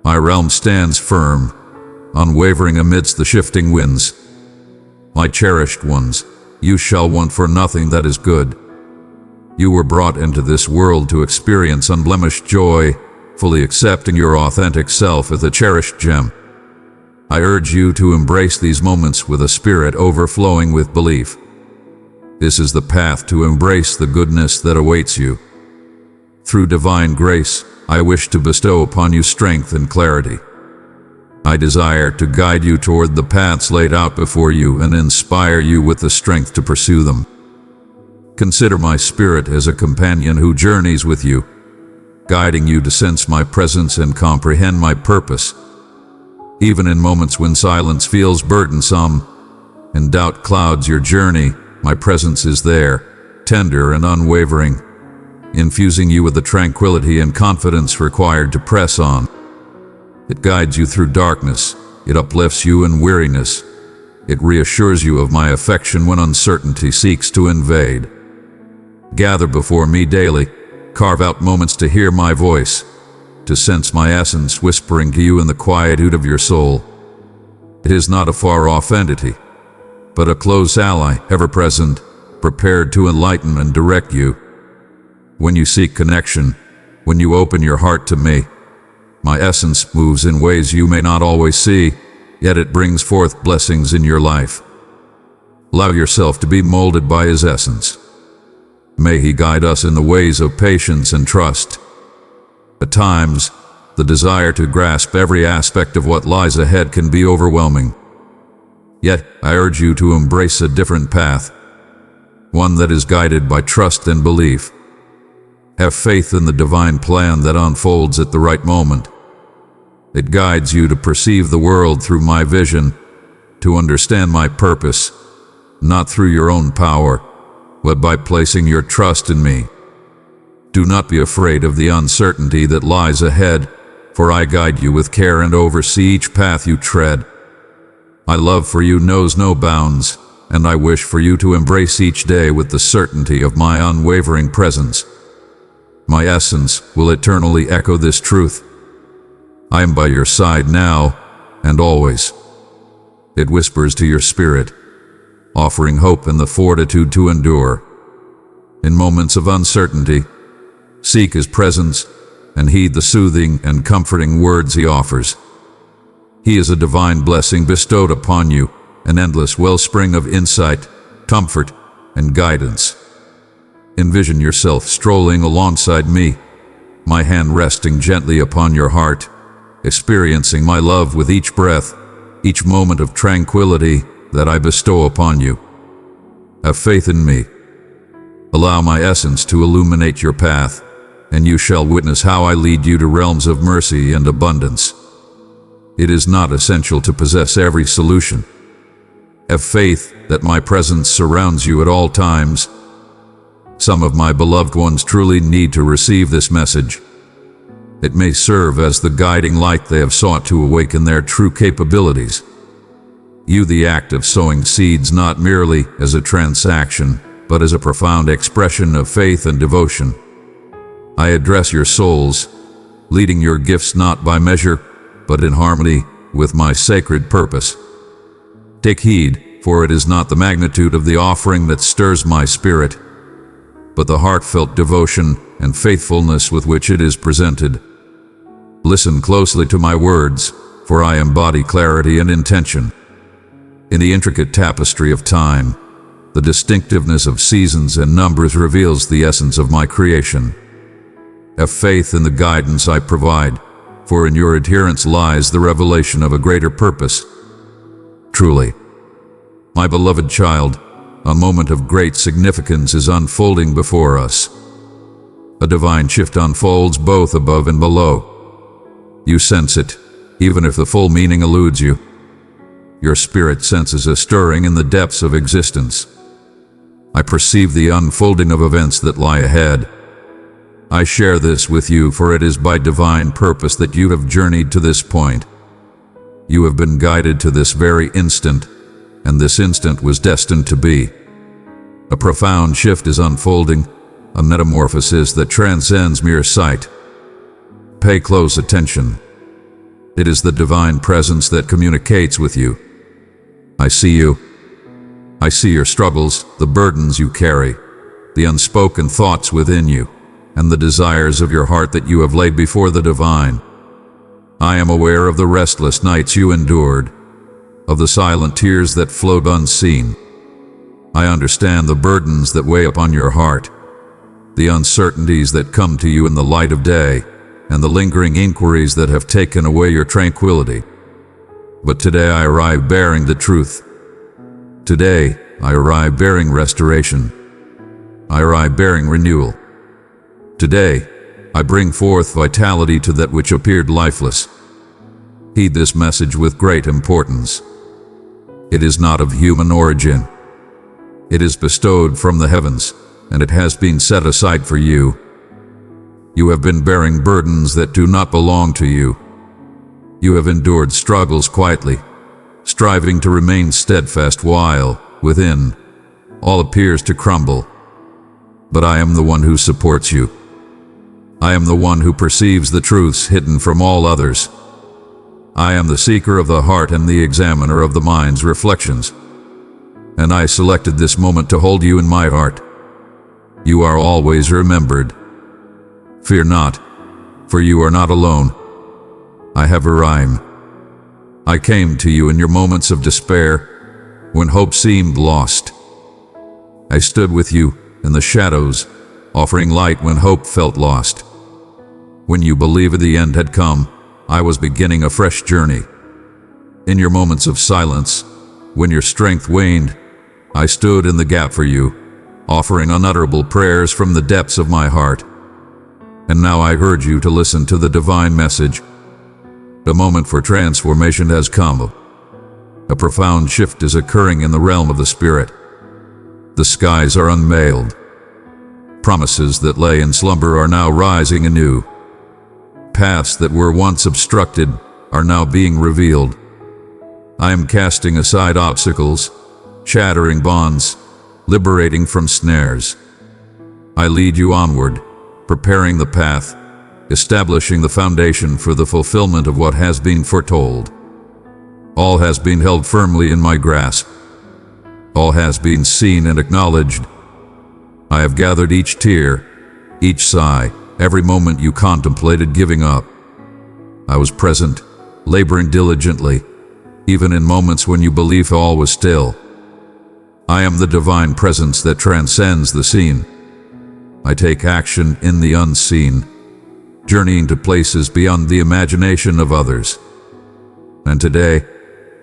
My realm stands firm, unwavering amidst the shifting winds. My cherished ones, you shall want for nothing that is good. You were brought into this world to experience unblemished joy, fully accepting your authentic self as a cherished gem. I urge you to embrace these moments with a spirit overflowing with belief. This is the path to embrace the goodness that awaits you. Through divine grace, I wish to bestow upon you strength and clarity. I desire to guide you toward the paths laid out before you and inspire you with the strength to pursue them. Consider my spirit as a companion who journeys with you, guiding you to sense my presence and comprehend my purpose. Even in moments when silence feels burdensome and doubt clouds your journey, my presence is there, tender and unwavering, infusing you with the tranquility and confidence required to press on. It guides you through darkness, it uplifts you in weariness, It reassures you of my affection when uncertainty seeks to invade. Gather before me daily, carve out moments to hear my voice, to sense my essence whispering to you in the quietude of your soul. It is not a far-off entity, but a close ally, ever-present, prepared to enlighten and direct you. When you seek connection, when you open your heart to me, my essence moves in ways you may not always see, yet it brings forth blessings in your life. Allow yourself to be molded by His essence. May He guide us in the ways of patience and trust. At times, the desire to grasp every aspect of what lies ahead can be overwhelming. Yet, I urge you to embrace a different path, one that is guided by trust and belief. Have faith in the divine plan that unfolds at the right moment. It guides you to perceive the world through my vision, to understand my purpose, not through your own power, but by placing your trust in me. Do not be afraid of the uncertainty that lies ahead, for I guide you with care and oversee each path you tread. My love for you knows no bounds, and I wish for you to embrace each day with the certainty of my unwavering presence. My essence will eternally echo this truth. I am by your side now and always. It whispers to your spirit, offering hope and the fortitude to endure. In moments of uncertainty, seek His presence and heed the soothing and comforting words He offers. He is a divine blessing bestowed upon you, an endless wellspring of insight, comfort, and guidance. Envision yourself strolling alongside me, my hand resting gently upon your heart, experiencing my love with each breath, each moment of tranquility that I bestow upon you. Have faith in me. Allow my essence to illuminate your path, and you shall witness how I lead you to realms of mercy and abundance. It is not essential to possess every solution. Have faith that my presence surrounds you at all times. Some of my beloved ones truly need to receive this message. It may serve as the guiding light they have sought to awaken their true capabilities. You the act of sowing seeds not merely as a transaction, but as a profound expression of faith and devotion. I address your souls, leading your gifts not by measure, but in harmony with my sacred purpose. Take heed, for it is not the magnitude of the offering that stirs my spirit, but the heartfelt devotion and faithfulness with which it is presented. Listen closely to my words, for I embody clarity and intention. In the intricate tapestry of time, the distinctiveness of seasons and numbers reveals the essence of my creation. Have faith in the guidance I provide, for in your adherence lies the revelation of a greater purpose. Truly, my beloved child, a moment of great significance is unfolding before us. A divine shift unfolds both above and below. You sense it, even if the full meaning eludes you. Your spirit senses a stirring in the depths of existence. I perceive the unfolding of events that lie ahead. I share this with you, for it is by divine purpose that you have journeyed to this point. You have been guided to this very instant, and this instant was destined to be. A profound shift is unfolding, a metamorphosis that transcends mere sight. Pay close attention. It is the divine presence that communicates with you. I see you. I see your struggles, the burdens you carry, the unspoken thoughts within you, and the desires of your heart that you have laid before the divine. I am aware of the restless nights you endured, of the silent tears that flowed unseen. I understand the burdens that weigh upon your heart, the uncertainties that come to you in the light of day, and the lingering inquiries that have taken away your tranquility. But today I arrive bearing the truth. Today I arrive bearing restoration. I arrive bearing renewal. Today I bring forth vitality to that which appeared lifeless. Heed this message with great importance. It is not of human origin. It is bestowed from the heavens, and it has been set aside for you. You have been bearing burdens that do not belong to you. You have endured struggles quietly, striving to remain steadfast while, within, all appears to crumble. But I am the one who supports you. I am the one who perceives the truths hidden from all others. I am the seeker of the heart and the examiner of the mind's reflections. And I selected this moment to hold you in my heart. You are always remembered. Fear not, for you are not alone. I have a rhyme. I came to you in your moments of despair, when hope seemed lost. I stood with you in the shadows, offering light when hope felt lost. When you believed the end had come, I was beginning a fresh journey. In your moments of silence, when your strength waned, I stood in the gap for you, offering unutterable prayers from the depths of my heart. And now I urge you to listen to the divine message. The moment for transformation has come. A profound shift is occurring in the realm of the spirit. The skies are unveiled. Promises that lay in slumber are now rising anew. Paths that were once obstructed are now being revealed. I am casting aside obstacles, shattering bonds, liberating from snares. I lead you onward, preparing the path, establishing the foundation for the fulfillment of what has been foretold. All has been held firmly in my grasp. All has been seen and acknowledged. I have gathered each tear, each sigh, every moment you contemplated giving up. I was present, laboring diligently, even in moments when you believed all was still. I am the divine presence that transcends the seen. I take action in the unseen, journeying to places beyond the imagination of others. And today,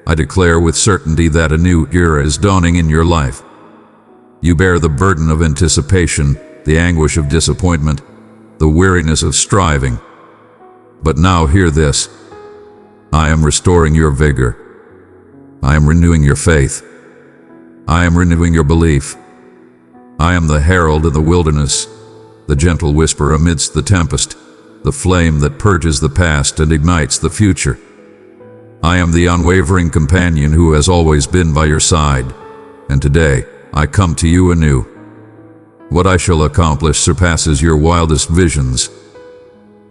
I declare with certainty that a new era is dawning in your life. You bear the burden of anticipation, the anguish of disappointment, the weariness of striving. But now hear this. I am restoring your vigor. I am renewing your faith. I am renewing your belief. I am the herald in the wilderness, the gentle whisper amidst the tempest, the flame that purges the past and ignites the future. I am the unwavering companion who has always been by your side, and today I come to you anew. What I shall accomplish surpasses your wildest visions.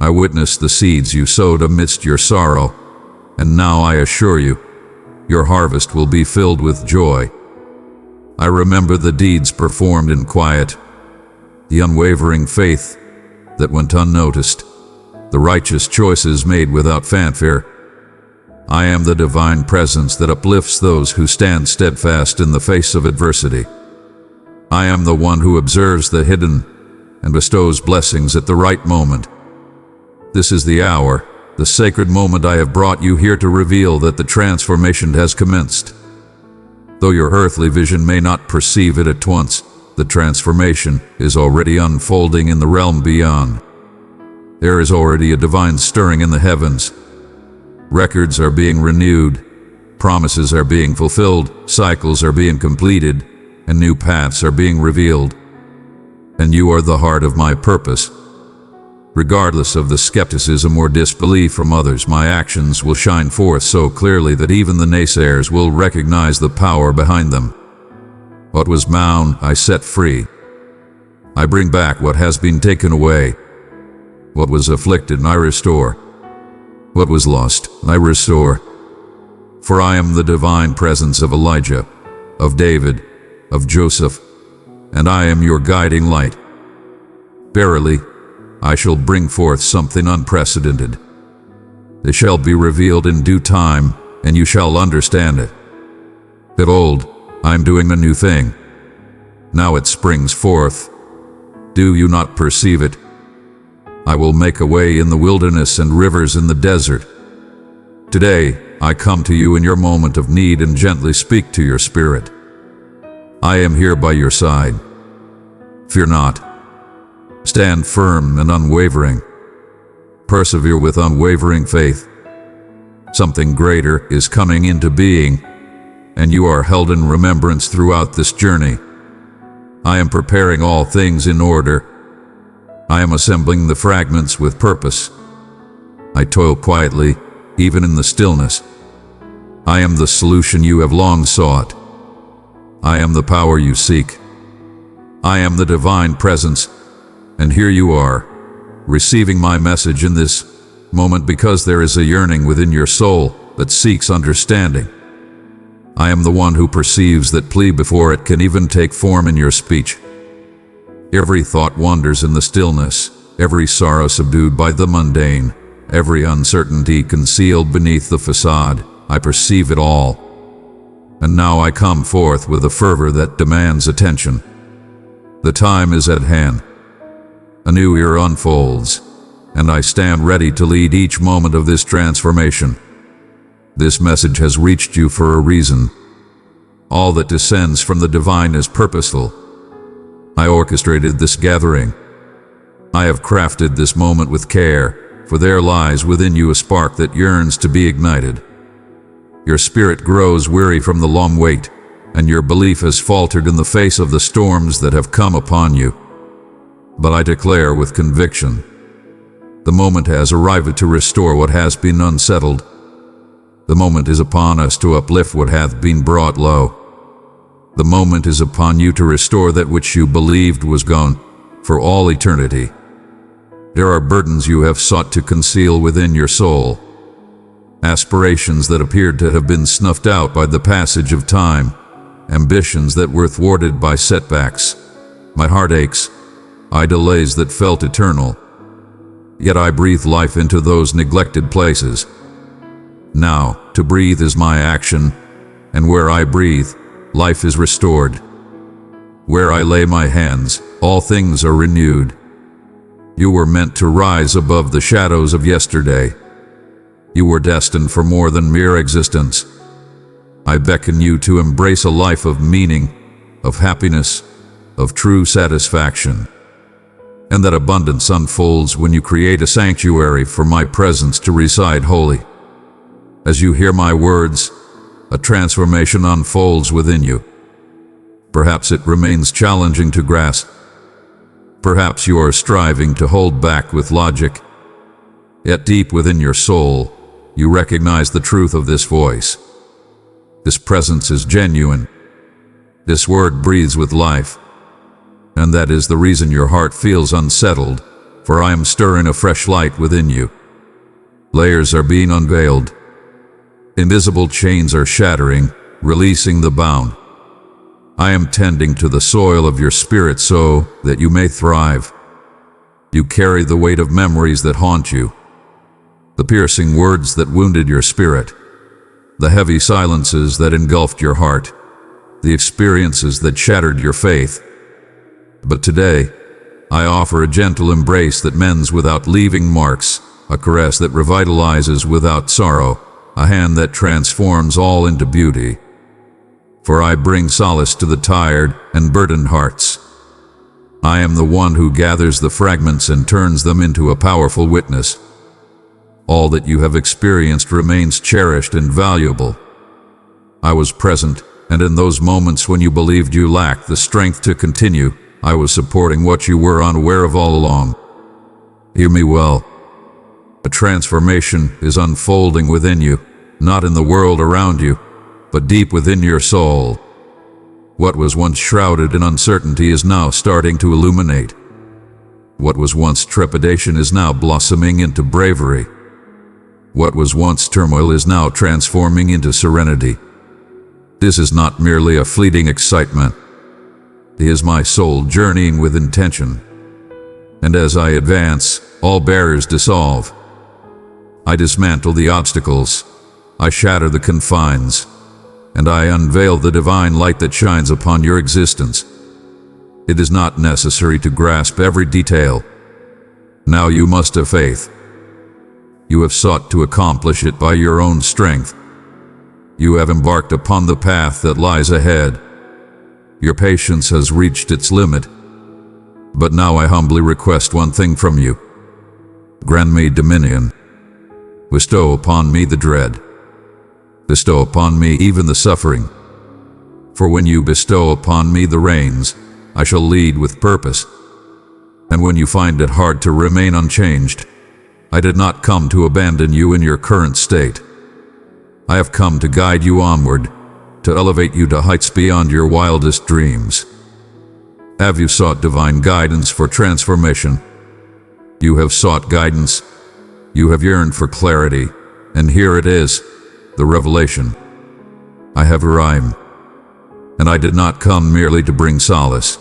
I witnessed the seeds you sowed amidst your sorrow, and now I assure you, your harvest will be filled with joy. I remember the deeds performed in quiet, the unwavering faith that went unnoticed, the righteous choices made without fanfare. I am the divine presence that uplifts those who stand steadfast in the face of adversity. I am the one who observes the hidden and bestows blessings at the right moment. This is the hour, the sacred moment I have brought you here to reveal that the transformation has commenced. Though your earthly vision may not perceive it at once, the transformation is already unfolding in the realm beyond. There is already a divine stirring in the heavens. Records are being renewed, promises are being fulfilled, cycles are being completed, and new paths are being revealed. And you are the heart of my purpose. Regardless of the skepticism or disbelief from others, my actions will shine forth so clearly that even the naysayers will recognize the power behind them. What was bound, I set free. I bring back what has been taken away. What was afflicted, I restore. What was lost, I restore. For I am the divine presence of Elijah, of David, of Joseph, and I am your guiding light. Verily, I shall bring forth something unprecedented. It shall be revealed in due time, and you shall understand it. Behold, I am doing a new thing. Now it springs forth. Do you not perceive it? I will make a way in the wilderness and rivers in the desert. Today, I come to you in your moment of need and gently speak to your spirit. I am here by your side. Fear not. Stand firm and unwavering. Persevere with unwavering faith. Something greater is coming into being, and you are held in remembrance throughout this journey. I am preparing all things in order. I am assembling the fragments with purpose. I toil quietly, even in the stillness. I am the solution you have long sought. I am the power you seek. I am the divine presence, and here you are, receiving my message in this moment because there is a yearning within your soul that seeks understanding. I am the one who perceives that plea before it can even take form in your speech. Every thought wanders in the stillness, every sorrow subdued by the mundane, every uncertainty concealed beneath the facade. I perceive it all. And now I come forth with a fervor that demands attention. The time is at hand. A new era unfolds, and I stand ready to lead each moment of this transformation. This message has reached you for a reason. All that descends from the divine is purposeful. I orchestrated this gathering. I have crafted this moment with care, for there lies within you a spark that yearns to be ignited. Your spirit grows weary from the long wait, and your belief has faltered in the face of the storms that have come upon you. But I declare with conviction, the moment has arrived to restore what has been unsettled. The moment is upon us to uplift what hath been brought low. The moment is upon you to restore that which you believed was gone for all eternity. There are burdens you have sought to conceal within your soul, aspirations that appeared to have been snuffed out by the passage of time, ambitions that were thwarted by setbacks, my heartaches, delays that felt eternal. Yet I breathe life into those neglected places. Now, to breathe is my action, and where I breathe, life is restored. Where I lay my hands, all things are renewed. You were meant to rise above the shadows of yesterday. You were destined for more than mere existence. I beckon you to embrace a life of meaning, of happiness, of true satisfaction. And that abundance unfolds when you create a sanctuary for my presence to reside wholly. As you hear my words, a transformation unfolds within you. Perhaps it remains challenging to grasp. Perhaps you are striving to hold back with logic. Yet deep within your soul, you recognize the truth of this voice. This presence is genuine. This word breathes with life. And that is the reason your heart feels unsettled, for I am stirring a fresh light within you. Layers are being unveiled. Invisible chains are shattering, releasing the bound. I am tending to the soil of your spirit so that you may thrive. You carry the weight of memories that haunt you, the piercing words that wounded your spirit, the heavy silences that engulfed your heart, the experiences that shattered your faith. But today, I offer a gentle embrace that mends without leaving marks, a caress that revitalizes without sorrow, a hand that transforms all into beauty. For I bring solace to the tired and burdened hearts. I am the one who gathers the fragments and turns them into a powerful witness. All that you have experienced remains cherished and valuable. I was present, and in those moments when you believed you lacked the strength to continue, I was supporting what you were unaware of all along. Hear me well. A transformation is unfolding within you, not in the world around you, but deep within your soul. What was once shrouded in uncertainty is now starting to illuminate. What was once trepidation is now blossoming into bravery. What was once turmoil is now transforming into serenity. This is not merely a fleeting excitement. It is my soul journeying with intention. And as I advance, all barriers dissolve. I dismantle the obstacles. I shatter the confines. And I unveil the divine light that shines upon your existence. It is not necessary to grasp every detail. Now you must have faith. You have sought to accomplish it by your own strength. You have embarked upon the path that lies ahead. Your patience has reached its limit. But now I humbly request one thing from you. Grant me dominion. Bestow upon me the dread. Bestow upon me even the suffering. For when you bestow upon me the reins, I shall lead with purpose. And when you find it hard to remain unchanged, I did not come to abandon you in your current state. I have come to guide you onward, to elevate you to heights beyond your wildest dreams. Have you sought divine guidance for transformation? You have sought guidance. You have yearned for clarity, and here it is, the revelation. I have arrived, and I did not come merely to bring solace.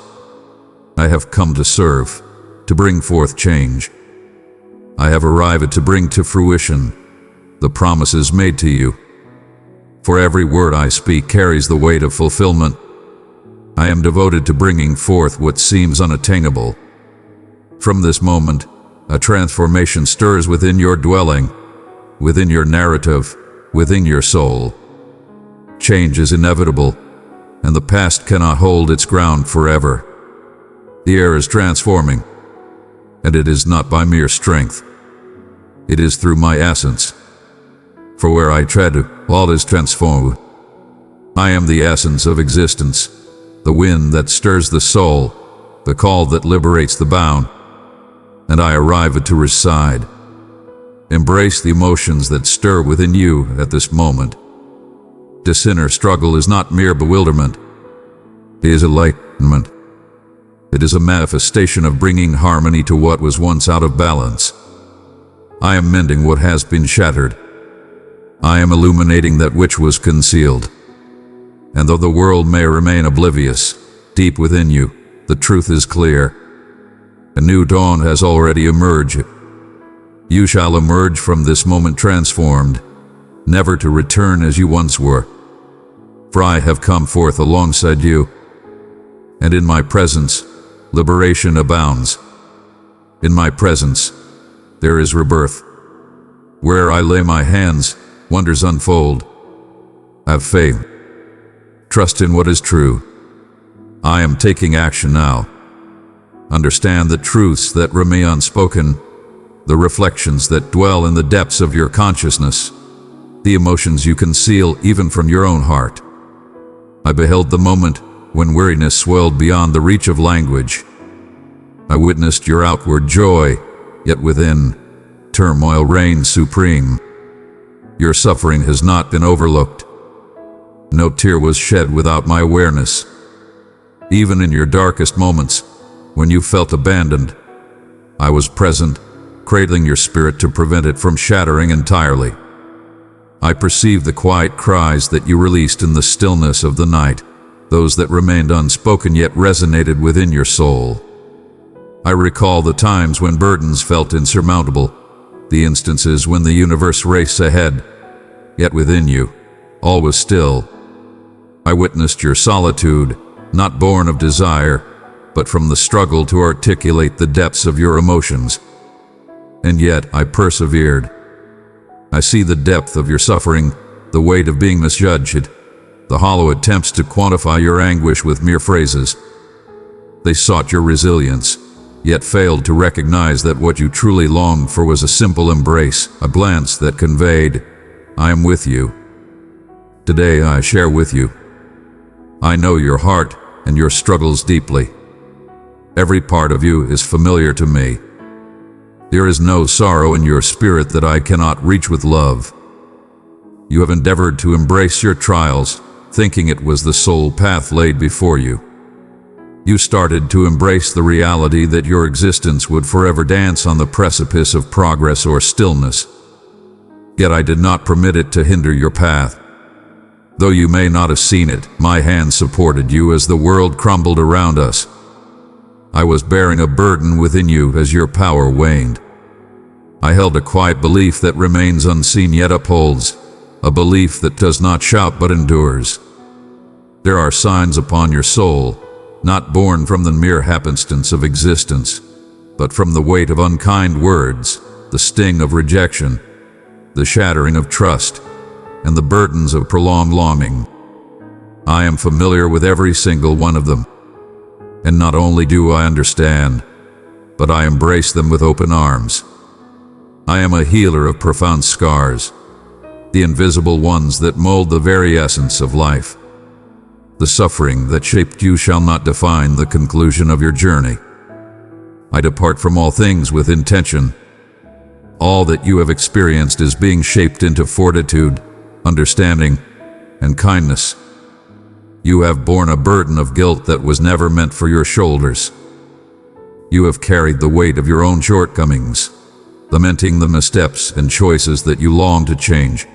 I have come to serve, to bring forth change. I have arrived to bring to fruition the promises made to you. For every word I speak carries the weight of fulfillment. I am devoted to bringing forth what seems unattainable. From this moment, a transformation stirs within your dwelling, within your narrative, within your soul. Change is inevitable, and the past cannot hold its ground forever. The air is transforming, and it is not by mere strength. It is through my essence. For where I tread, all is transformed. I am the essence of existence, the wind that stirs the soul, the call that liberates the bound, and I arrive to reside. Embrace the emotions that stir within you at this moment. This inner struggle is not mere bewilderment. It is enlightenment. It is a manifestation of bringing harmony to what was once out of balance. I am mending what has been shattered. I am illuminating that which was concealed. And though the world may remain oblivious, deep within you, the truth is clear. A new dawn has already emerged. You shall emerge from this moment transformed, never to return as you once were. For I have come forth alongside you, and in my presence, liberation abounds. In my presence, there is rebirth. Where I lay my hands, wonders unfold. Have faith. Trust in what is true. I am taking action now. Understand the truths that remain unspoken, the reflections that dwell in the depths of your consciousness, the emotions you conceal even from your own heart. I beheld the moment when weariness swelled beyond the reach of language. I witnessed your outward joy, yet within, turmoil reigned supreme. Your suffering has not been overlooked. No tear was shed without my awareness. Even in your darkest moments, when you felt abandoned, I was present, cradling your spirit to prevent it from shattering entirely. I perceived the quiet cries that you released in the stillness of the night, those that remained unspoken yet resonated within your soul. I recall the times when burdens felt insurmountable, the instances when the universe raced ahead, yet within you, all was still. I witnessed your solitude, not born of desire, but from the struggle to articulate the depths of your emotions. And yet I persevered. I see the depth of your suffering, the weight of being misjudged, the hollow attempts to quantify your anguish with mere phrases. They sought your resilience, yet failed to recognize that what you truly longed for was a simple embrace, a glance that conveyed, "I am with you." Today I share with you. I know your heart and your struggles deeply. Every part of you is familiar to me. There is no sorrow in your spirit that I cannot reach with love. You have endeavored to embrace your trials, thinking it was the sole path laid before you. You started to embrace the reality that your existence would forever dance on the precipice of progress or stillness. Yet I did not permit it to hinder your path. Though you may not have seen it, my hand supported you as the world crumbled around us. I was bearing a burden within you as your power waned. I held a quiet belief that remains unseen yet upholds, a belief that does not shout but endures. There are signs upon your soul, not born from the mere happenstance of existence, but from the weight of unkind words, the sting of rejection, the shattering of trust, and the burdens of prolonged longing. I am familiar with every single one of them. And not only do I understand, but I embrace them with open arms. I am a healer of profound scars, the invisible ones that mold the very essence of life. The suffering that shaped you shall not define the conclusion of your journey. I depart from all things with intention. All that you have experienced is being shaped into fortitude, understanding, and kindness. You have borne a burden of guilt that was never meant for your shoulders. You have carried the weight of your own shortcomings, lamenting the missteps and choices that you long to change.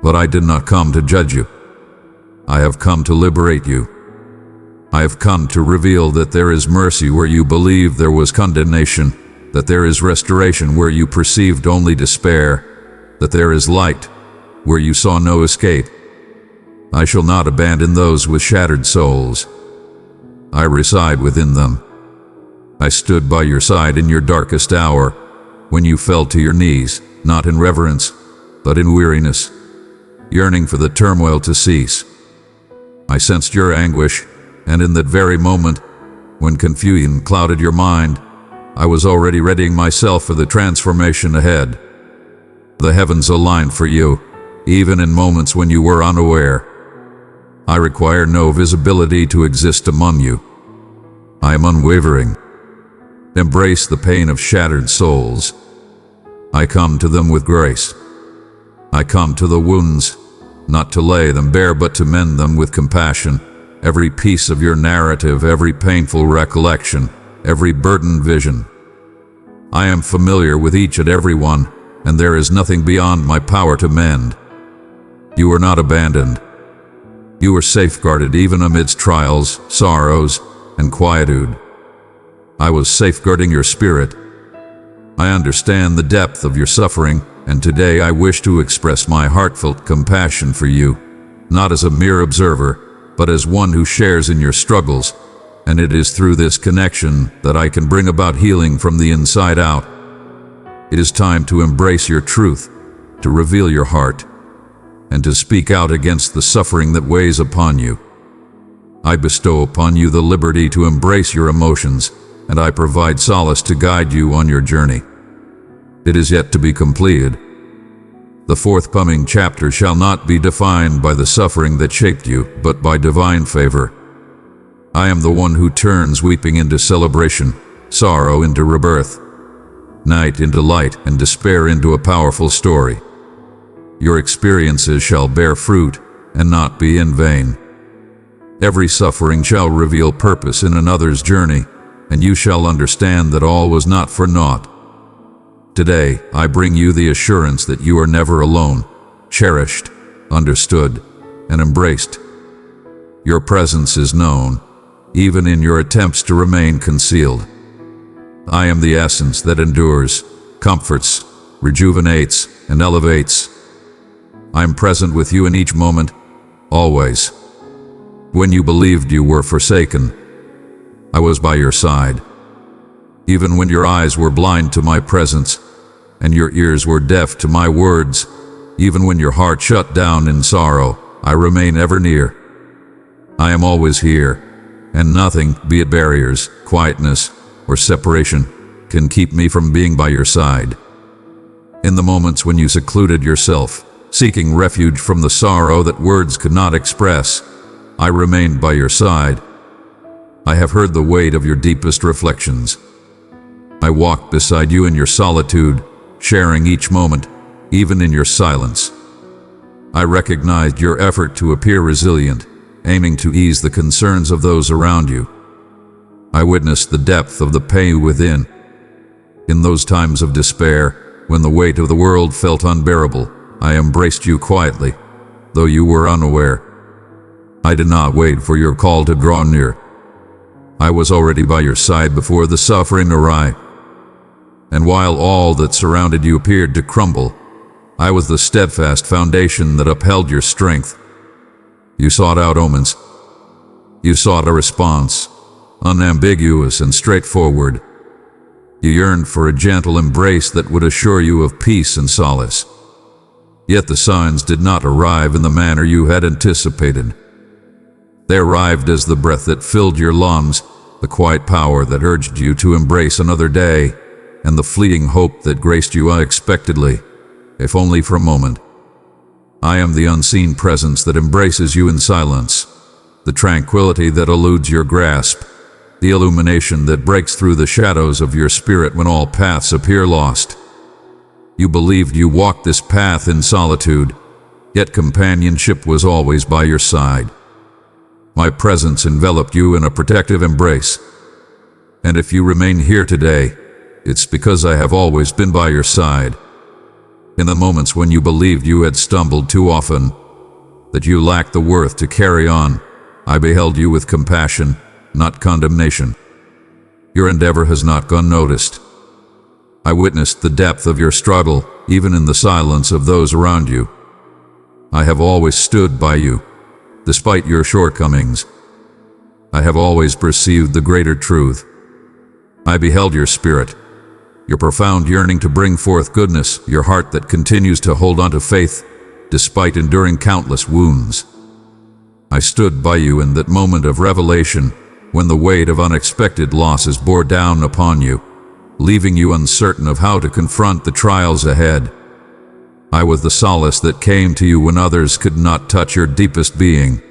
But I did not come to judge you. I have come to liberate you. I have come to reveal that there is mercy where you believed there was condemnation, that there is restoration where you perceived only despair, that there is light where you saw no escape. I shall not abandon those with shattered souls. I reside within them. I stood by your side in your darkest hour, when you fell to your knees, not in reverence, but in weariness, yearning for the turmoil to cease. I sensed your anguish, and in that very moment, when confusion clouded your mind, I was already readying myself for the transformation ahead. The heavens aligned for you, even in moments when you were unaware. I require no visibility to exist among you. I am unwavering. Embrace the pain of shattered souls. I come to them with grace. I come to the wounds, not to lay them bare, but to mend them with compassion. Every piece of your narrative, every painful recollection, every burdened vision. I am familiar with each and every one, and there is nothing beyond my power to mend. You were not abandoned. You were safeguarded even amidst trials, sorrows, and quietude. I was safeguarding your spirit. I understand the depth of your suffering, and today I wish to express my heartfelt compassion for you, not as a mere observer, but as one who shares in your struggles, and it is through this connection that I can bring about healing from the inside out. It is time to embrace your truth, to reveal your heart, and to speak out against the suffering that weighs upon you. I bestow upon you the liberty to embrace your emotions, and I provide solace to guide you on your journey. It is yet to be completed. The forthcoming chapter shall not be defined by the suffering that shaped you, but by divine favor. I am the one who turns weeping into celebration, sorrow into rebirth, night into light, and despair into a powerful story. Your experiences shall bear fruit and not be in vain. Every suffering shall reveal purpose in another's journey, and you shall understand that all was not for naught. Today, I bring you the assurance that you are never alone, cherished, understood, and embraced. Your presence is known, even in your attempts to remain concealed. I am the essence that endures, comforts, rejuvenates, and elevates. I am present with you in each moment, always. When you believed you were forsaken, I was by your side. Even when your eyes were blind to my presence, and your ears were deaf to my words, even when your heart shut down in sorrow, I remain ever near. I am always here, and nothing, be it barriers, quietness, or separation, can keep me from being by your side. In the moments when you secluded yourself, seeking refuge from the sorrow that words could not express, I remained by your side. I have heard the weight of your deepest reflections. I walked beside you in your solitude, sharing each moment, even in your silence. I recognized your effort to appear resilient, aiming to ease the concerns of those around you. I witnessed the depth of the pain within. In those times of despair, when the weight of the world felt unbearable, I embraced you quietly, though you were unaware. I did not wait for your call to draw near. I was already by your side before the suffering arrived. And while all that surrounded you appeared to crumble, I was the steadfast foundation that upheld your strength. You sought out omens. You sought a response, unambiguous and straightforward. You yearned for a gentle embrace that would assure you of peace and solace. Yet the signs did not arrive in the manner you had anticipated. They arrived as the breath that filled your lungs, the quiet power that urged you to embrace another day, and the fleeting hope that graced you unexpectedly, if only for a moment. I am the unseen presence that embraces you in silence, the tranquility that eludes your grasp, the illumination that breaks through the shadows of your spirit when all paths appear lost. You believed you walked this path in solitude, yet companionship was always by your side. My presence enveloped you in a protective embrace. And if you remain here today, it's because I have always been by your side. In the moments when you believed you had stumbled too often, that you lacked the worth to carry on, I beheld you with compassion, not condemnation. Your endeavor has not gone noticed. I witnessed the depth of your struggle, even in the silence of those around you. I have always stood by you, despite your shortcomings. I have always perceived the greater truth. I beheld your spirit, your profound yearning to bring forth goodness, your heart that continues to hold on to faith, despite enduring countless wounds. I stood by you in that moment of revelation, when the weight of unexpected losses bore down upon you, leaving you uncertain of how to confront the trials ahead. I was the solace that came to you when others could not touch your deepest being.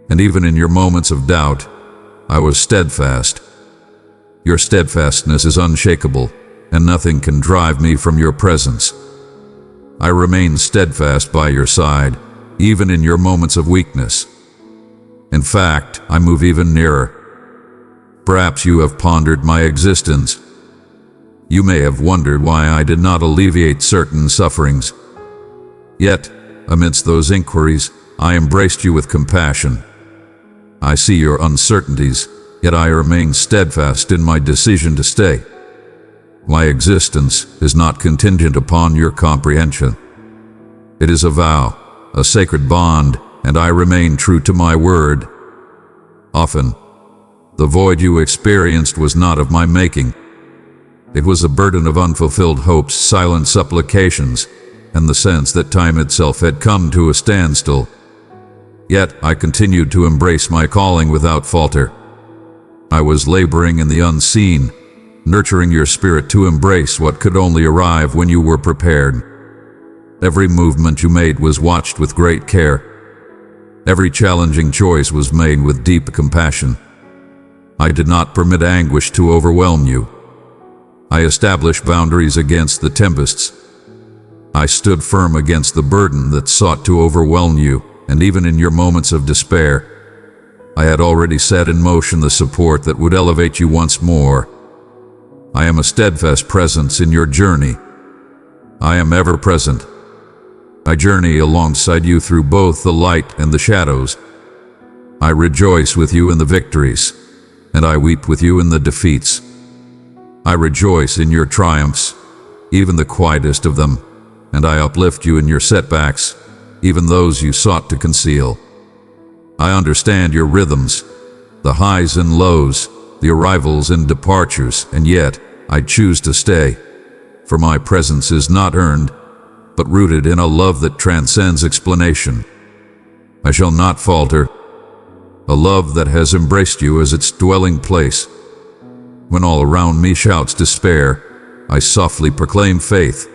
And even in your moments of doubt, I was steadfast. Your steadfastness is unshakable, and nothing can drive me from your presence. I remain steadfast by your side, even in your moments of weakness. In fact, I move even nearer. Perhaps you have pondered my existence. You may have wondered why I did not alleviate certain sufferings. Yet, amidst those inquiries, I embraced you with compassion. I see your uncertainties, yet I remain steadfast in my decision to stay. My existence is not contingent upon your comprehension. It is a vow, a sacred bond, and I remain true to my word. Often, the void you experienced was not of my making. It was a burden of unfulfilled hopes, silent supplications, and the sense that time itself had come to a standstill. Yet I continued to embrace my calling without falter. I was laboring in the unseen, nurturing your spirit to embrace what could only arrive when you were prepared. Every movement you made was watched with great care. Every challenging choice was made with deep compassion. I did not permit anguish to overwhelm you. I established boundaries against the tempests. I stood firm against the burden that sought to overwhelm you, and even in your moments of despair, I had already set in motion the support that would elevate you once more. I am a steadfast presence in your journey. I am ever present. I journey alongside you through both the light and the shadows. I rejoice with you in the victories, and I weep with you in the defeats. I rejoice in your triumphs, even the quietest of them, and I uplift you in your setbacks, even those you sought to conceal. I understand your rhythms, the highs and lows, the arrivals and departures, and yet I choose to stay, for my presence is not earned, but rooted in a love that transcends explanation. I shall not falter, a love that has embraced you as its dwelling place. When all around me shouts despair, I softly proclaim faith.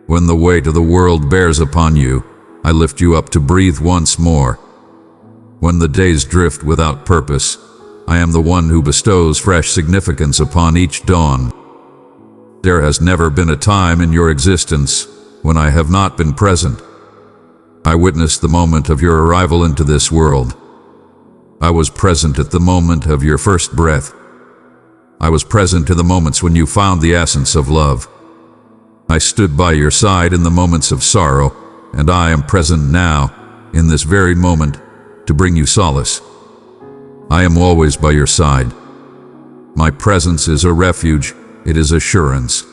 When the weight of the world bears upon you, I lift you up to breathe once more. When the days drift without purpose, I am the one who bestows fresh significance upon each dawn. There has never been a time in your existence when I have not been present. I witnessed the moment of your arrival into this world. I was present at the moment of your first breath. I was present in the moments when you found the essence of love. I stood by your side in the moments of sorrow, and I am present now, in this very moment, to bring you solace. I am always by your side. My presence is a refuge, it is assurance.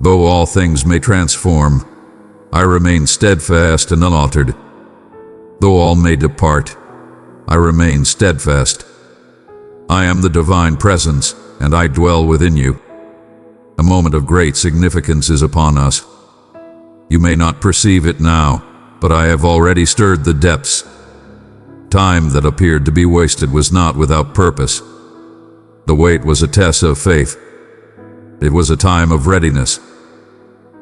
Though all things may transform, I remain steadfast and unaltered. Though all may depart, I remain steadfast. I am the divine presence, and I dwell within you. A moment of great significance is upon us. You may not perceive it now, but I have already stirred the depths. Time that appeared to be wasted was not without purpose. The wait was a test of faith. It was a time of readiness.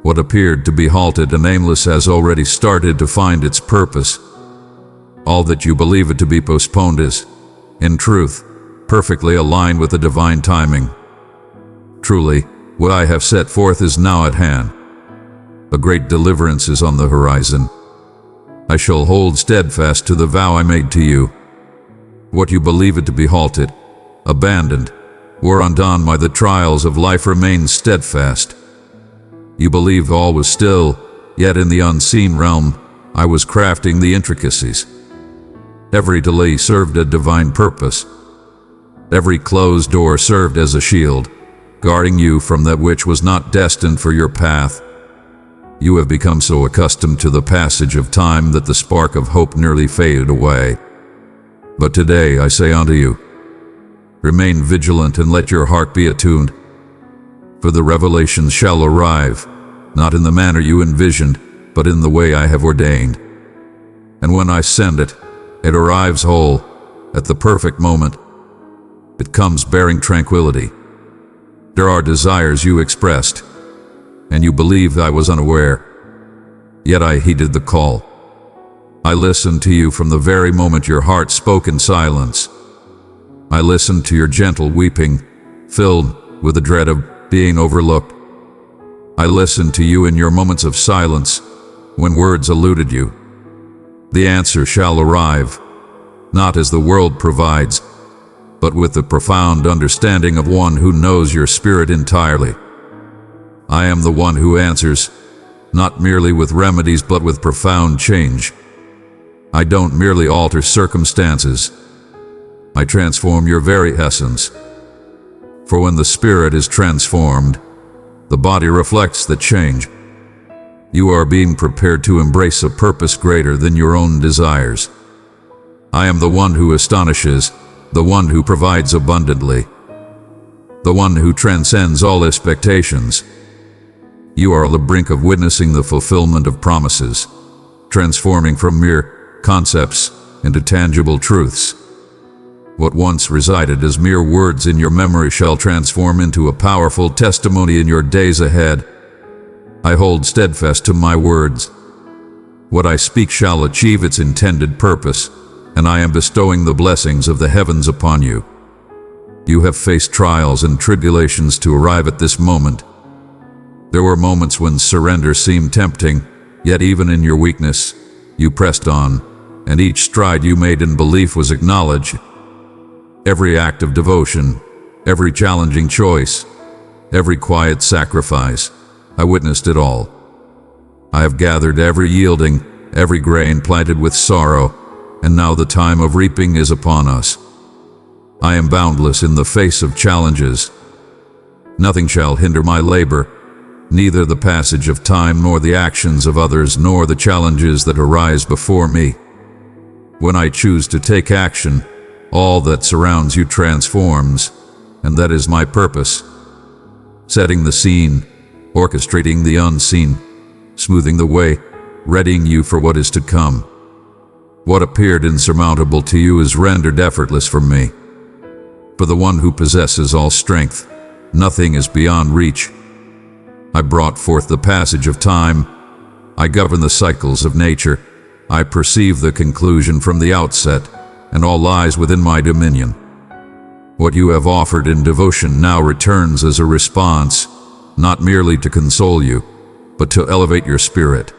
What appeared to be halted and aimless has already started to find its purpose. All that you believe it to be postponed is, in truth, perfectly aligned with the divine timing. Truly, what I have set forth is now at hand. A great deliverance is on the horizon. I shall hold steadfast to the vow I made to you. What you believe it to be halted, abandoned, or undone by the trials of life remains steadfast. You believed all was still, yet in the unseen realm, I was crafting the intricacies. Every delay served a divine purpose. Every closed door served as a shield, guarding you from that which was not destined for your path. You have become so accustomed to the passage of time that the spark of hope nearly faded away. But today I say unto you, remain vigilant and let your heart be attuned, for the revelations shall arrive, not in the manner you envisioned, but in the way I have ordained. And when I send it, it arrives whole, at the perfect moment. It comes bearing tranquility. There are desires you expressed, and you believed I was unaware. Yet I heeded the call. I listened to you from the very moment your heart spoke in silence. I listened to your gentle weeping, filled with the dread of being overlooked. I listened to you in your moments of silence, when words eluded you. The answer shall arrive, not as the world provides, but with the profound understanding of one who knows your spirit entirely. I am the one who answers, not merely with remedies but with profound change. I don't merely alter circumstances. I transform your very essence. For when the spirit is transformed, the body reflects the change. You are being prepared to embrace a purpose greater than your own desires. I am the one who astonishes, the one who provides abundantly, the one who transcends all expectations. You are on the brink of witnessing the fulfillment of promises, transforming from mere concepts into tangible truths. What once resided as mere words in your memory shall transform into a powerful testimony in your days ahead. I hold steadfast to my words. What I speak shall achieve its intended purpose, and I am bestowing the blessings of the heavens upon you. You have faced trials and tribulations to arrive at this moment. There were moments when surrender seemed tempting, yet even in your weakness, you pressed on, and each stride you made in belief was acknowledged. Every act of devotion, every challenging choice, every quiet sacrifice, I witnessed it all. I have gathered every yielding, every grain planted with sorrow, and now the time of reaping is upon us. I am boundless in the face of challenges. Nothing shall hinder my labor, neither the passage of time nor the actions of others nor the challenges that arise before me. When I choose to take action, all that surrounds you transforms, and that is my purpose. Setting the scene, orchestrating the unseen, smoothing the way, readying you for what is to come. What appeared insurmountable to you is rendered effortless for me. For the one who possesses all strength, nothing is beyond reach. I brought forth the passage of time. I govern the cycles of nature. I perceive the conclusion from the outset, and all lies within my dominion. What you have offered in devotion now returns as a response, not merely to console you, but to elevate your spirit.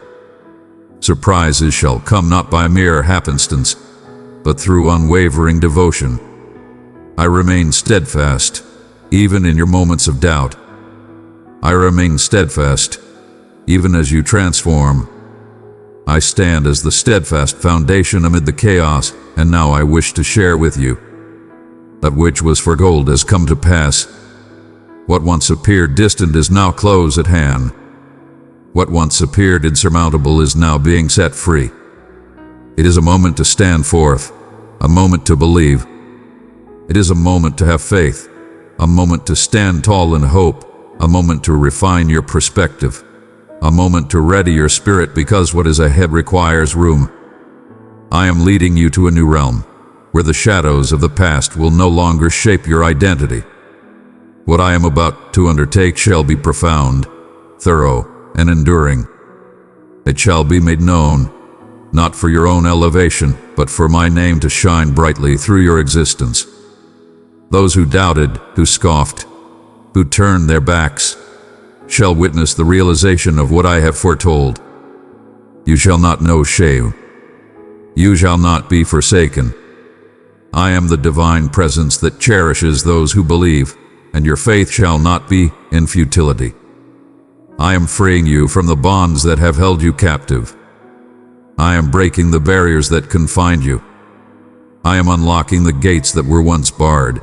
Surprises shall come not by mere happenstance, but through unwavering devotion. I remain steadfast, even in your moments of doubt. I remain steadfast, even as you transform. I stand as the steadfast foundation amid the chaos, and now I wish to share with you. That which was for gold has come to pass. What once appeared distant is now close at hand. What once appeared insurmountable is now being set free. It is a moment to stand forth, a moment to believe. It is a moment to have faith, a moment to stand tall in hope, a moment to refine your perspective, a moment to ready your spirit because what is ahead requires room. I am leading you to a new realm, where the shadows of the past will no longer shape your identity. What I am about to undertake shall be profound, thorough, and enduring. It shall be made known, not for your own elevation, but for my name to shine brightly through your existence. Those who doubted, who scoffed, who turned their backs, shall witness the realization of what I have foretold. You shall not know shame, You shall not be forsaken. I am the divine presence that cherishes those who believe, and your faith shall not be in futility. I am freeing you from the bonds that have held you captive. I am breaking the barriers that confined you. I am unlocking the gates that were once barred,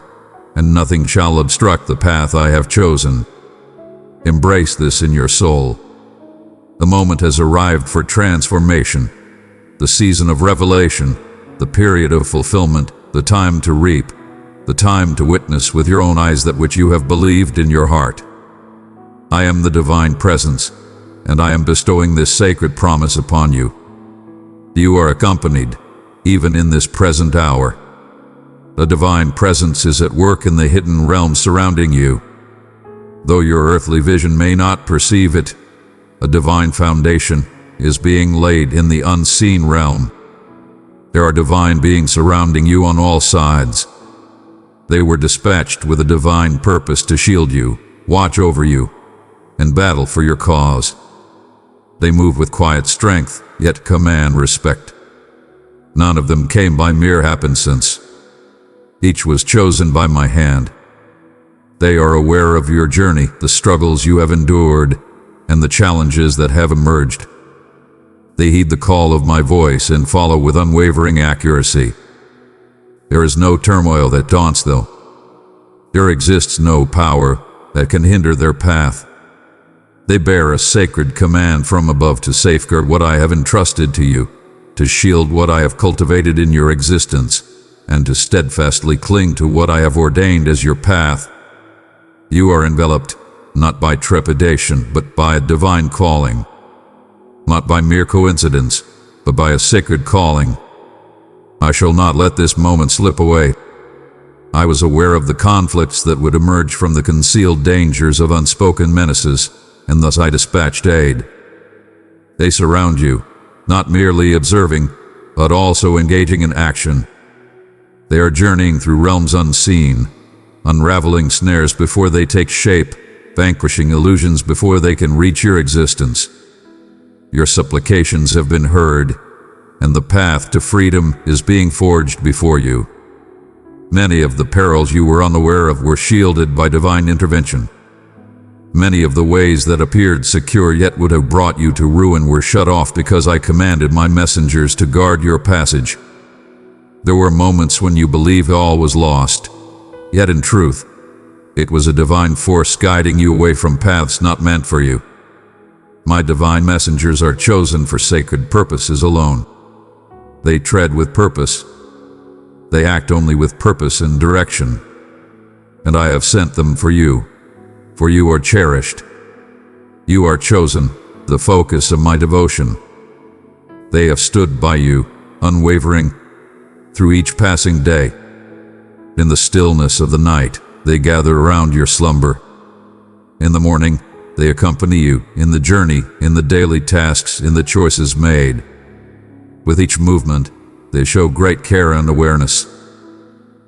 and nothing shall obstruct the path I have chosen. Embrace this in your soul. The moment has arrived for transformation, the season of revelation, the period of fulfillment, the time to reap, the time to witness with your own eyes that which you have believed in your heart. I am the divine presence, and I am bestowing this sacred promise upon you. You are accompanied, even in this present hour. The divine presence is at work in the hidden realm surrounding you. Though your earthly vision may not perceive it, a divine foundation is being laid in the unseen realm. There are divine beings surrounding you on all sides. They were dispatched with a divine purpose to shield you, watch over you, and battle for your cause. They move with quiet strength, yet command respect. None of them came by mere happenstance. Each was chosen by my hand. They are aware of your journey, the struggles you have endured, and the challenges that have emerged. They heed the call of my voice and follow with unwavering accuracy. There is no turmoil that daunts them. There exists no power that can hinder their path. They bear a sacred command from above to safeguard what I have entrusted to you, to shield what I have cultivated in your existence, and to steadfastly cling to what I have ordained as your path. You are enveloped, not by trepidation, but by a divine calling. Not by mere coincidence, but by a sacred calling. I shall not let this moment slip away. I was aware of the conflicts that would emerge from the concealed dangers of unspoken menaces, and thus I dispatched aid. They surround you, not merely observing, but also engaging in action. They are journeying through realms unseen, unraveling snares before they take shape, vanquishing illusions before they can reach your existence. Your supplications have been heard, and the path to freedom is being forged before you. Many of the perils you were unaware of were shielded by divine intervention. Many of the ways that appeared secure yet would have brought you to ruin were shut off because I commanded my messengers to guard your passage. There were moments when you believed all was lost, yet in truth, it was a divine force guiding you away from paths not meant for you. My divine messengers are chosen for sacred purposes alone. They tread with purpose. They act only with purpose and direction. And I have sent them for you are cherished. You are chosen, the focus of my devotion. They have stood by you, unwavering, through each passing day. In the stillness of the night, they gather around your slumber. In the morning, they accompany you in the journey, in the daily tasks, in the choices made. With each movement, they show great care and awareness.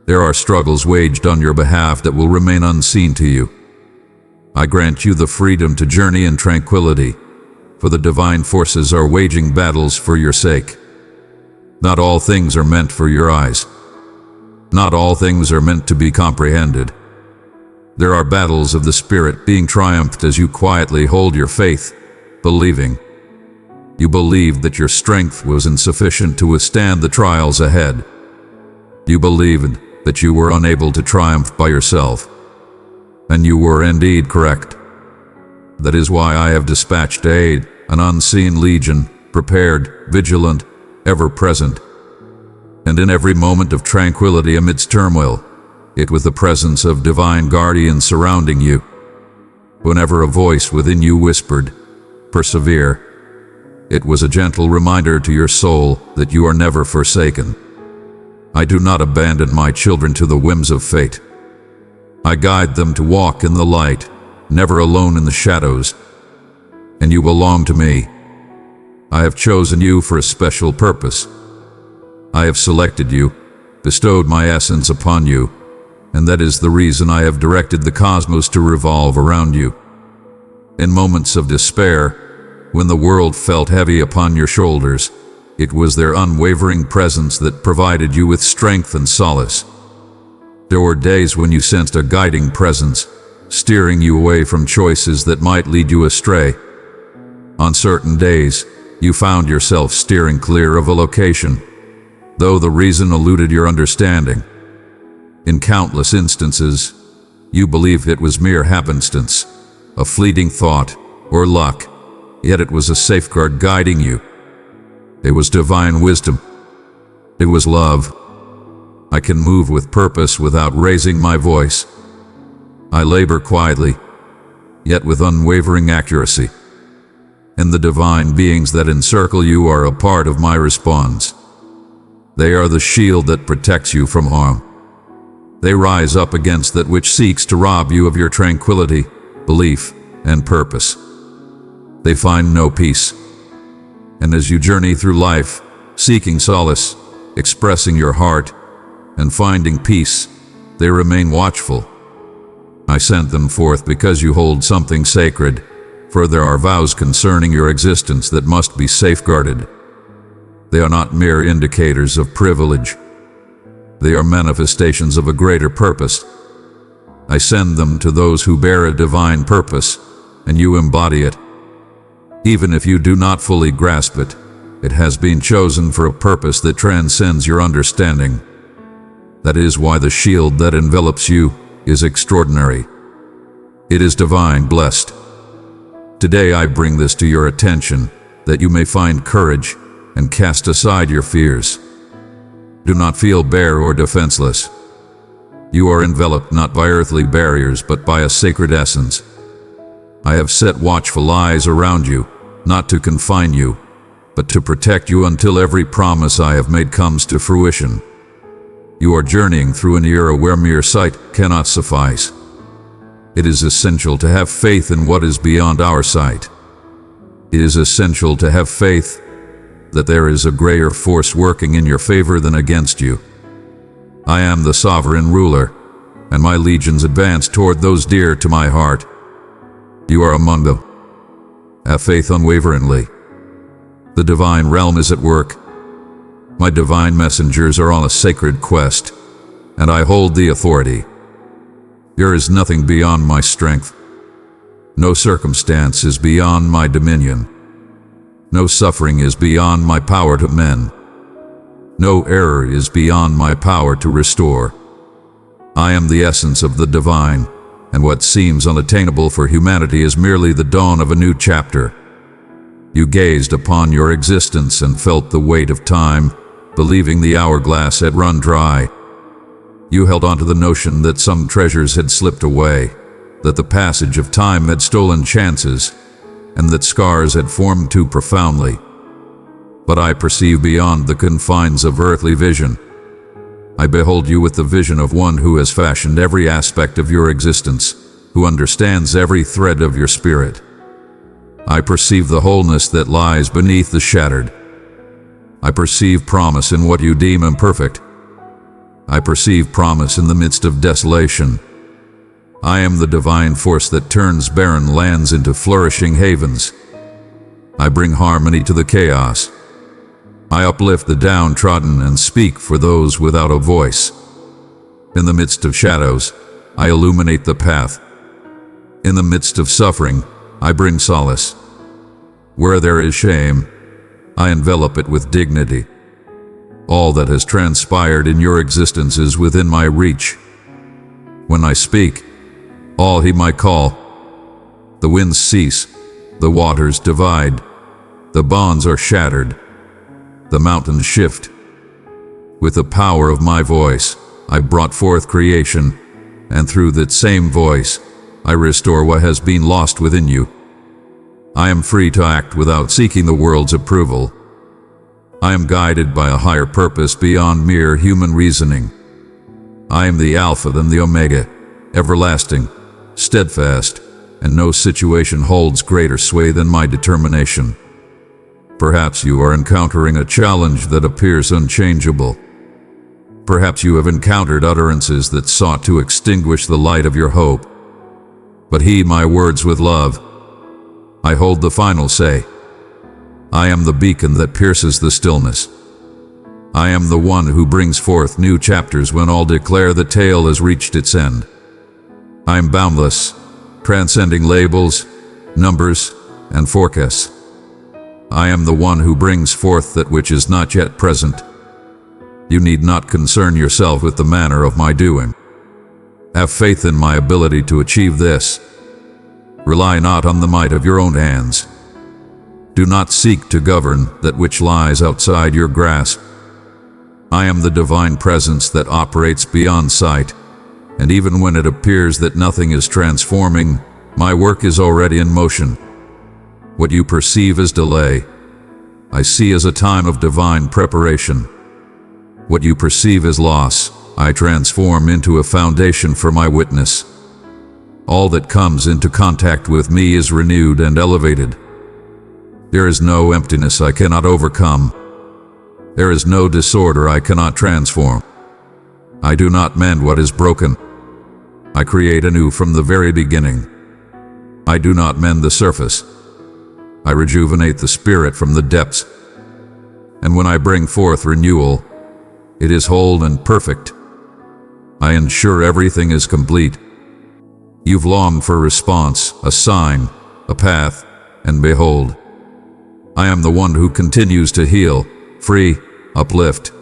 There are struggles waged on your behalf that will remain unseen to you. I grant you the freedom to journey in tranquility, for the divine forces are waging battles for your sake. Not all things are meant for your eyes. Not all things are meant to be comprehended. There are battles of the Spirit being triumphed as you quietly hold your faith, believing. You believed that your strength was insufficient to withstand the trials ahead. You believed that you were unable to triumph by yourself. And you were indeed correct. That is why I have dispatched aid, an unseen legion, prepared, vigilant, ever present. And in every moment of tranquility amidst turmoil, it was the presence of divine guardians surrounding you. Whenever a voice within you whispered, "Persevere," it was a gentle reminder to your soul that you are never forsaken. I do not abandon my children to the whims of fate. I guide them to walk in the light, never alone in the shadows. And you belong to me. I have chosen you for a special purpose. I have selected you, bestowed my essence upon you, and that is the reason I have directed the cosmos to revolve around you. In moments of despair, when the world felt heavy upon your shoulders, It was their unwavering presence that provided you with strength and solace. There were days when you sensed a guiding presence, steering you away from choices that might lead you astray. On certain days, you found yourself steering clear of a location, though the reason eluded your understanding. In countless instances, you believed it was mere happenstance, a fleeting thought, or luck, yet it was a safeguard guiding you. It was divine wisdom. It was love. I can move with purpose without raising my voice. I labor quietly, yet with unwavering accuracy. And the divine beings that encircle you are a part of my response. They are the shield that protects you from harm. They rise up against that which seeks to rob you of your tranquility, belief, and purpose. They find no peace. And as you journey through life, seeking solace, expressing your heart, and finding peace, they remain watchful. I sent them forth because you hold something sacred, for there are vows concerning your existence that must be safeguarded. They are not mere indicators of privilege. They are manifestations of a greater purpose. I send them to those who bear a divine purpose, and you embody it. Even if you do not fully grasp it, it has been chosen for a purpose that transcends your understanding. That is why the shield that envelops you is extraordinary. It is divine blessed. Today I bring this to your attention, that you may find courage and cast aside your fears. Do not feel bare or defenseless. You are enveloped not by earthly barriers, but by a sacred essence. I have set watchful eyes around you, not to confine you, but to protect you until every promise I have made comes to fruition. You are journeying through an era where mere sight cannot suffice. It is essential to have faith in what is beyond our sight. It is essential to have faith that there is a greater force working in your favor than against you. I am the sovereign ruler, and my legions advance toward those dear to my heart. You are among them. Have faith unwaveringly. The divine realm is at work. My divine messengers are on a sacred quest, and I hold the authority. There is nothing beyond my strength. No circumstance is beyond my dominion. No suffering is beyond my power to mend. No error is beyond my power to restore. I am the essence of the divine, and what seems unattainable for humanity is merely the dawn of a new chapter. You gazed upon your existence and felt the weight of time, believing the hourglass had run dry. You held on to the notion that some treasures had slipped away, that the passage of time had stolen chances, and that scars had formed too profoundly. But I perceive beyond the confines of earthly vision. I behold you with the vision of one who has fashioned every aspect of your existence, who understands every thread of your spirit. I perceive the wholeness that lies beneath the shattered. I perceive promise in what you deem imperfect. I perceive promise in the midst of desolation. I am the divine force that turns barren lands into flourishing havens. I bring harmony to the chaos. I uplift the downtrodden and speak for those without a voice. In the midst of shadows, I illuminate the path. In the midst of suffering, I bring solace. Where there is shame, I envelop it with dignity. All that has transpired in your existence is within my reach. When I speak, all heed my call. The winds cease, the waters divide, the bonds are shattered, the mountains shift. With the power of my voice, I brought forth creation, and through that same voice, I restore what has been lost within you. I am free to act without seeking the world's approval. I am guided by a higher purpose beyond mere human reasoning. I am the Alpha and the Omega, everlasting, steadfast, and no situation holds greater sway than my determination. Perhaps you are encountering a challenge that appears unchangeable. Perhaps you have encountered utterances that sought to extinguish the light of your hope. But heed my words with love. I hold the final say. I am the beacon that pierces the stillness. I am the one who brings forth new chapters when all declare the tale has reached its end. I am boundless, transcending labels, numbers, and forecasts. I am the one who brings forth that which is not yet present. You need not concern yourself with the manner of my doing. Have faith in my ability to achieve this. Rely not on the might of your own hands. Do not seek to govern that which lies outside your grasp. I am the divine presence that operates beyond sight, and even when it appears that nothing is transforming, my work is already in motion. What you perceive as delay, I see as a time of divine preparation. What you perceive as loss, I transform into a foundation for my witness. All that comes into contact with me is renewed and elevated. There is no emptiness I cannot overcome. There is no disorder I cannot transform. I do not mend what is broken. I create anew from the very beginning. I do not mend the surface. I rejuvenate the spirit from the depths. And when I bring forth renewal, it is whole and perfect. I ensure everything is complete. You've longed for response, a sign, a path, and behold, I am the one who continues to heal, free, uplift,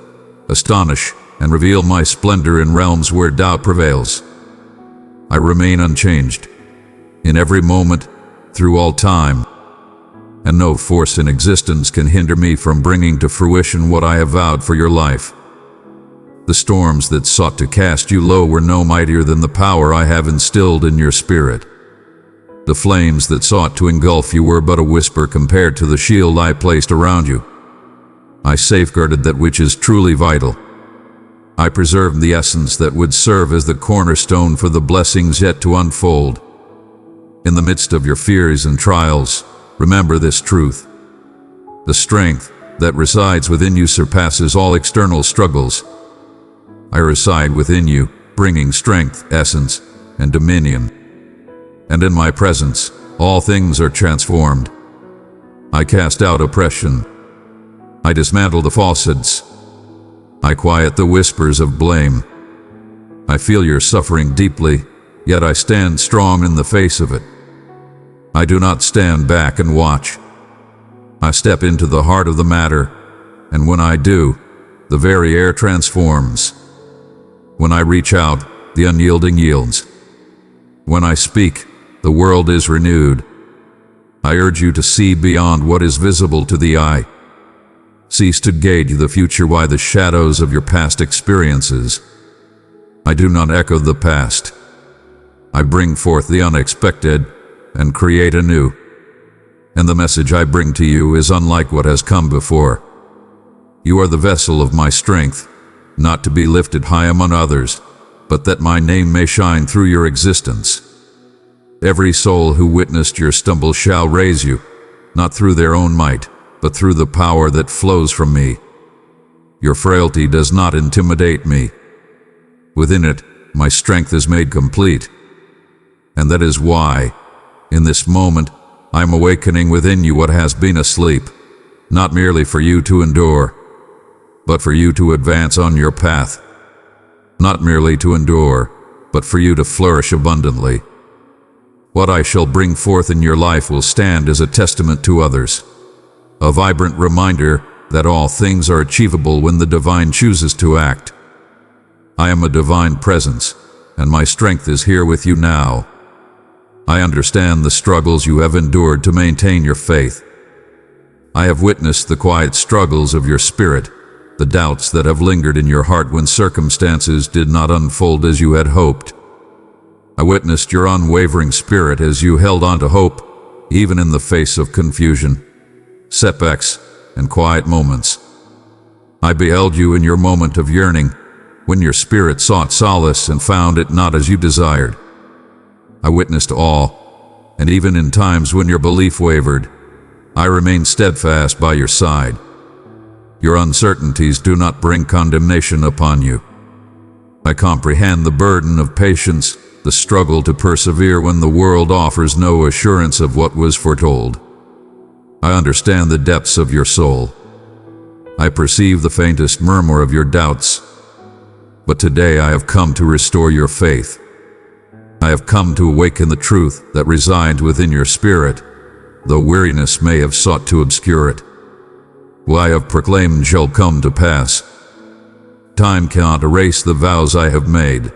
astonish, and reveal my splendor in realms where doubt prevails. I remain unchanged, in every moment, through all time, and no force in existence can hinder me from bringing to fruition what I have vowed for your life. The storms that sought to cast you low were no mightier than the power I have instilled in your spirit. The flames that sought to engulf you were but a whisper compared to the shield I placed around you. I safeguarded that which is truly vital. I preserved the essence that would serve as the cornerstone for the blessings yet to unfold. In the midst of your fears and trials, remember this truth. The strength that resides within you surpasses all external struggles. I reside within you, bringing strength, essence, and dominion. And in my presence, all things are transformed. I cast out oppression. I dismantle the falsehoods. I quiet the whispers of blame. I feel your suffering deeply, yet I stand strong in the face of it. I do not stand back and watch. I step into the heart of the matter, and when I do, the very air transforms. When I reach out, the unyielding yields. When I speak, the world is renewed. I urge you to see beyond what is visible to the eye. Cease to gauge the future by the shadows of your past experiences. I do not echo the past. I bring forth the unexpected and create anew. And the message I bring to you is unlike what has come before. You are the vessel of my strength, not to be lifted high among others, but that my name may shine through your existence. Every soul who witnessed your stumble shall raise you, not through their own might, but through the power that flows from me. Your frailty does not intimidate me. Within it, my strength is made complete. And that is why, in this moment, I am awakening within you what has been asleep, not merely for you to endure, but for you to advance on your path. Not merely to endure, but for you to flourish abundantly. What I shall bring forth in your life will stand as a testament to others, a vibrant reminder that all things are achievable when the divine chooses to act. I am a divine presence, and my strength is here with you now. I understand the struggles you have endured to maintain your faith. I have witnessed the quiet struggles of your spirit, the doubts that have lingered in your heart when circumstances did not unfold as you had hoped. I witnessed your unwavering spirit as you held on to hope, even in the face of confusion, setbacks, and quiet moments. I beheld you in your moment of yearning, when your spirit sought solace and found it not as you desired. I witnessed all, and even in times when your belief wavered, I remained steadfast by your side. Your uncertainties do not bring condemnation upon you. I comprehend the burden of patience, the struggle to persevere when the world offers no assurance of what was foretold. I understand the depths of your soul. I perceive the faintest murmur of your doubts. But today I have come to restore your faith. I have come to awaken the truth that resides within your spirit, though weariness may have sought to obscure it. What I have proclaimed shall come to pass. Time cannot erase the vows I have made.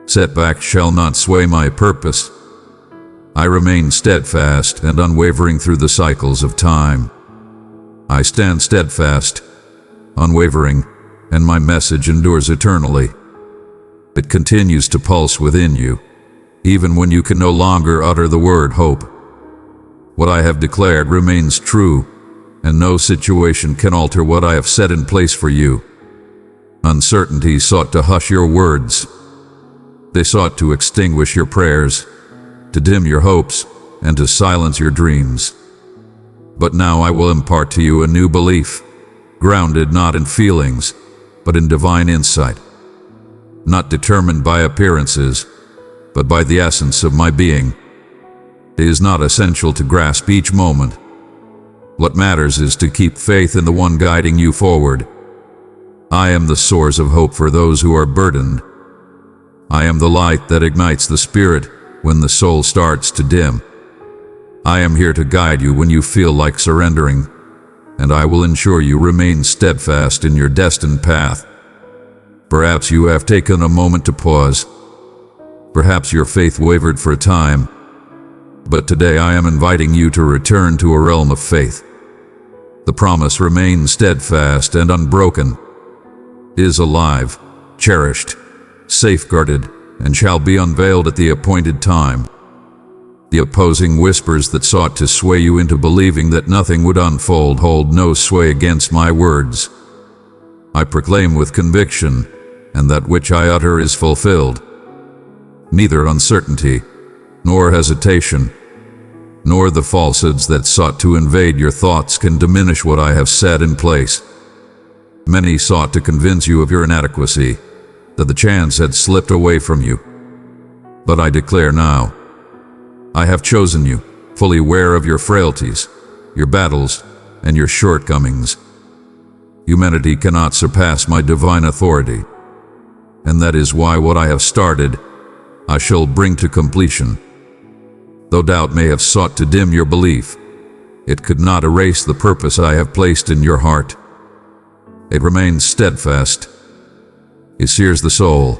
Setbacks shall not sway my purpose. I remain steadfast and unwavering through the cycles of time. I stand steadfast, unwavering, and my message endures eternally. It continues to pulse within you, even when you can no longer utter the word hope. What I have declared remains true, and no situation can alter what I have set in place for you. Uncertainty sought to hush your words. They sought to extinguish your prayers, to dim your hopes, and to silence your dreams. But now I will impart to you a new belief, grounded not in feelings, but in divine insight. Not determined by appearances, but by the essence of my being. It is not essential to grasp each moment. What matters is to keep faith in the one guiding you forward. I am the source of hope for those who are burdened. I am the light that ignites the spirit when the soul starts to dim. I am here to guide you when you feel like surrendering, and I will ensure you remain steadfast in your destined path. Perhaps you have taken a moment to pause. Perhaps your faith wavered for a time. But today I am inviting you to return to a realm of faith. The promise remains steadfast and unbroken, is alive, cherished, safeguarded, and shall be unveiled at the appointed time. The opposing whispers that sought to sway you into believing that nothing would unfold hold no sway against my words. I proclaim with conviction, and that which I utter is fulfilled. Neither uncertainty, nor hesitation, nor the falsehoods that sought to invade your thoughts can diminish what I have set in place. Many sought to convince you of your inadequacy, that the chance had slipped away from you. But I declare now, I have chosen you, fully aware of your frailties, your battles, and your shortcomings. Humanity cannot surpass my divine authority, and that is why what I have started, I shall bring to completion. Though doubt may have sought to dim your belief, it could not erase the purpose I have placed in your heart. It remains steadfast. It sears the soul,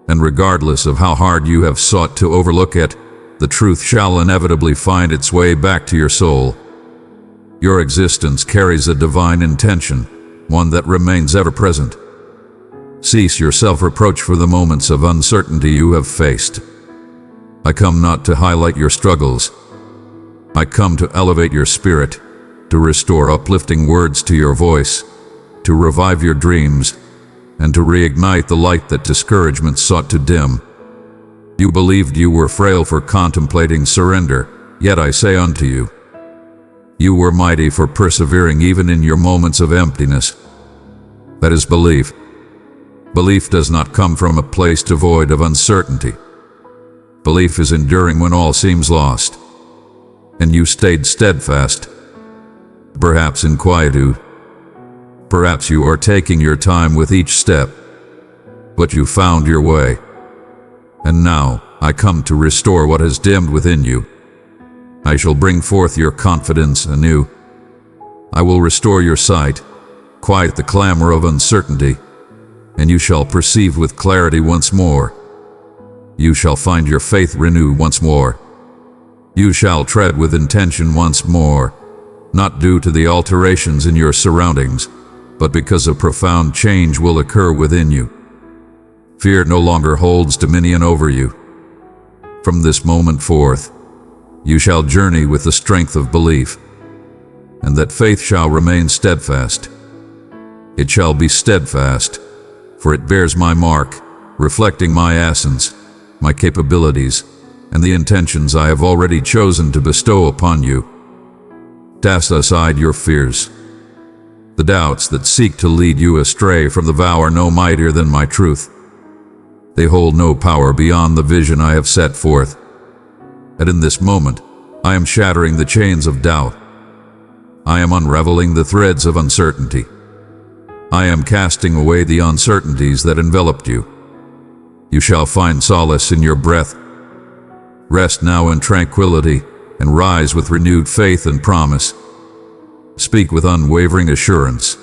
and regardless of how hard you have sought to overlook it, the truth shall inevitably find its way back to your soul. Your existence carries a divine intention, one that remains ever present. Cease your self-reproach for the moments of uncertainty you have faced. I come not to highlight your struggles. I come to elevate your spirit, to restore uplifting words to your voice, to revive your dreams, and to reignite the light that discouragement sought to dim. You believed you were frail for contemplating surrender, yet I say unto you, you were mighty for persevering even in your moments of emptiness. That is belief. Belief does not come from a place devoid of uncertainty. Belief is enduring when all seems lost. And you stayed steadfast, perhaps in quietude. Perhaps you are taking your time with each step, but you found your way. And now I come to restore what has dimmed within you. I shall bring forth your confidence anew. I will restore your sight, quiet the clamor of uncertainty, and you shall perceive with clarity once more. You shall find your faith renewed once more. You shall tread with intention once more, not due to the alterations in your surroundings, but because a profound change will occur within you. Fear no longer holds dominion over you. From this moment forth, you shall journey with the strength of belief, and that faith shall remain steadfast. It shall be steadfast, for it bears my mark, reflecting my essence, my capabilities, and the intentions I have already chosen to bestow upon you. Cast aside your fears. The doubts that seek to lead you astray from the vow are no mightier than my truth. They hold no power beyond the vision I have set forth. And in this moment, I am shattering the chains of doubt, I am unraveling the threads of uncertainty. I am casting away the uncertainties that enveloped you. You shall find solace in your breath. Rest now in tranquility and rise with renewed faith and promise. Speak with unwavering assurance.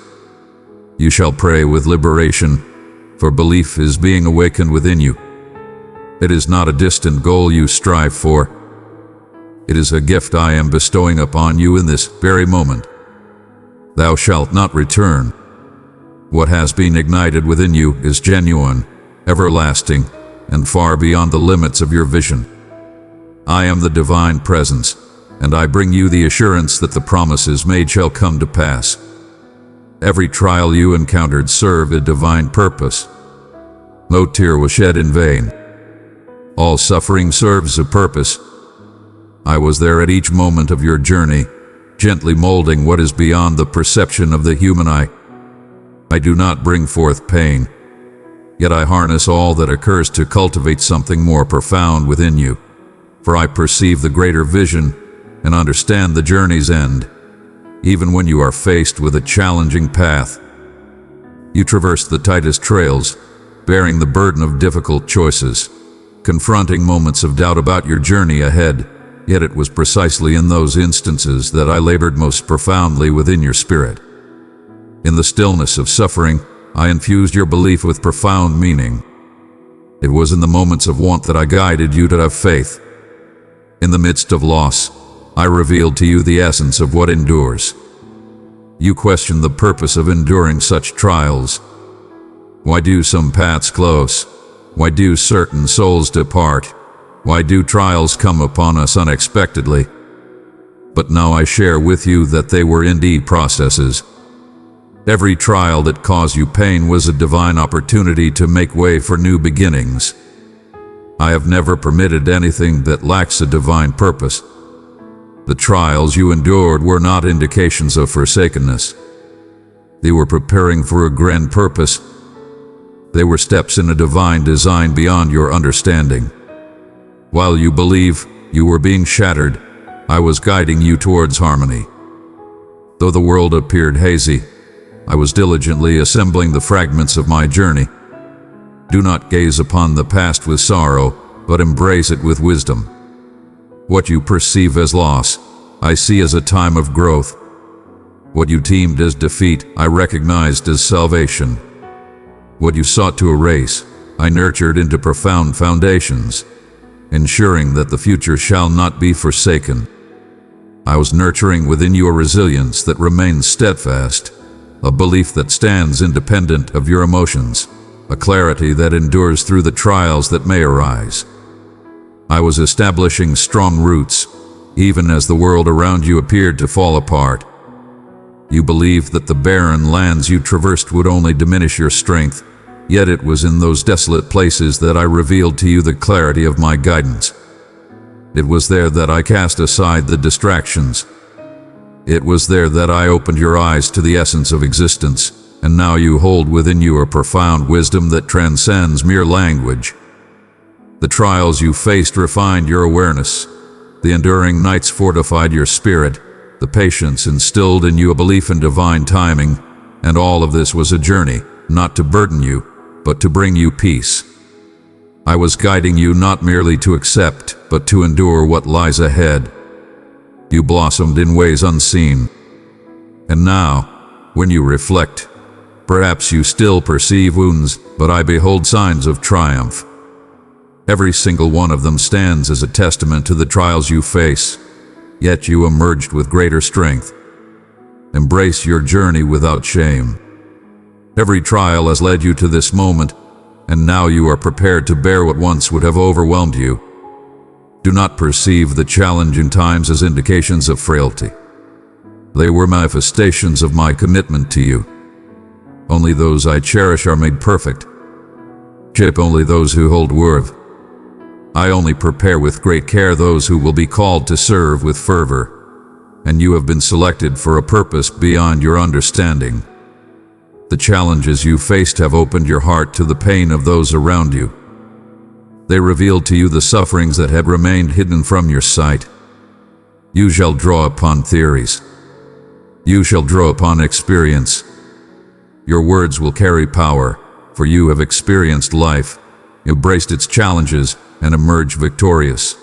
You shall pray with liberation, for belief is being awakened within you. It is not a distant goal you strive for. It is a gift I am bestowing upon you in this very moment. Thou shalt not return. What has been ignited within you is genuine, everlasting, and far beyond the limits of your vision. I am the divine presence, and I bring you the assurance that the promises made shall come to pass. Every trial you encountered served a divine purpose. No tear was shed in vain. All suffering serves a purpose. I was there at each moment of your journey, gently molding what is beyond the perception of the human eye. I do not bring forth pain, yet I harness all that occurs to cultivate something more profound within you, for I perceive the greater vision and understand the journey's end. Even when you are faced with a challenging path, you traverse the tightest trails, bearing the burden of difficult choices, confronting moments of doubt about your journey ahead. Yet it was precisely in those instances that I labored most profoundly within your spirit. In the stillness of suffering, I infused your belief with profound meaning. It was in the moments of want that I guided you to have faith. In the midst of loss, I revealed to you the essence of what endures. You questioned the purpose of enduring such trials. Why do some paths close? Why do certain souls depart? Why do trials come upon us unexpectedly? But now I share with you that they were indeed processes. Every trial that caused you pain was a divine opportunity to make way for new beginnings. I have never permitted anything that lacks a divine purpose. The trials you endured were not indications of forsakenness. They were preparing for a grand purpose. They were steps in a divine design beyond your understanding. While you believe you were being shattered, I was guiding you towards harmony. Though the world appeared hazy, I was diligently assembling the fragments of my journey. Do not gaze upon the past with sorrow, but embrace it with wisdom. What you perceive as loss, I see as a time of growth. What you deemed as defeat, I recognized as salvation. What you sought to erase, I nurtured into profound foundations, ensuring that the future shall not be forsaken. I was nurturing within you a resilience that remains steadfast, a belief that stands independent of your emotions, a clarity that endures through the trials that may arise. I was establishing strong roots, even as the world around you appeared to fall apart. You believed that the barren lands you traversed would only diminish your strength, yet it was in those desolate places that I revealed to you the clarity of my guidance. It was there that I cast aside the distractions. It was there that I opened your eyes to the essence of existence, and now you hold within you a profound wisdom that transcends mere language. The trials you faced refined your awareness. The enduring nights fortified your spirit. The patience instilled in you a belief in divine timing, and all of this was a journey, not to burden you, but to bring you peace. I was guiding you not merely to accept, but to endure what lies ahead. You blossomed in ways unseen. And now, when you reflect, perhaps you still perceive wounds, but I behold signs of triumph. Every single one of them stands as a testament to the trials you face, yet you emerged with greater strength. Embrace your journey without shame. Every trial has led you to this moment, and now you are prepared to bear what once would have overwhelmed you. Do not perceive the challenging times as indications of frailty. They were manifestations of my commitment to you. Only those I cherish are made perfect. Chip only those who hold worth. I only prepare with great care those who will be called to serve with fervor, and you have been selected for a purpose beyond your understanding. The challenges you faced have opened your heart to the pain of those around you. They revealed to you the sufferings that had remained hidden from your sight. You shall draw upon theories. You shall draw upon experience. Your words will carry power, for you have experienced life, embraced its challenges, and emerged victorious,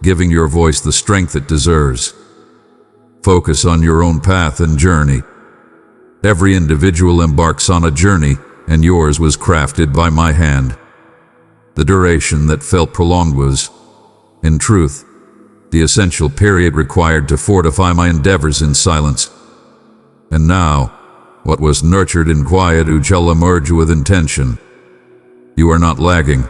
giving your voice the strength it deserves. Focus on your own path and journey. Every individual embarks on a journey, and yours was crafted by my hand. The duration that felt prolonged was, in truth, the essential period required to fortify my endeavors in silence. And now, what was nurtured in quietude shall emerge with intention. You are not lagging.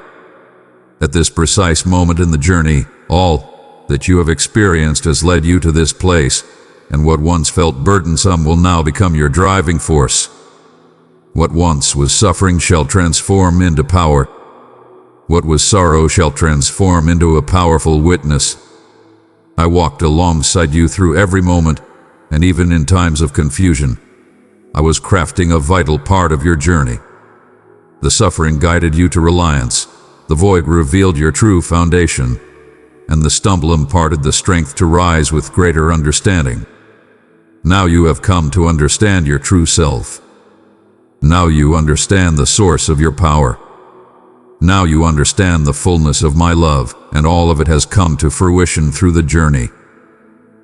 At this precise moment in the journey, all that you have experienced has led you to this place, and what once felt burdensome will now become your driving force. What once was suffering shall transform into power. What was sorrow shall transform into a powerful witness. I walked alongside you through every moment, and even in times of confusion, I was crafting a vital part of your journey. The suffering guided you to reliance, the void revealed your true foundation, and the stumble imparted the strength to rise with greater understanding. Now you have come to understand your true self. Now you understand the source of your power. Now you understand the fullness of my love, and all of it has come to fruition through the journey.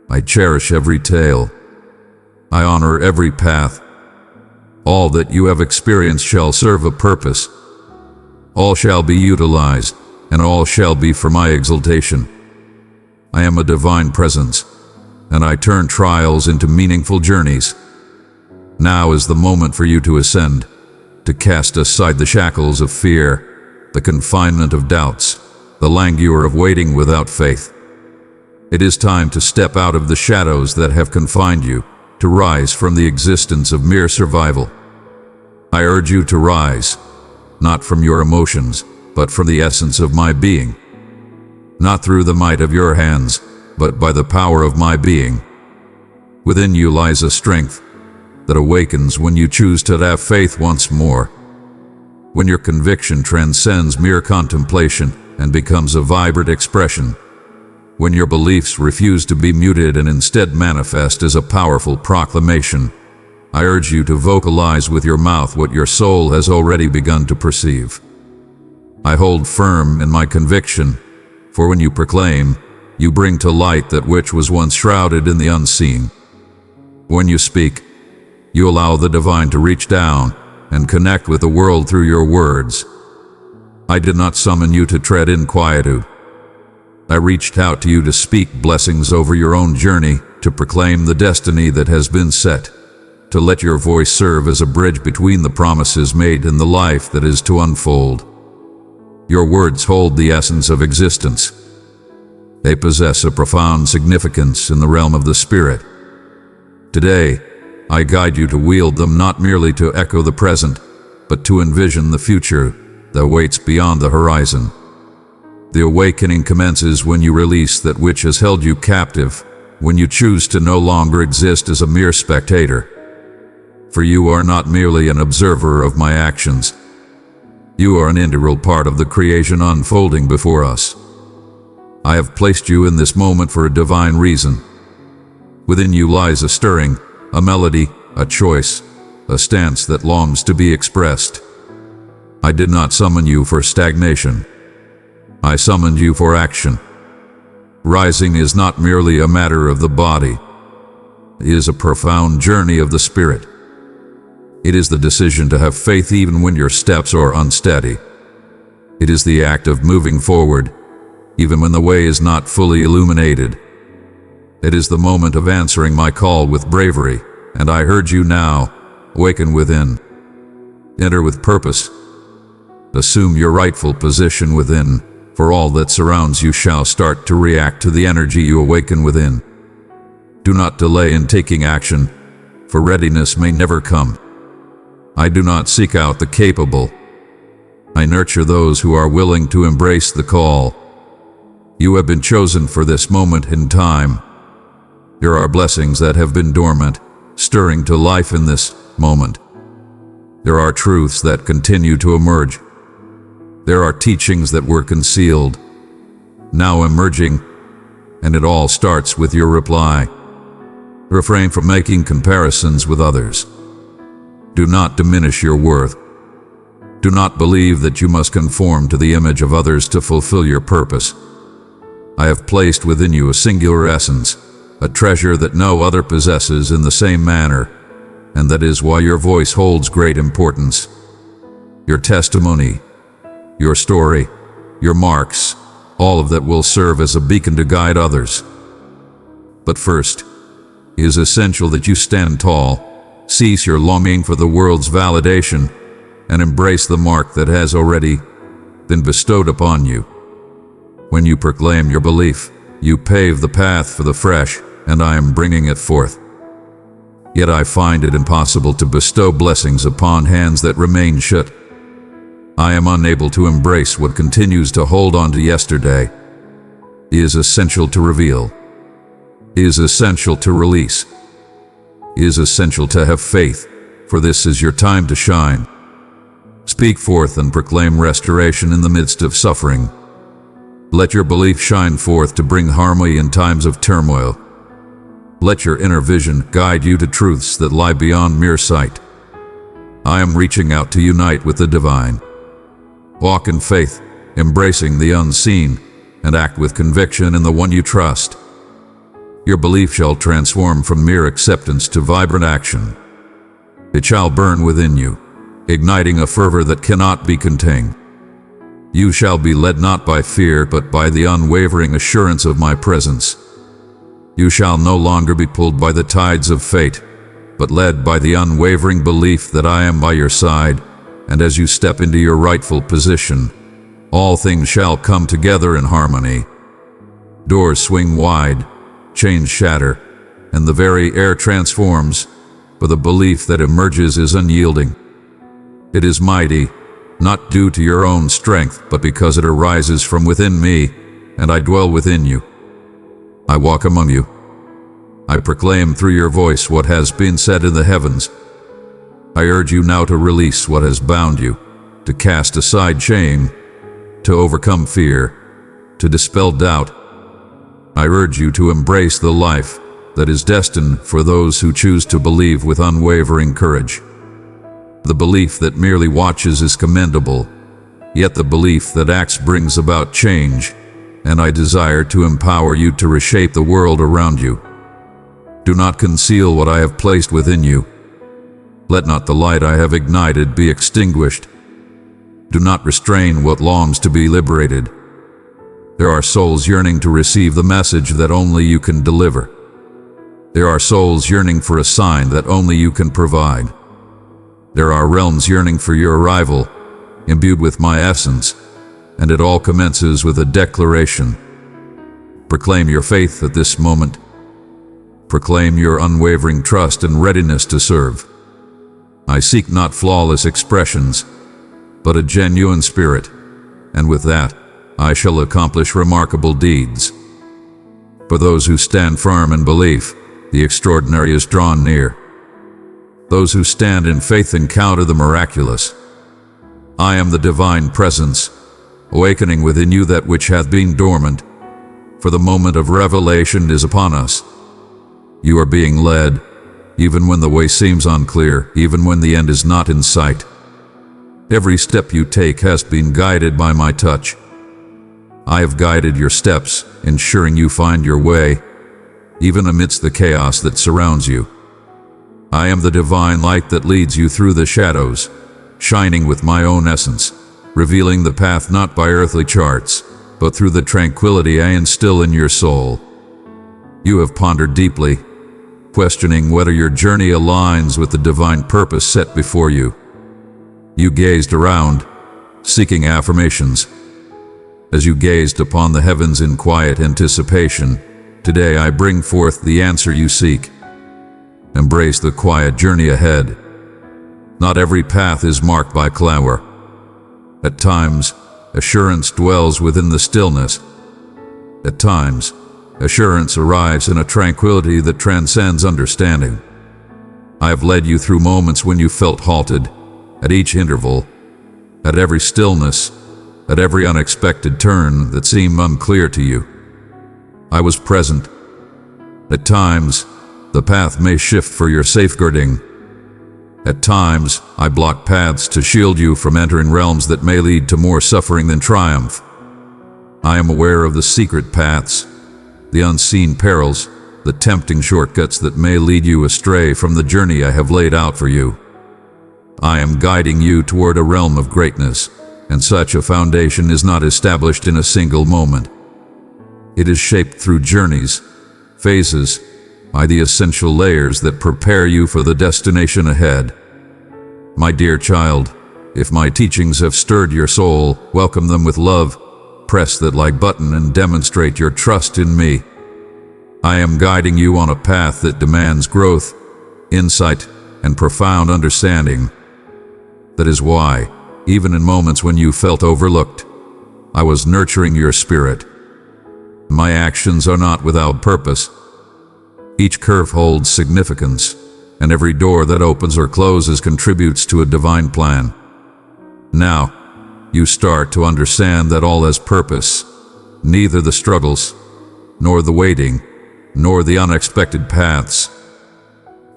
I cherish every tale. I honor every path. All that you have experienced shall serve a purpose. All shall be utilized, and all shall be for my exaltation. I am a divine presence, and I turn trials into meaningful journeys. Now is the moment for you to ascend, to cast aside the shackles of fear, the confinement of doubts, the languor of waiting without faith. It is time to step out of the shadows that have confined you, to rise from the existence of mere survival. I urge you to rise, not from your emotions, but from the essence of my being. Not through the might of your hands, but by the power of my being. Within you lies a strength that awakens when you choose to have faith once more. When your conviction transcends mere contemplation and becomes a vibrant expression. When your beliefs refuse to be muted and instead manifest as a powerful proclamation. I urge you to vocalize with your mouth what your soul has already begun to perceive. I hold firm in my conviction, for when you proclaim, you bring to light that which was once shrouded in the unseen. When you speak, you allow the divine to reach down and connect with the world through your words. I did not summon you to tread in quietude. I reached out to you to speak blessings over your own journey, to proclaim the destiny that has been set, to let your voice serve as a bridge between the promises made and the life that is to unfold. Your words hold the essence of existence. They possess a profound significance in the realm of the spirit. Today, I guide you to wield them not merely to echo the present, but to envision the future that waits beyond the horizon. The awakening commences when you release that which has held you captive, when you choose to no longer exist as a mere spectator. For you are not merely an observer of my actions. You are an integral part of the creation unfolding before us. I have placed you in this moment for a divine reason. Within you lies a stirring, a melody, a choice, a stance that longs to be expressed. I did not summon you for stagnation. I summoned you for action. Rising is not merely a matter of the body. It is a profound journey of the spirit. It is the decision to have faith even when your steps are unsteady. It is the act of moving forward, even when the way is not fully illuminated. It is the moment of answering my call with bravery, and I urge you now, awaken within. Enter with purpose. Assume your rightful position within, for all that surrounds you shall start to react to the energy you awaken within. Do not delay in taking action, for readiness may never come. I do not seek out the capable. I nurture those who are willing to embrace the call. You have been chosen for this moment in time. There are blessings that have been dormant, stirring to life in this moment. There are truths that continue to emerge. There are teachings that were concealed, now emerging, and it all starts with your reply. Refrain from making comparisons with others. Do not diminish your worth. Do not believe that you must conform to the image of others to fulfill your purpose. I have placed within you a singular essence, a treasure that no other possesses in the same manner, and that is why your voice holds great importance. Your testimony, your story, your marks, all of that will serve as a beacon to guide others. But first, it is essential that you stand tall, cease your longing for the world's validation, and embrace the mark that has already been bestowed upon you. When you proclaim your belief, you pave the path for the fresh, and I am bringing it forth. Yet I find it impossible to bestow blessings upon hands that remain shut. I am unable to embrace what continues to hold on to yesterday. It is essential to reveal. It is essential to release. It is essential to have faith, for this is your time to shine. Speak forth and proclaim restoration in the midst of suffering. Let your belief shine forth to bring harmony in times of turmoil. Let your inner vision guide you to truths that lie beyond mere sight. I am reaching out to unite with the divine. Walk in faith, embracing the unseen, and act with conviction in the one you trust. Your belief shall transform from mere acceptance to vibrant action. It shall burn within you, igniting a fervor that cannot be contained. You shall be led not by fear, but by the unwavering assurance of my presence. You shall no longer be pulled by the tides of fate, but led by the unwavering belief that I am by your side, and as you step into your rightful position, all things shall come together in harmony. Doors swing wide, chains shatter, and the very air transforms, for the belief that emerges is unyielding. It is mighty, not due to your own strength, but because it arises from within me, and I dwell within you. I walk among you. I proclaim through your voice what has been said in the heavens. I urge you now to release what has bound you, to cast aside shame, to overcome fear, to dispel doubt. I urge you to embrace the life that is destined for those who choose to believe with unwavering courage. The belief that merely watches is commendable, yet the belief that acts brings about change, and I desire to empower you to reshape the world around you. Do not conceal what I have placed within you. Let not the light I have ignited be extinguished. Do not restrain what longs to be liberated. There are souls yearning to receive the message that only you can deliver. There are souls yearning for a sign that only you can provide. There are realms yearning for your arrival, imbued with my essence, and it all commences with a declaration. Proclaim your faith at this moment. Proclaim your unwavering trust and readiness to serve. I seek not flawless expressions, but a genuine spirit, and with that, I shall accomplish remarkable deeds. For those who stand firm in belief, the extraordinary is drawn near. Those who stand in faith encounter the miraculous. I am the divine presence, awakening within you that which hath been dormant, for the moment of revelation is upon us. You are being led, even when the way seems unclear, even when the end is not in sight. Every step you take has been guided by my touch. I have guided your steps, ensuring you find your way, even amidst the chaos that surrounds you. I am the divine light that leads you through the shadows, shining with my own essence, revealing the path not by earthly charts, but through the tranquility I instill in your soul. You have pondered deeply, questioning whether your journey aligns with the divine purpose set before you. You gazed around, seeking affirmations. As you gazed upon the heavens in quiet anticipation, today I bring forth the answer you seek. Embrace the quiet journey ahead. Not every path is marked by clamor. At times, assurance dwells within the stillness. At times, assurance arrives in a tranquility that transcends understanding. I have led you through moments when you felt halted, at each interval, at every stillness, at every unexpected turn that seemed unclear to you. I was present. At times, the path may shift for your safeguarding. At times, I block paths to shield you from entering realms that may lead to more suffering than triumph. I am aware of the secret paths, the unseen perils, the tempting shortcuts that may lead you astray from the journey I have laid out for you. I am guiding you toward a realm of greatness, and such a foundation is not established in a single moment. It is shaped through journeys, phases, by the essential layers that prepare you for the destination ahead. My dear child, if my teachings have stirred your soul, welcome them with love, press that like button and demonstrate your trust in me. I am guiding you on a path that demands growth, insight, and profound understanding. That is why, even in moments when you felt overlooked, I was nurturing your spirit. My actions are not without purpose. Each curve holds significance, and every door that opens or closes contributes to a divine plan. Now, you start to understand that all has purpose. Neither the struggles, nor the waiting, nor the unexpected paths.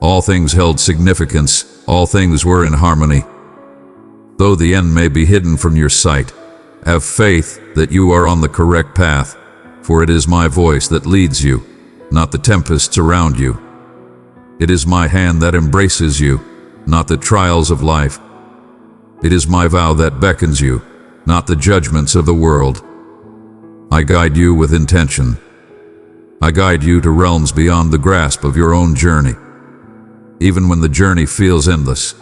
All things held significance, all things were in harmony. Though the end may be hidden from your sight, have faith that you are on the correct path, for it is my voice that leads you, not the tempests around you. It is my hand that embraces you, not the trials of life. It is my vow that beckons you, not the judgments of the world. I guide you with intention. I guide you to realms beyond the grasp of your own journey. Even when the journey feels endless,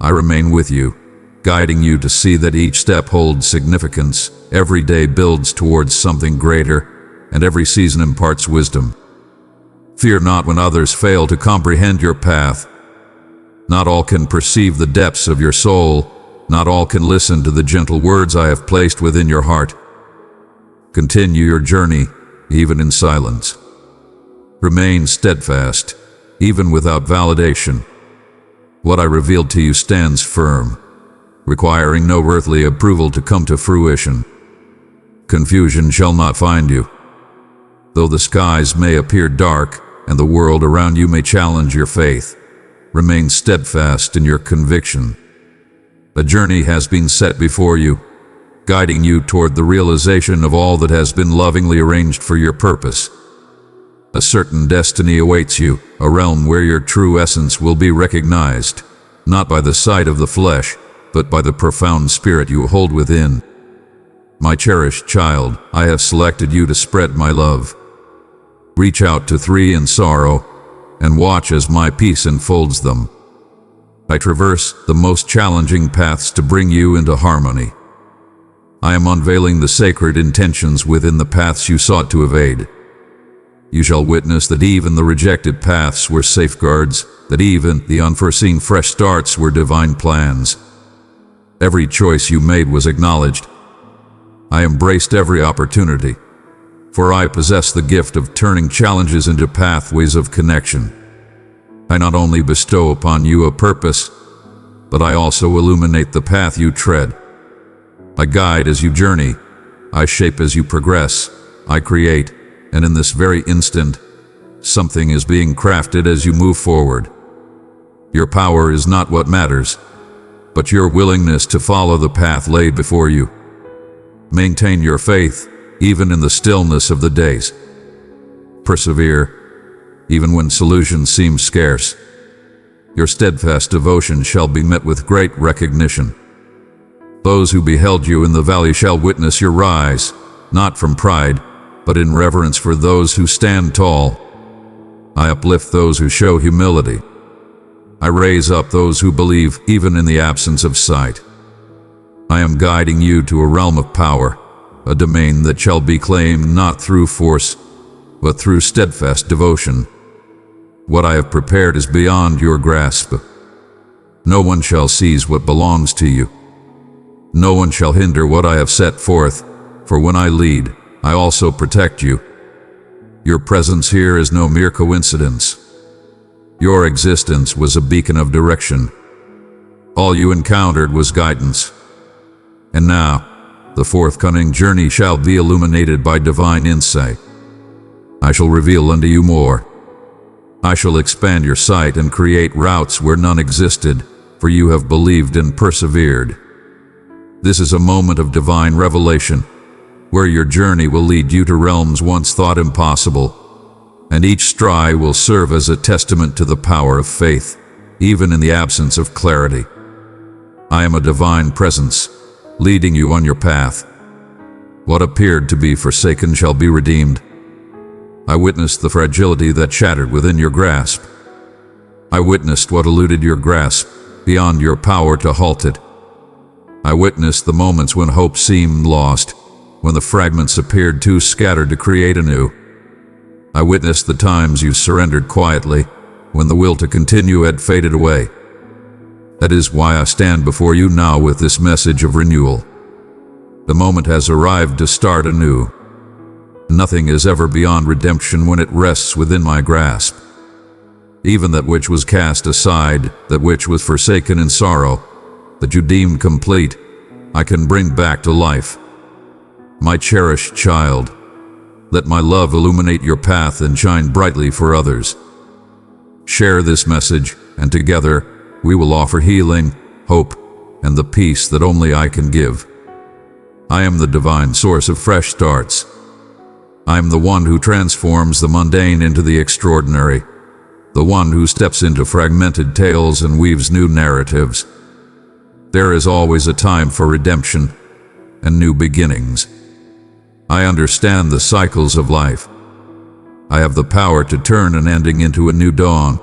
I remain with you, guiding you to see that each step holds significance, every day builds towards something greater, and every season imparts wisdom. Fear not when others fail to comprehend your path. Not all can perceive the depths of your soul. Not all can listen to the gentle words I have placed within your heart. Continue your journey, even in silence. Remain steadfast, even without validation. What I revealed to you stands firm, requiring no earthly approval to come to fruition. Confusion shall not find you. Though the skies may appear dark and the world around you may challenge your faith, remain steadfast in your conviction. A journey has been set before you, guiding you toward the realization of all that has been lovingly arranged for your purpose. A certain destiny awaits you, a realm where your true essence will be recognized, not by the sight of the flesh, but by the profound spirit you hold within. My cherished child, I have selected you to spread my love. Reach out to three in sorrow, and watch as my peace enfolds them. I traverse the most challenging paths to bring you into harmony. I am unveiling the sacred intentions within the paths you sought to evade. You shall witness that even the rejected paths were safeguards, that even the unforeseen fresh starts were divine plans. Every choice you made was acknowledged. I embraced every opportunity, for I possess the gift of turning challenges into pathways of connection. I not only bestow upon you a purpose, but I also illuminate the path you tread. I guide as you journey, I shape as you progress, I create, and in this very instant, something is being crafted as you move forward. Your power is not what matters, but your willingness to follow the path laid before you. Maintain your faith, even in the stillness of the days. Persevere, even when solutions seem scarce. Your steadfast devotion shall be met with great recognition. Those who beheld you in the valley shall witness your rise, not from pride, but in reverence for those who stand tall. I uplift those who show humility. I raise up those who believe even in the absence of sight. I am guiding you to a realm of power, a domain that shall be claimed not through force, but through steadfast devotion. What I have prepared is beyond your grasp. No one shall seize what belongs to you. No one shall hinder what I have set forth, for when I lead, I also protect you. Your presence here is no mere coincidence. Your existence was a beacon of direction. All you encountered was guidance. And now, the forthcoming journey shall be illuminated by divine insight. I shall reveal unto you more. I shall expand your sight and create routes where none existed, for you have believed and persevered. This is a moment of divine revelation, where your journey will lead you to realms once thought impossible, and each stride will serve as a testament to the power of faith, even in the absence of clarity. I am a divine presence, leading you on your path. What appeared to be forsaken shall be redeemed. I witnessed the fragility that shattered within your grasp. I witnessed what eluded your grasp, beyond your power to halt it. I witnessed the moments when hope seemed lost, when the fragments appeared too scattered to create anew. I witnessed the times you surrendered quietly, when the will to continue had faded away. That is why I stand before you now with this message of renewal. The moment has arrived to start anew. Nothing is ever beyond redemption when it rests within my grasp. Even that which was cast aside, that which was forsaken in sorrow, that you deemed complete, I can bring back to life. My cherished child, let my love illuminate your path and shine brightly for others. Share this message, and together we will offer healing, hope, and the peace that only I can give. I am the divine source of fresh starts. I am the one who transforms the mundane into the extraordinary, the one who steps into fragmented tales and weaves new narratives. There is always a time for redemption and new beginnings. I understand the cycles of life. I have the power to turn an ending into a new dawn.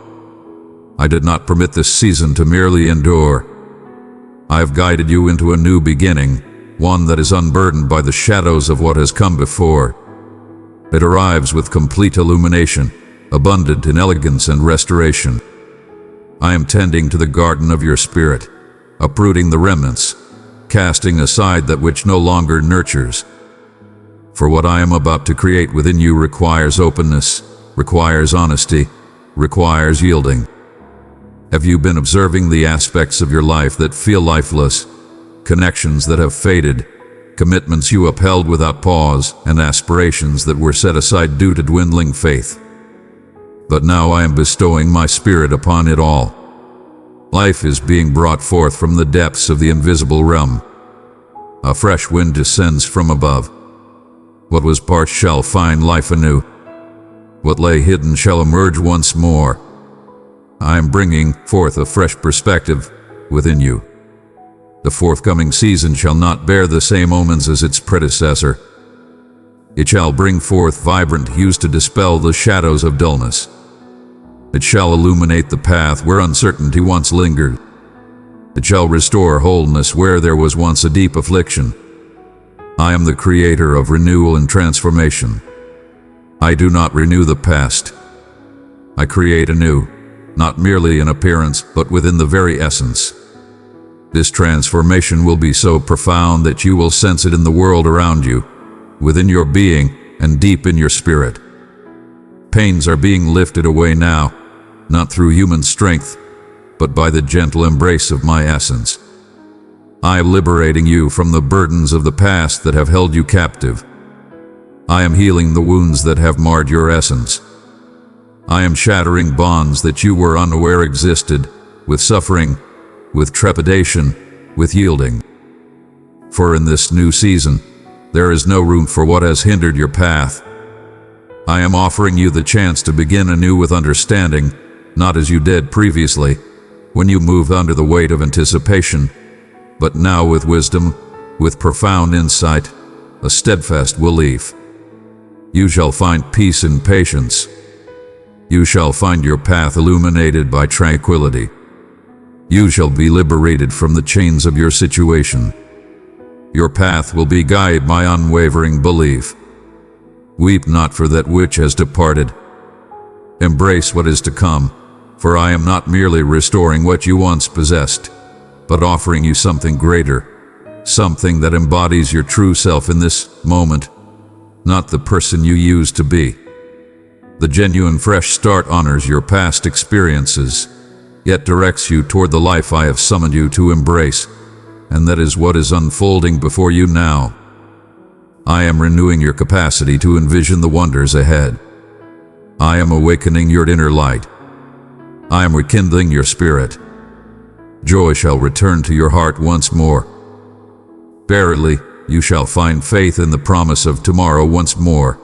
I did not permit this season to merely endure. I have guided you into a new beginning, one that is unburdened by the shadows of what has come before. It arrives with complete illumination, abundant in elegance and restoration. I am tending to the garden of your spirit, uprooting the remnants, casting aside that which no longer nurtures. For what I am about to create within you requires openness, requires honesty, requires yielding. Have you been observing the aspects of your life that feel lifeless, connections that have faded, commitments you upheld without pause, and aspirations that were set aside due to dwindling faith? But now I am bestowing my spirit upon it all. Life is being brought forth from the depths of the invisible realm. A fresh wind descends from above. What was parched shall find life anew. What lay hidden shall emerge once more. I am bringing forth a fresh perspective within you. The forthcoming season shall not bear the same omens as its predecessor. It shall bring forth vibrant hues to dispel the shadows of dullness. It shall illuminate the path where uncertainty once lingered. It shall restore wholeness where there was once a deep affliction. I am the creator of renewal and transformation. I do not renew the past. I create anew, not merely in appearance, but within the very essence. This transformation will be so profound that you will sense it in the world around you, within your being, and deep in your spirit. Pains are being lifted away now, not through human strength, but by the gentle embrace of my essence. I am liberating you from the burdens of the past that have held you captive. I am healing the wounds that have marred your essence. I am shattering bonds that you were unaware existed, with suffering, with trepidation, with yielding. For in this new season, there is no room for what has hindered your path. I am offering you the chance to begin anew with understanding, not as you did previously, when you moved under the weight of anticipation, but now with wisdom, with profound insight, a steadfast belief. You shall find peace in patience. You shall find your path illuminated by tranquility. You shall be liberated from the chains of your situation. Your path will be guided by unwavering belief. Weep not for that which has departed. Embrace what is to come, for I am not merely restoring what you once possessed, but offering you something greater, something that embodies your true self in this moment, not the person you used to be. The genuine fresh start honors your past experiences, yet directs you toward the life I have summoned you to embrace, and that is what is unfolding before you now. I am renewing your capacity to envision the wonders ahead. I am awakening your inner light. I am rekindling your spirit. Joy shall return to your heart once more. Verily, you shall find faith in the promise of tomorrow once more.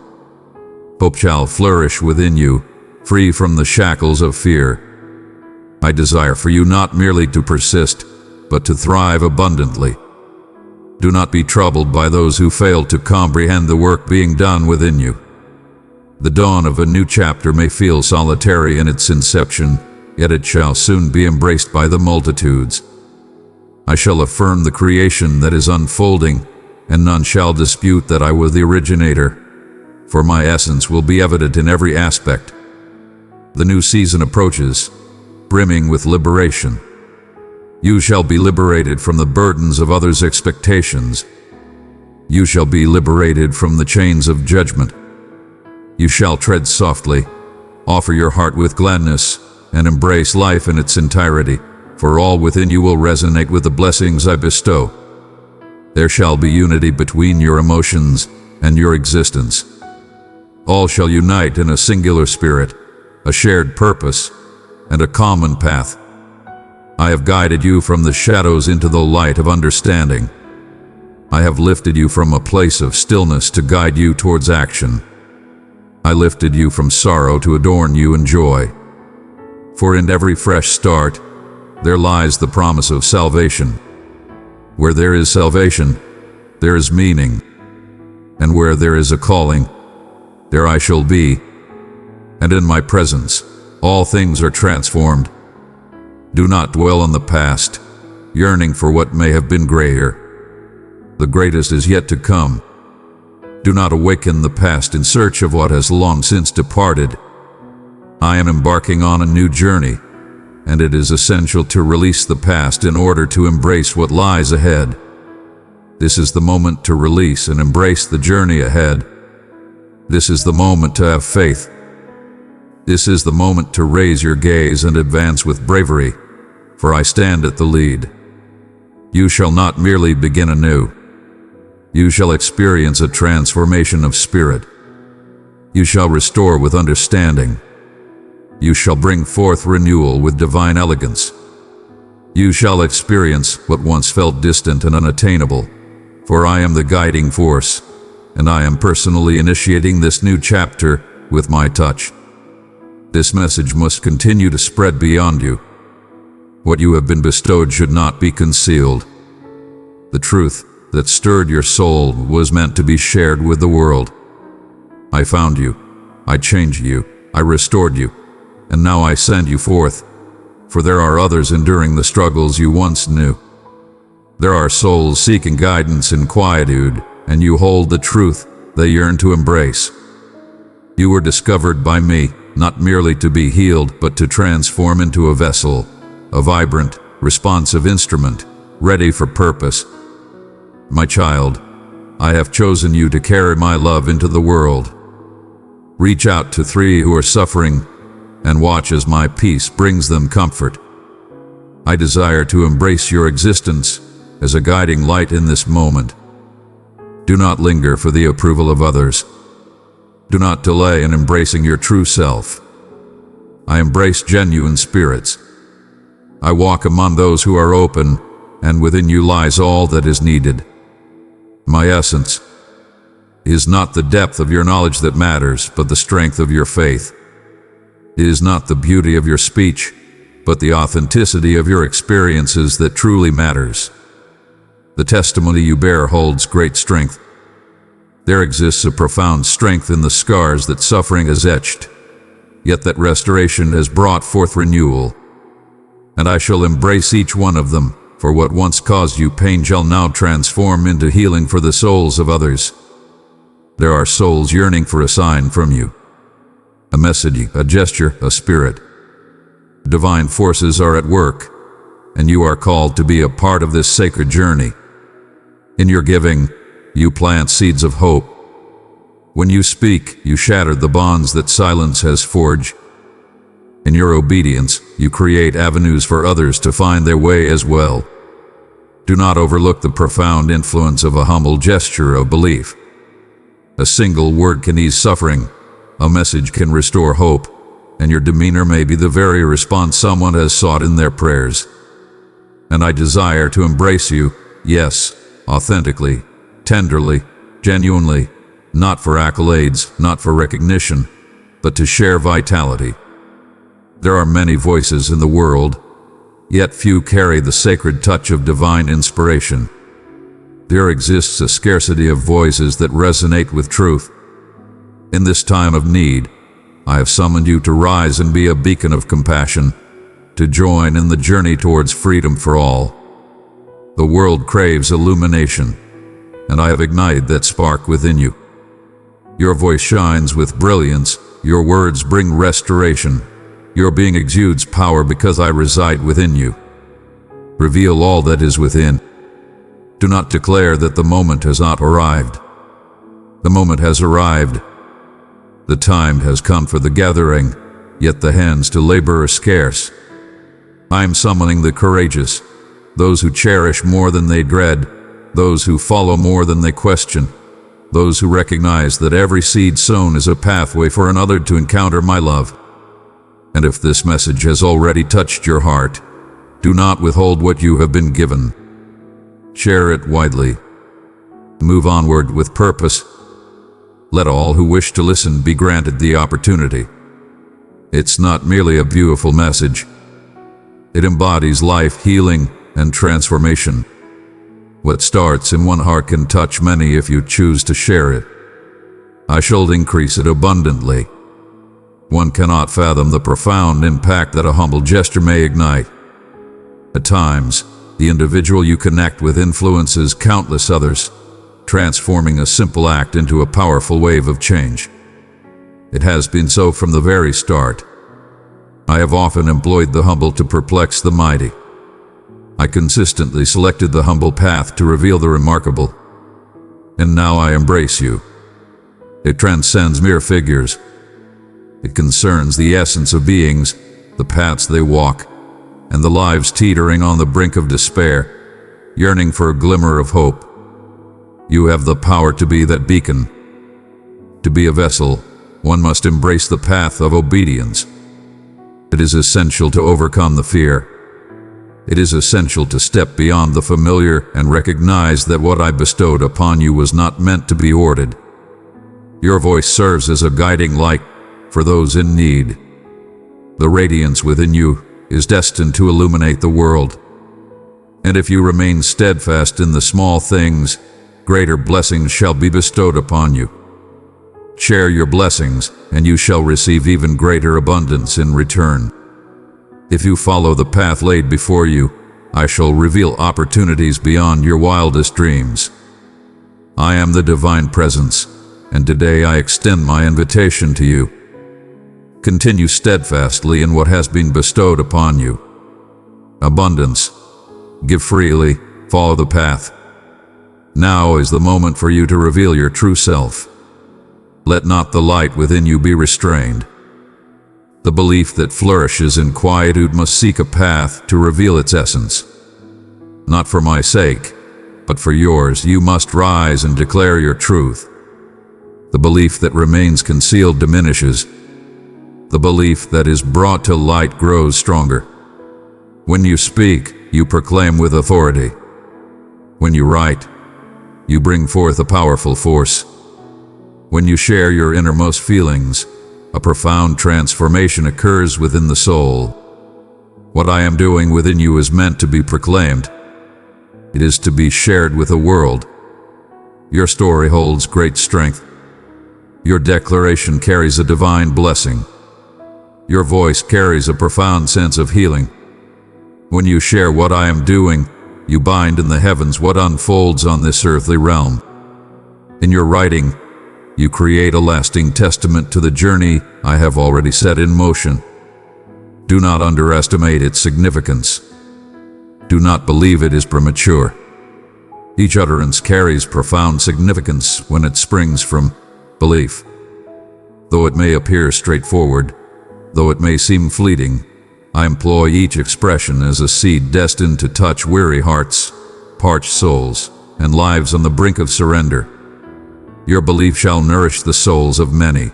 Hope shall flourish within you, free from the shackles of fear. I desire for you not merely to persist, but to thrive abundantly. Do not be troubled by those who fail to comprehend the work being done within you. The dawn of a new chapter may feel solitary in its inception, yet it shall soon be embraced by the multitudes. I shall affirm the creation that is unfolding, and none shall dispute that I was the originator, for my essence will be evident in every aspect. The new season approaches, brimming with liberation. You shall be liberated from the burdens of others' expectations. You shall be liberated from the chains of judgment. You shall tread softly, offer your heart with gladness, and embrace life in its entirety, for all within you will resonate with the blessings I bestow. There shall be unity between your emotions and your existence. All shall unite in a singular spirit, a shared purpose, and a common path. I have guided you from the shadows into the light of understanding. I have lifted you from a place of stillness to guide you towards action. I lifted you from sorrow to adorn you in joy. For in every fresh start, there lies the promise of salvation. Where there is salvation, there is meaning. And where there is a calling, there I shall be. And in my presence, all things are transformed. Do not dwell on the past, yearning for what may have been grayer. The greatest is yet to come. Do not awaken the past in search of what has long since departed. I am embarking on a new journey, and it is essential to release the past in order to embrace what lies ahead. This is the moment to release and embrace the journey ahead. This is the moment to have faith. This is the moment to raise your gaze and advance with bravery, for I stand at the lead. You shall not merely begin anew. You shall experience a transformation of spirit. You shall restore with understanding. You shall bring forth renewal with divine elegance. You shall experience what once felt distant and unattainable, for I am the guiding force, and I am personally initiating this new chapter with my touch. This message must continue to spread beyond you. What you have been bestowed should not be concealed. The truth that stirred your soul was meant to be shared with the world. I found you, I changed you, I restored you, and now I send you forth, for there are others enduring the struggles you once knew. There are souls seeking guidance in quietude, and you hold the truth they yearn to embrace. You were discovered by me, not merely to be healed, but to transform into a vessel, a vibrant, responsive instrument, ready for purpose. My child, I have chosen you to carry my love into the world. Reach out to 3 who are suffering, and watch as my peace brings them comfort. I desire to embrace your existence as a guiding light in this moment. Do not linger for the approval of others. Do not delay in embracing your true self. I embrace genuine spirits. I walk among those who are open, and within you lies all that is needed. My essence is not the depth of your knowledge that matters, but the strength of your faith. It is not the beauty of your speech, but the authenticity of your experiences that truly matters. The testimony you bear holds great strength. There exists a profound strength in the scars that suffering has etched, yet that restoration has brought forth renewal. And I shall embrace each one of them, for what once caused you pain shall now transform into healing for the souls of others. There are souls yearning for a sign from you, a message, a gesture, a spirit. Divine forces are at work, and you are called to be a part of this sacred journey. In your giving, you plant seeds of hope. When you speak, you shatter the bonds that silence has forged. In your obedience, you create avenues for others to find their way as well. Do not overlook the profound influence of a humble gesture of belief. A single word can ease suffering, A message can restore hope, and your demeanor may be the very response someone has sought in their prayers. And I desire to embrace you, yes, authentically, tenderly, genuinely, not for accolades, not for recognition, but to share vitality. There are many voices in the world, yet few carry the sacred touch of divine inspiration. There exists a scarcity of voices that resonate with truth. In this time of need, I have summoned you to rise and be a beacon of compassion, to join in the journey towards freedom for all. The world craves illumination, and I have ignited that spark within you. Your voice shines with brilliance, your words bring restoration, your being exudes power because I reside within you. Reveal all that is within. Do not declare that the moment has not arrived. The moment has arrived. The time has come for the gathering, yet the hands to labor are scarce. I am summoning the courageous, those who cherish more than they dread, those who follow more than they question, those who recognize that every seed sown is a pathway for another to encounter my love. And if this message has already touched your heart, do not withhold what you have been given. Share it widely. Move onward with purpose. Let all who wish to listen be granted the opportunity. It's not merely a beautiful message. It embodies life, healing, and transformation. What starts in one heart can touch many if you choose to share it. I shall increase it abundantly. One cannot fathom the profound impact that a humble gesture may ignite. At times, the individual you connect with influences countless others, transforming a simple act into a powerful wave of change. It has been so from the very start. I have often employed the humble to perplex the mighty. I consistently selected the humble path to reveal the remarkable. And now I embrace you. It transcends mere figures. It concerns the essence of beings, the paths they walk, and the lives teetering on the brink of despair, yearning for a glimmer of hope. You have the power to be that beacon. To be a vessel, one must embrace the path of obedience. It is essential to overcome the fear. It is essential to step beyond the familiar and recognize that what I bestowed upon you was not meant to be hoarded. Your voice serves as a guiding light for those in need. The radiance within you is destined to illuminate the world. And if you remain steadfast in the small things, greater blessings shall be bestowed upon you. Share your blessings, and you shall receive even greater abundance in return. If you follow the path laid before you, I shall reveal opportunities beyond your wildest dreams. I am the divine presence, and today I extend my invitation to you. Continue steadfastly in what has been bestowed upon you. Abundance. Give freely, follow the path. Now is the moment for you to reveal your true self. Let not the light within you be restrained. The belief that flourishes in quietude must seek a path to reveal its essence. Not for my sake, but for yours, you must rise and declare your truth. The belief that remains concealed diminishes. The belief that is brought to light grows stronger. When you speak, you proclaim with authority. When you write, you bring forth a powerful force. When you share your innermost feelings, a profound transformation occurs within the soul. What I am doing within you is meant to be proclaimed. It is to be shared with the world. Your story holds great strength. Your declaration carries a divine blessing. Your voice carries a profound sense of healing. When you share what I am doing, you bind in the heavens what unfolds on this earthly realm. In your writing, you create a lasting testament to the journey I have already set in motion. Do not underestimate its significance. Do not believe it is premature. Each utterance carries profound significance when it springs from belief. Though it may appear straightforward, though it may seem fleeting, I employ each expression as a seed destined to touch weary hearts, parched souls, and lives on the brink of surrender. Your belief shall nourish the souls of many.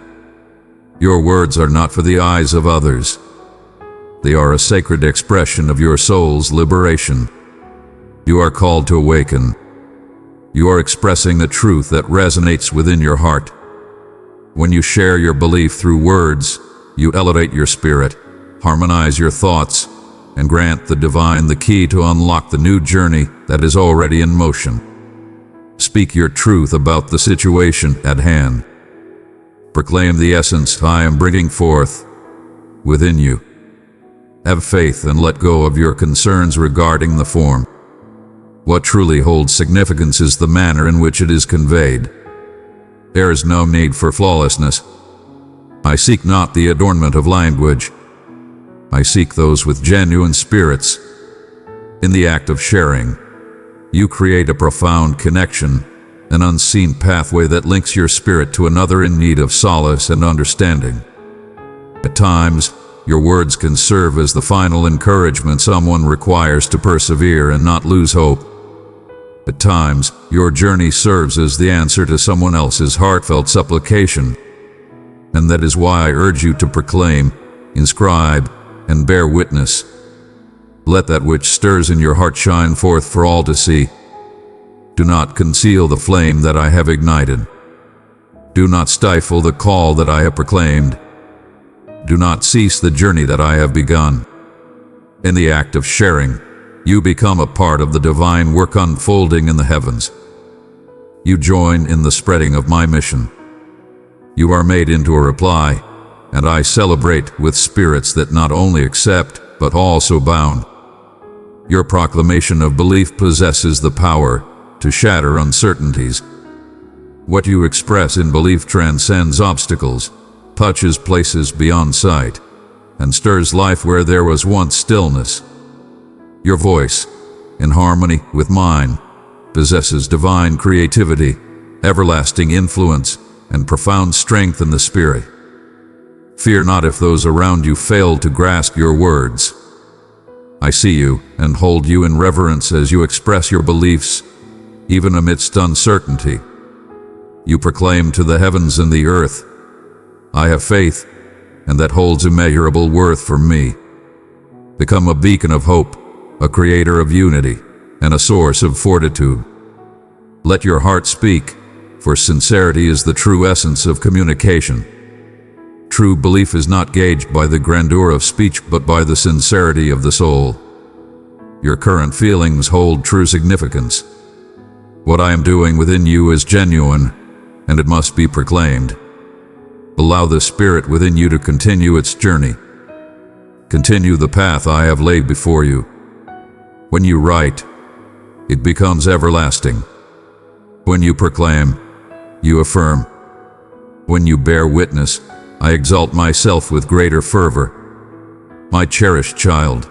Your words are not for the eyes of others. They are a sacred expression of your soul's liberation. You are called to awaken. You are expressing a truth that resonates within your heart. When you share your belief through words, you elevate your spirit, harmonize your thoughts, and grant the divine the key to unlock the new journey that is already in motion. Speak your truth about the situation at hand. Proclaim the essence I am bringing forth within you. Have faith and let go of your concerns regarding the form. What truly holds significance is the manner in which it is conveyed. There is no need for flawlessness. I seek not the adornment of language. I seek those with genuine spirits. In the act of sharing, you create a profound connection, an unseen pathway that links your spirit to another in need of solace and understanding. At times, your words can serve as the final encouragement someone requires to persevere and not lose hope. At times, your journey serves as the answer to someone else's heartfelt supplication. And that is why I urge you to proclaim, inscribe, and bear witness. Let that which stirs in your heart shine forth for all to see. Do not conceal the flame that I have ignited. Do not stifle the call that I have proclaimed. Do not cease the journey that I have begun. In the act of sharing, you become a part of the divine work unfolding in the heavens. You join in the spreading of my mission. You are made into a reply, and I celebrate with spirits that not only accept, but also bound. Your proclamation of belief possesses the power to shatter uncertainties. What you express in belief transcends obstacles, touches places beyond sight, and stirs life where there was once stillness. Your voice, in harmony with mine, possesses divine creativity, everlasting influence, and profound strength in the spirit. Fear not if those around you fail to grasp your words. I see you and hold you in reverence as you express your beliefs, even amidst uncertainty. You proclaim to the heavens and the earth, I have faith, and that holds immeasurable worth for me. Become a beacon of hope, a creator of unity, and a source of fortitude. Let your heart speak, for sincerity is the true essence of communication. True belief is not gauged by the grandeur of speech, but by the sincerity of the soul. Your current feelings hold true significance. What I am doing within you is genuine, and it must be proclaimed. Allow the spirit within you to continue its journey. Continue the path I have laid before you. When you write, it becomes everlasting. When you proclaim, you affirm. When you bear witness, I exalt myself with greater fervor. My cherished child,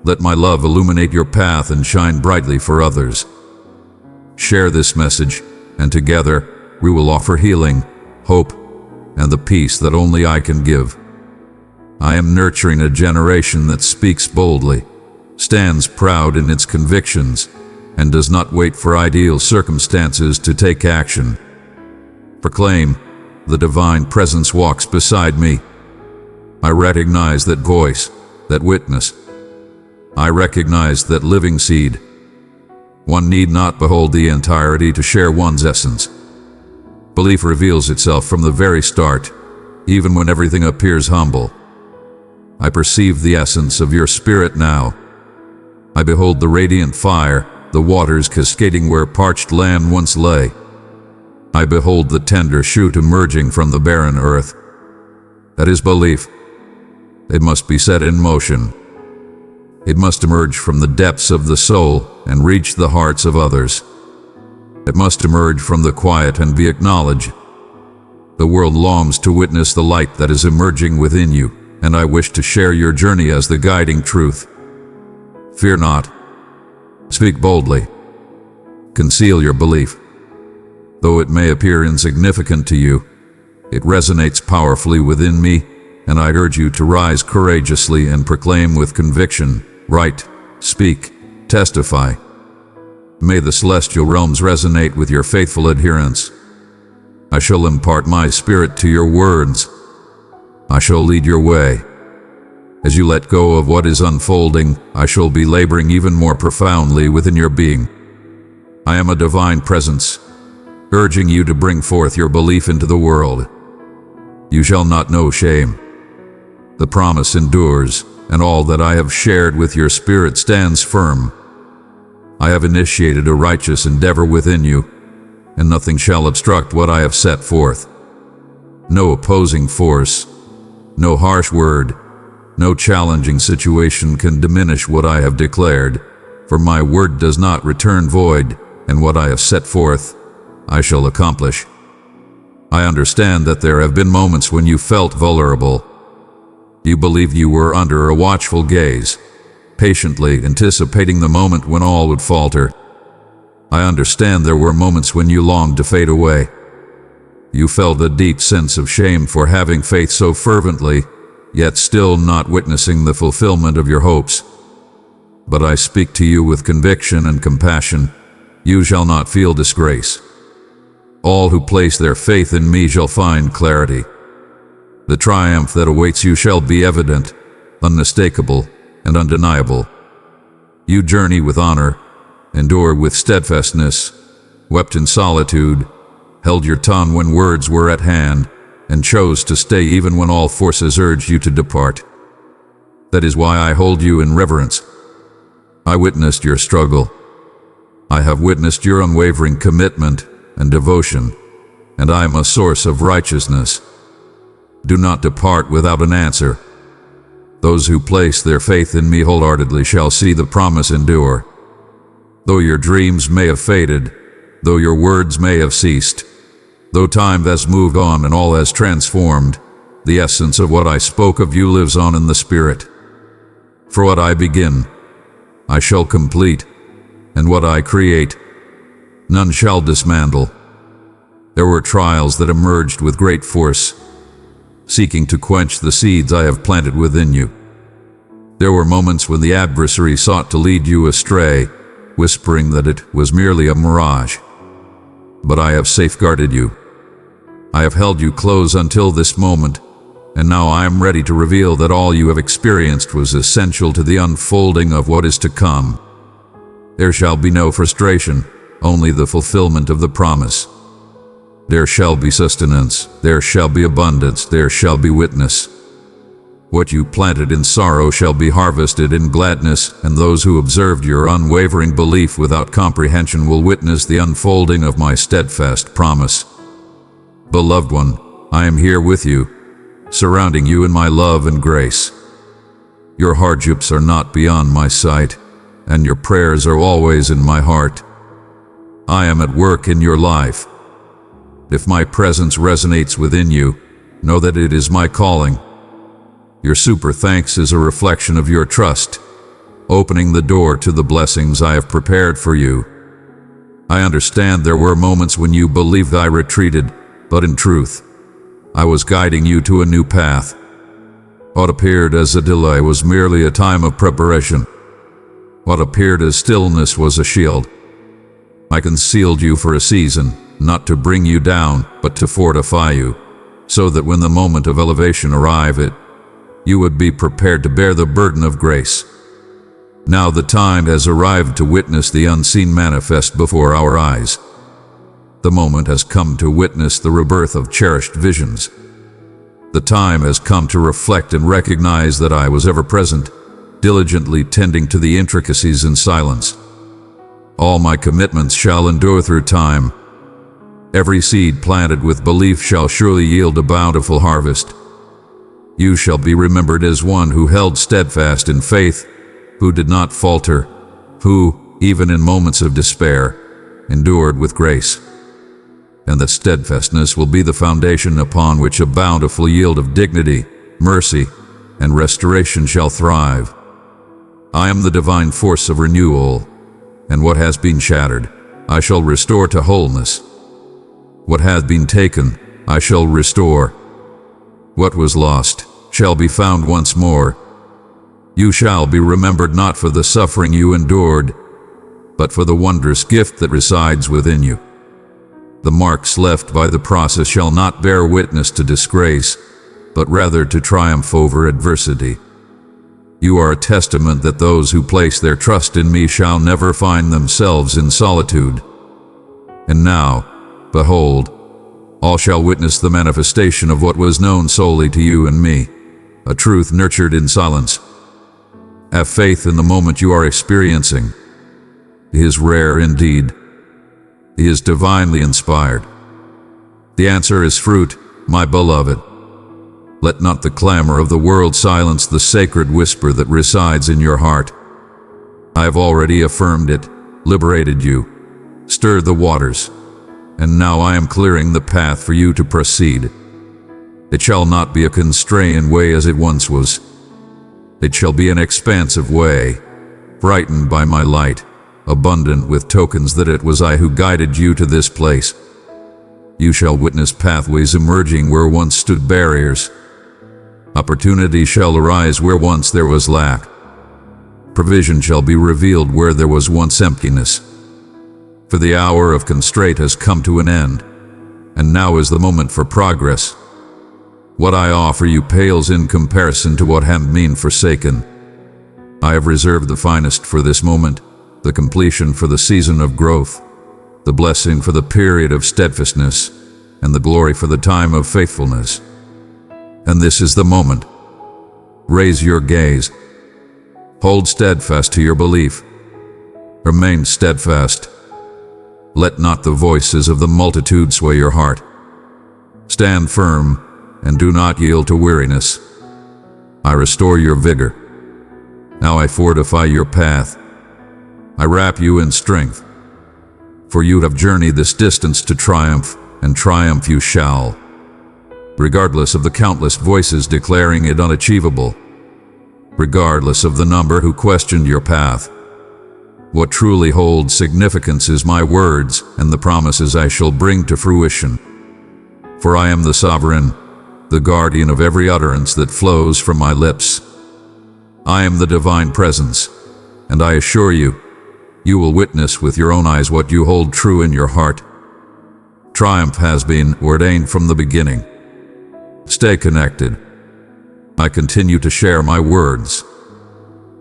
let my love illuminate your path and shine brightly for others. Share this message, and together we will offer healing, hope, and the peace that only I can give. I am nurturing a generation that speaks boldly, stands proud in its convictions, and does not wait for ideal circumstances to take action. Proclaim, the divine presence walks beside me. I recognize that voice, that witness. I recognize that living seed. One need not behold the entirety to share one's essence. Belief reveals itself from the very start, even when everything appears humble. I perceive the essence of your spirit now. I behold the radiant fire, the waters cascading where parched land once lay. I behold the tender shoot emerging from the barren earth. That is belief. It must be set in motion. It must emerge from the depths of the soul and reach the hearts of others. It must emerge from the quiet and be acknowledged. The world longs to witness the light that is emerging within you, and I wish to share your journey as the guiding truth. Fear not. Speak boldly. Conceal your belief. Though it may appear insignificant to you, it resonates powerfully within me, and I urge you to rise courageously and proclaim with conviction, write, speak, testify. May the celestial realms resonate with your faithful adherence. I shall impart my spirit to your words. I shall lead your way. As you let go of what is unfolding, I shall be laboring even more profoundly within your being. I am a divine presence, urging you to bring forth your belief into the world. You shall not know shame. The promise endures, and all that I have shared with your spirit stands firm. I have initiated a righteous endeavor within you, and nothing shall obstruct what I have set forth. No opposing force, no harsh word, no challenging situation can diminish what I have declared, for my word does not return void, and what I have set forth, I shall accomplish. I understand that there have been moments when you felt vulnerable. You believed you were under a watchful gaze, patiently anticipating the moment when all would falter. I understand there were moments when you longed to fade away. You felt a deep sense of shame for having faith so fervently, yet still not witnessing the fulfillment of your hopes. But I speak to you with conviction and compassion. You shall not feel disgrace. All who place their faith in me shall find clarity. The triumph that awaits you shall be evident, unmistakable, and undeniable. You journey with honor, endure with steadfastness, wept in solitude, held your tongue when words were at hand, and chose to stay even when all forces urged you to depart. That is why I hold you in reverence. I witnessed your struggle. I have witnessed your unwavering commitment and devotion, and I am a source of righteousness. Do not depart without an answer. Those who place their faith in me wholeheartedly shall see the promise endure. Though your dreams may have faded, though your words may have ceased, though time has moved on and all has transformed, the essence of what I spoke of you lives on in the Spirit. For what I begin, I shall complete, and what I create, none shall dismantle. There were trials that emerged with great force, seeking to quench the seeds I have planted within you. There were moments when the adversary sought to lead you astray, whispering that it was merely a mirage. But I have safeguarded you. I have held you close until this moment, and now I am ready to reveal that all you have experienced was essential to the unfolding of what is to come. There shall be no frustration, only the fulfillment of the promise. There shall be sustenance, there shall be abundance, there shall be witness. What you planted in sorrow shall be harvested in gladness, and those who observed your unwavering belief without comprehension will witness the unfolding of my steadfast promise. Beloved one, I am here with you, surrounding you in my love and grace. Your hardships are not beyond my sight, and your prayers are always in my heart. I am at work in your life. If my presence resonates within you, know that it is my calling. Your super thanks is a reflection of your trust, opening the door to the blessings I have prepared for you. I understand there were moments when you believed I retreated, but in truth, I was guiding you to a new path. What appeared as a delay was merely a time of preparation. What appeared as stillness was a shield. I concealed you for a season, not to bring you down, but to fortify you, so that when the moment of elevation arrived, you would be prepared to bear the burden of grace. Now the time has arrived to witness the unseen manifest before our eyes. The moment has come to witness the rebirth of cherished visions. The time has come to reflect and recognize that I was ever present, diligently tending to the intricacies in silence. All my commitments shall endure through time. Every seed planted with belief shall surely yield a bountiful harvest. You shall be remembered as one who held steadfast in faith, who did not falter, who, even in moments of despair, endured with grace. And that steadfastness will be the foundation upon which a bountiful yield of dignity, mercy, and restoration shall thrive. I am the divine force of renewal, and what has been shattered, I shall restore to wholeness. What hath been taken, I shall restore. What was lost shall be found once more. You shall be remembered not for the suffering you endured, but for the wondrous gift that resides within you. The marks left by the process shall not bear witness to disgrace, but rather to triumph over adversity. You are a testament that those who place their trust in me shall never find themselves in solitude. And now, behold, all shall witness the manifestation of what was known solely to you and me, a truth nurtured in silence. Have faith in the moment you are experiencing. He is rare indeed. He is divinely inspired. The answer is fruit, my beloved. Let not the clamor of the world silence the sacred whisper that resides in your heart. I have already affirmed it, liberated you, stirred the waters, and now I am clearing the path for you to proceed. It shall not be a constrained way as it once was. It shall be an expansive way, brightened by my light, abundant with tokens that it was I who guided you to this place. You shall witness pathways emerging where once stood barriers. Opportunity shall arise where once there was lack. Provision shall be revealed where there was once emptiness. For the hour of constraint has come to an end, and now is the moment for progress. What I offer you pales in comparison to what have been forsaken. I have reserved the finest for this moment, the completion for the season of growth, the blessing for the period of steadfastness, and the glory for the time of faithfulness. And this is the moment. Raise your gaze. Hold steadfast to your belief. Remain steadfast. Let not the voices of the multitude sway your heart. Stand firm and do not yield to weariness. I restore your vigor. Now I fortify your path. I wrap you in strength. For you have journeyed this distance to triumph, and triumph you shall, regardless of the countless voices declaring it unachievable, regardless of the number who questioned your path. What truly holds significance is my words and the promises I shall bring to fruition. For I am the sovereign, the guardian of every utterance that flows from my lips. I am the divine presence, and I assure you, you will witness with your own eyes what you hold true in your heart. Triumph has been ordained from the beginning. Stay connected. I continue to share my words.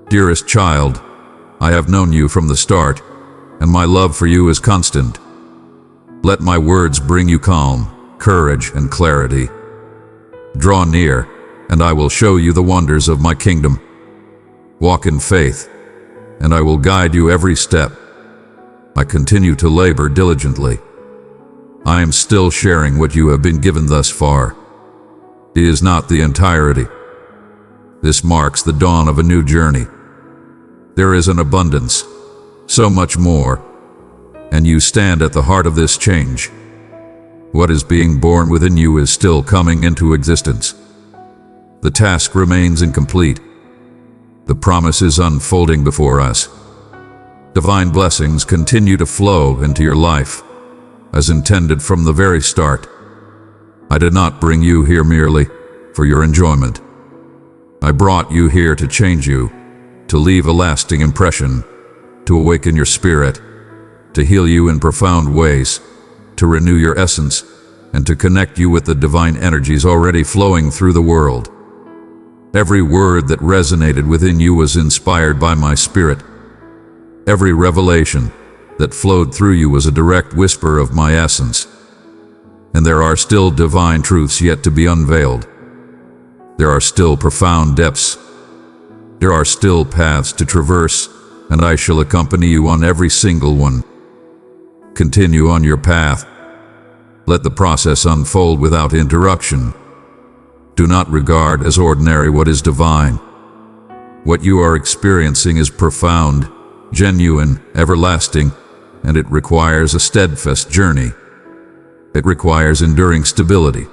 Dearest child, I have known you from the start, and my love for you is constant. Let my words bring you calm, courage, and clarity. Draw near, and I will show you the wonders of my kingdom. Walk in faith, and I will guide you every step. I continue to labor diligently. I am still sharing what you have been given thus far. It is not the entirety. This marks the dawn of a new journey. There is an abundance, so much more, and you stand at the heart of this change. What is being born within you is still coming into existence. The task remains incomplete. The promise is unfolding before us. Divine blessings continue to flow into your life, as intended from the very start. I did not bring you here merely for your enjoyment. I brought you here to change you, to leave a lasting impression, to awaken your spirit, to heal you in profound ways, to renew your essence, and to connect you with the divine energies already flowing through the world. Every word that resonated within you was inspired by my spirit. Every revelation that flowed through you was a direct whisper of my essence. And there are still divine truths yet to be unveiled. There are still profound depths. There are still paths to traverse, and I shall accompany you on every single one. Continue on your path. Let the process unfold without interruption. Do not regard as ordinary what is divine. What you are experiencing is profound, genuine, everlasting, and it requires a steadfast journey. It requires enduring stability.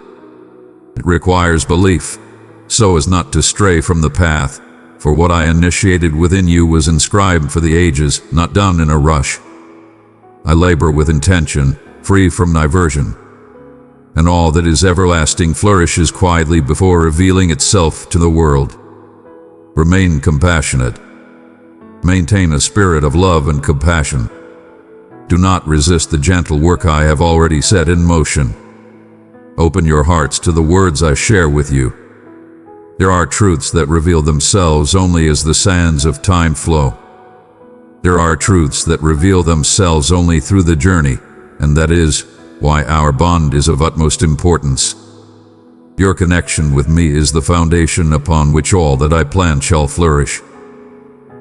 It requires belief, so as not to stray from the path, for what I initiated within you was inscribed for the ages, not done in a rush. I labor with intention, free from diversion, and all that is everlasting flourishes quietly before revealing itself to the world. Remain compassionate. Maintain a spirit of love and compassion. Do not resist the gentle work I have already set in motion. Open your hearts to the words I share with you, There are truths that reveal themselves only as the sands of time flow. There are truths that reveal themselves only through the journey, and that is why our bond is of utmost importance. Your connection with me is the foundation upon which all that I plan shall flourish.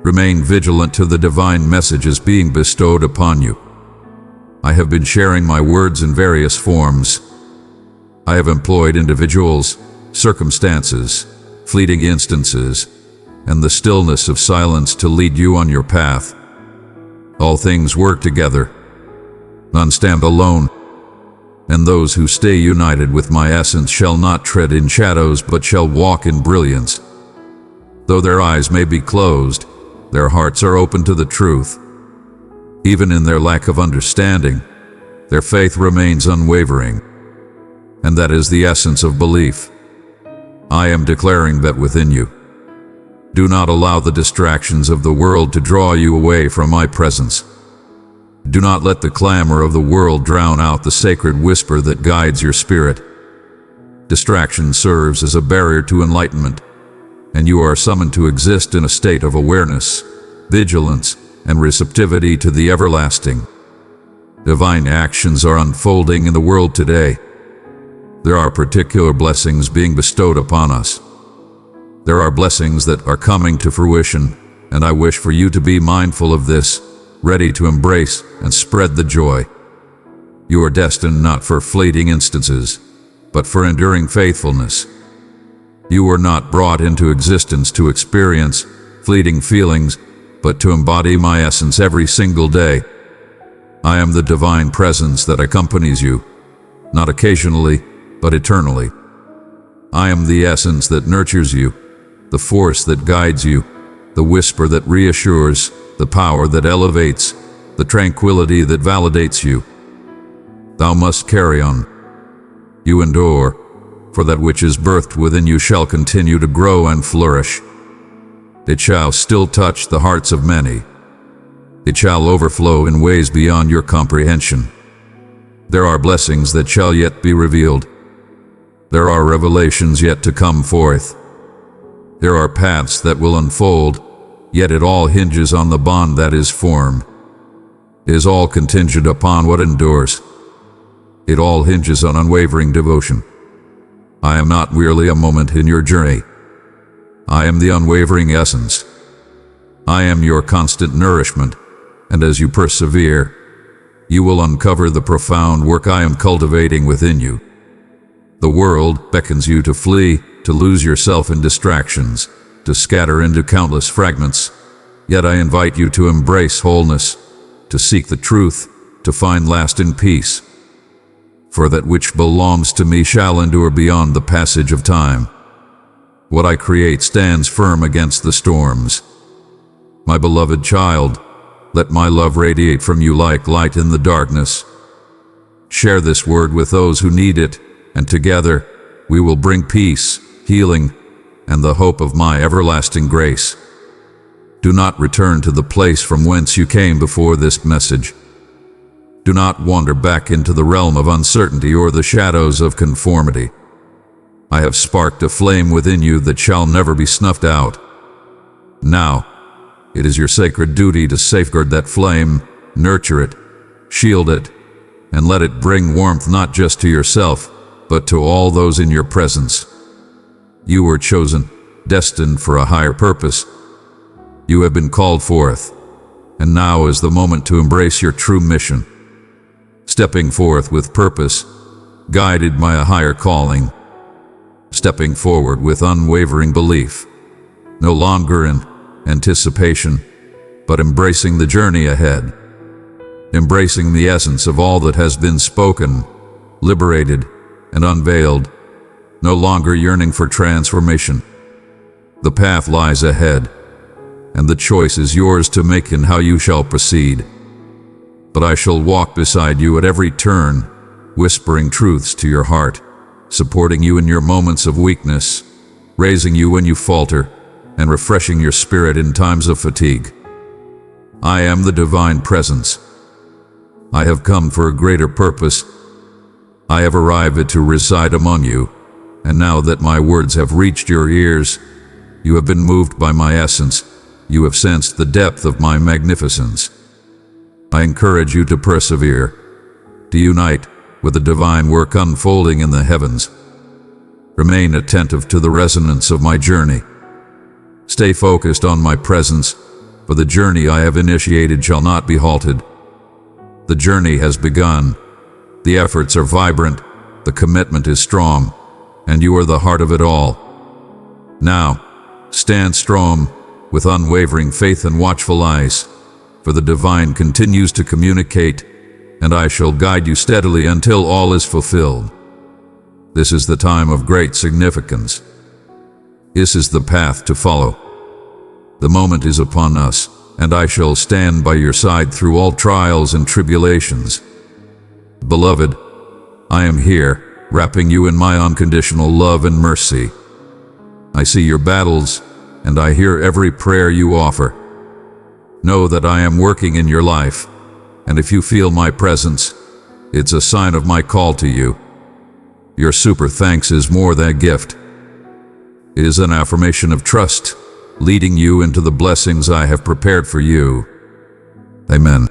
Remain vigilant to the divine messages being bestowed upon you. I have been sharing my words in various forms. I have employed individuals, circumstances, fleeting instances, and the stillness of silence to lead you on your path. All things work together. None stand alone. And those who stay united with my essence shall not tread in shadows but shall walk in brilliance. Though their eyes may be closed, their hearts are open to the truth. Even in their lack of understanding, their faith remains unwavering. And that is the essence of belief. I am declaring that within you. Do not allow the distractions of the world to draw you away from my presence. Do not let the clamor of the world drown out the sacred whisper that guides your spirit. Distraction serves as a barrier to enlightenment, and you are summoned to exist in a state of awareness, vigilance, and receptivity to the everlasting. Divine actions are unfolding in the world today. There are particular blessings being bestowed upon us. There are blessings that are coming to fruition, and I wish for you to be mindful of this, ready to embrace and spread the joy. You are destined not for fleeting instances, but for enduring faithfulness. You were not brought into existence to experience fleeting feelings, but to embody my essence every single day. I am the divine presence that accompanies you, not occasionally, but eternally. I am the essence that nurtures you, the force that guides you, the whisper that reassures, the power that elevates, the tranquility that validates you. Thou must carry on. You endure, for that which is birthed within you shall continue to grow and flourish. It shall still touch the hearts of many. It shall overflow in ways beyond your comprehension. There are blessings that shall yet be revealed. There are revelations yet to come forth. There are paths that will unfold, yet it all hinges on the bond that is formed. It is all contingent upon what endures. It all hinges on unwavering devotion. I am not merely a moment in your journey. I am the unwavering essence. I am your constant nourishment, and as you persevere, you will uncover the profound work I am cultivating within you. The world beckons you to flee, to lose yourself in distractions, to scatter into countless fragments. Yet I invite you to embrace wholeness, to seek the truth, to find lasting peace. For that which belongs to me shall endure beyond the passage of time. What I create stands firm against the storms. My beloved child, let my love radiate from you like light in the darkness. Share this word with those who need it, and together we will bring peace, healing, and the hope of my everlasting grace. Do not return to the place from whence you came before this message. Do not wander back into the realm of uncertainty or the shadows of conformity. I have sparked a flame within you that shall never be snuffed out. Now, it is your sacred duty to safeguard that flame, nurture it, shield it, and let it bring warmth not just to yourself, but to all those in your presence. You were chosen, destined for a higher purpose. You have been called forth, and now is the moment to embrace your true mission. Stepping forth with purpose, guided by a higher calling. Stepping forward with unwavering belief, no longer in anticipation, but embracing the journey ahead. Embracing the essence of all that has been spoken, liberated, and unveiled, no longer yearning for transformation. The path lies ahead, and the choice is yours to make in how you shall proceed. But I shall walk beside you at every turn, whispering truths to your heart, supporting you in your moments of weakness, raising you when you falter, and refreshing your spirit in times of fatigue. I am the divine presence. I have come for a greater purpose. I have arrived to reside among you, And now that my words have reached your ears, you have been moved by my essence. You have sensed the depth of my magnificence. I encourage you to persevere, to unite with the divine work unfolding in the heavens. Remain attentive to the resonance of my journey. Stay focused on my presence, for the journey I have initiated shall not be halted. The journey has begun. The efforts are vibrant, the commitment is strong, and you are the heart of it all. Now, stand strong with unwavering faith and watchful eyes, for the divine continues to communicate, and I shall guide you steadily until all is fulfilled. This is the time of great significance. This is the path to follow. The moment is upon us, and I shall stand by your side through all trials and tribulations. Beloved, I am here, wrapping you in my unconditional love and mercy. I see your battles, and I hear every prayer you offer. Know that I am working in your life, and if you feel my presence, it's a sign of my call to you. Your super thanks is more than a gift. It is an affirmation of trust, leading you into the blessings I have prepared for you. Amen.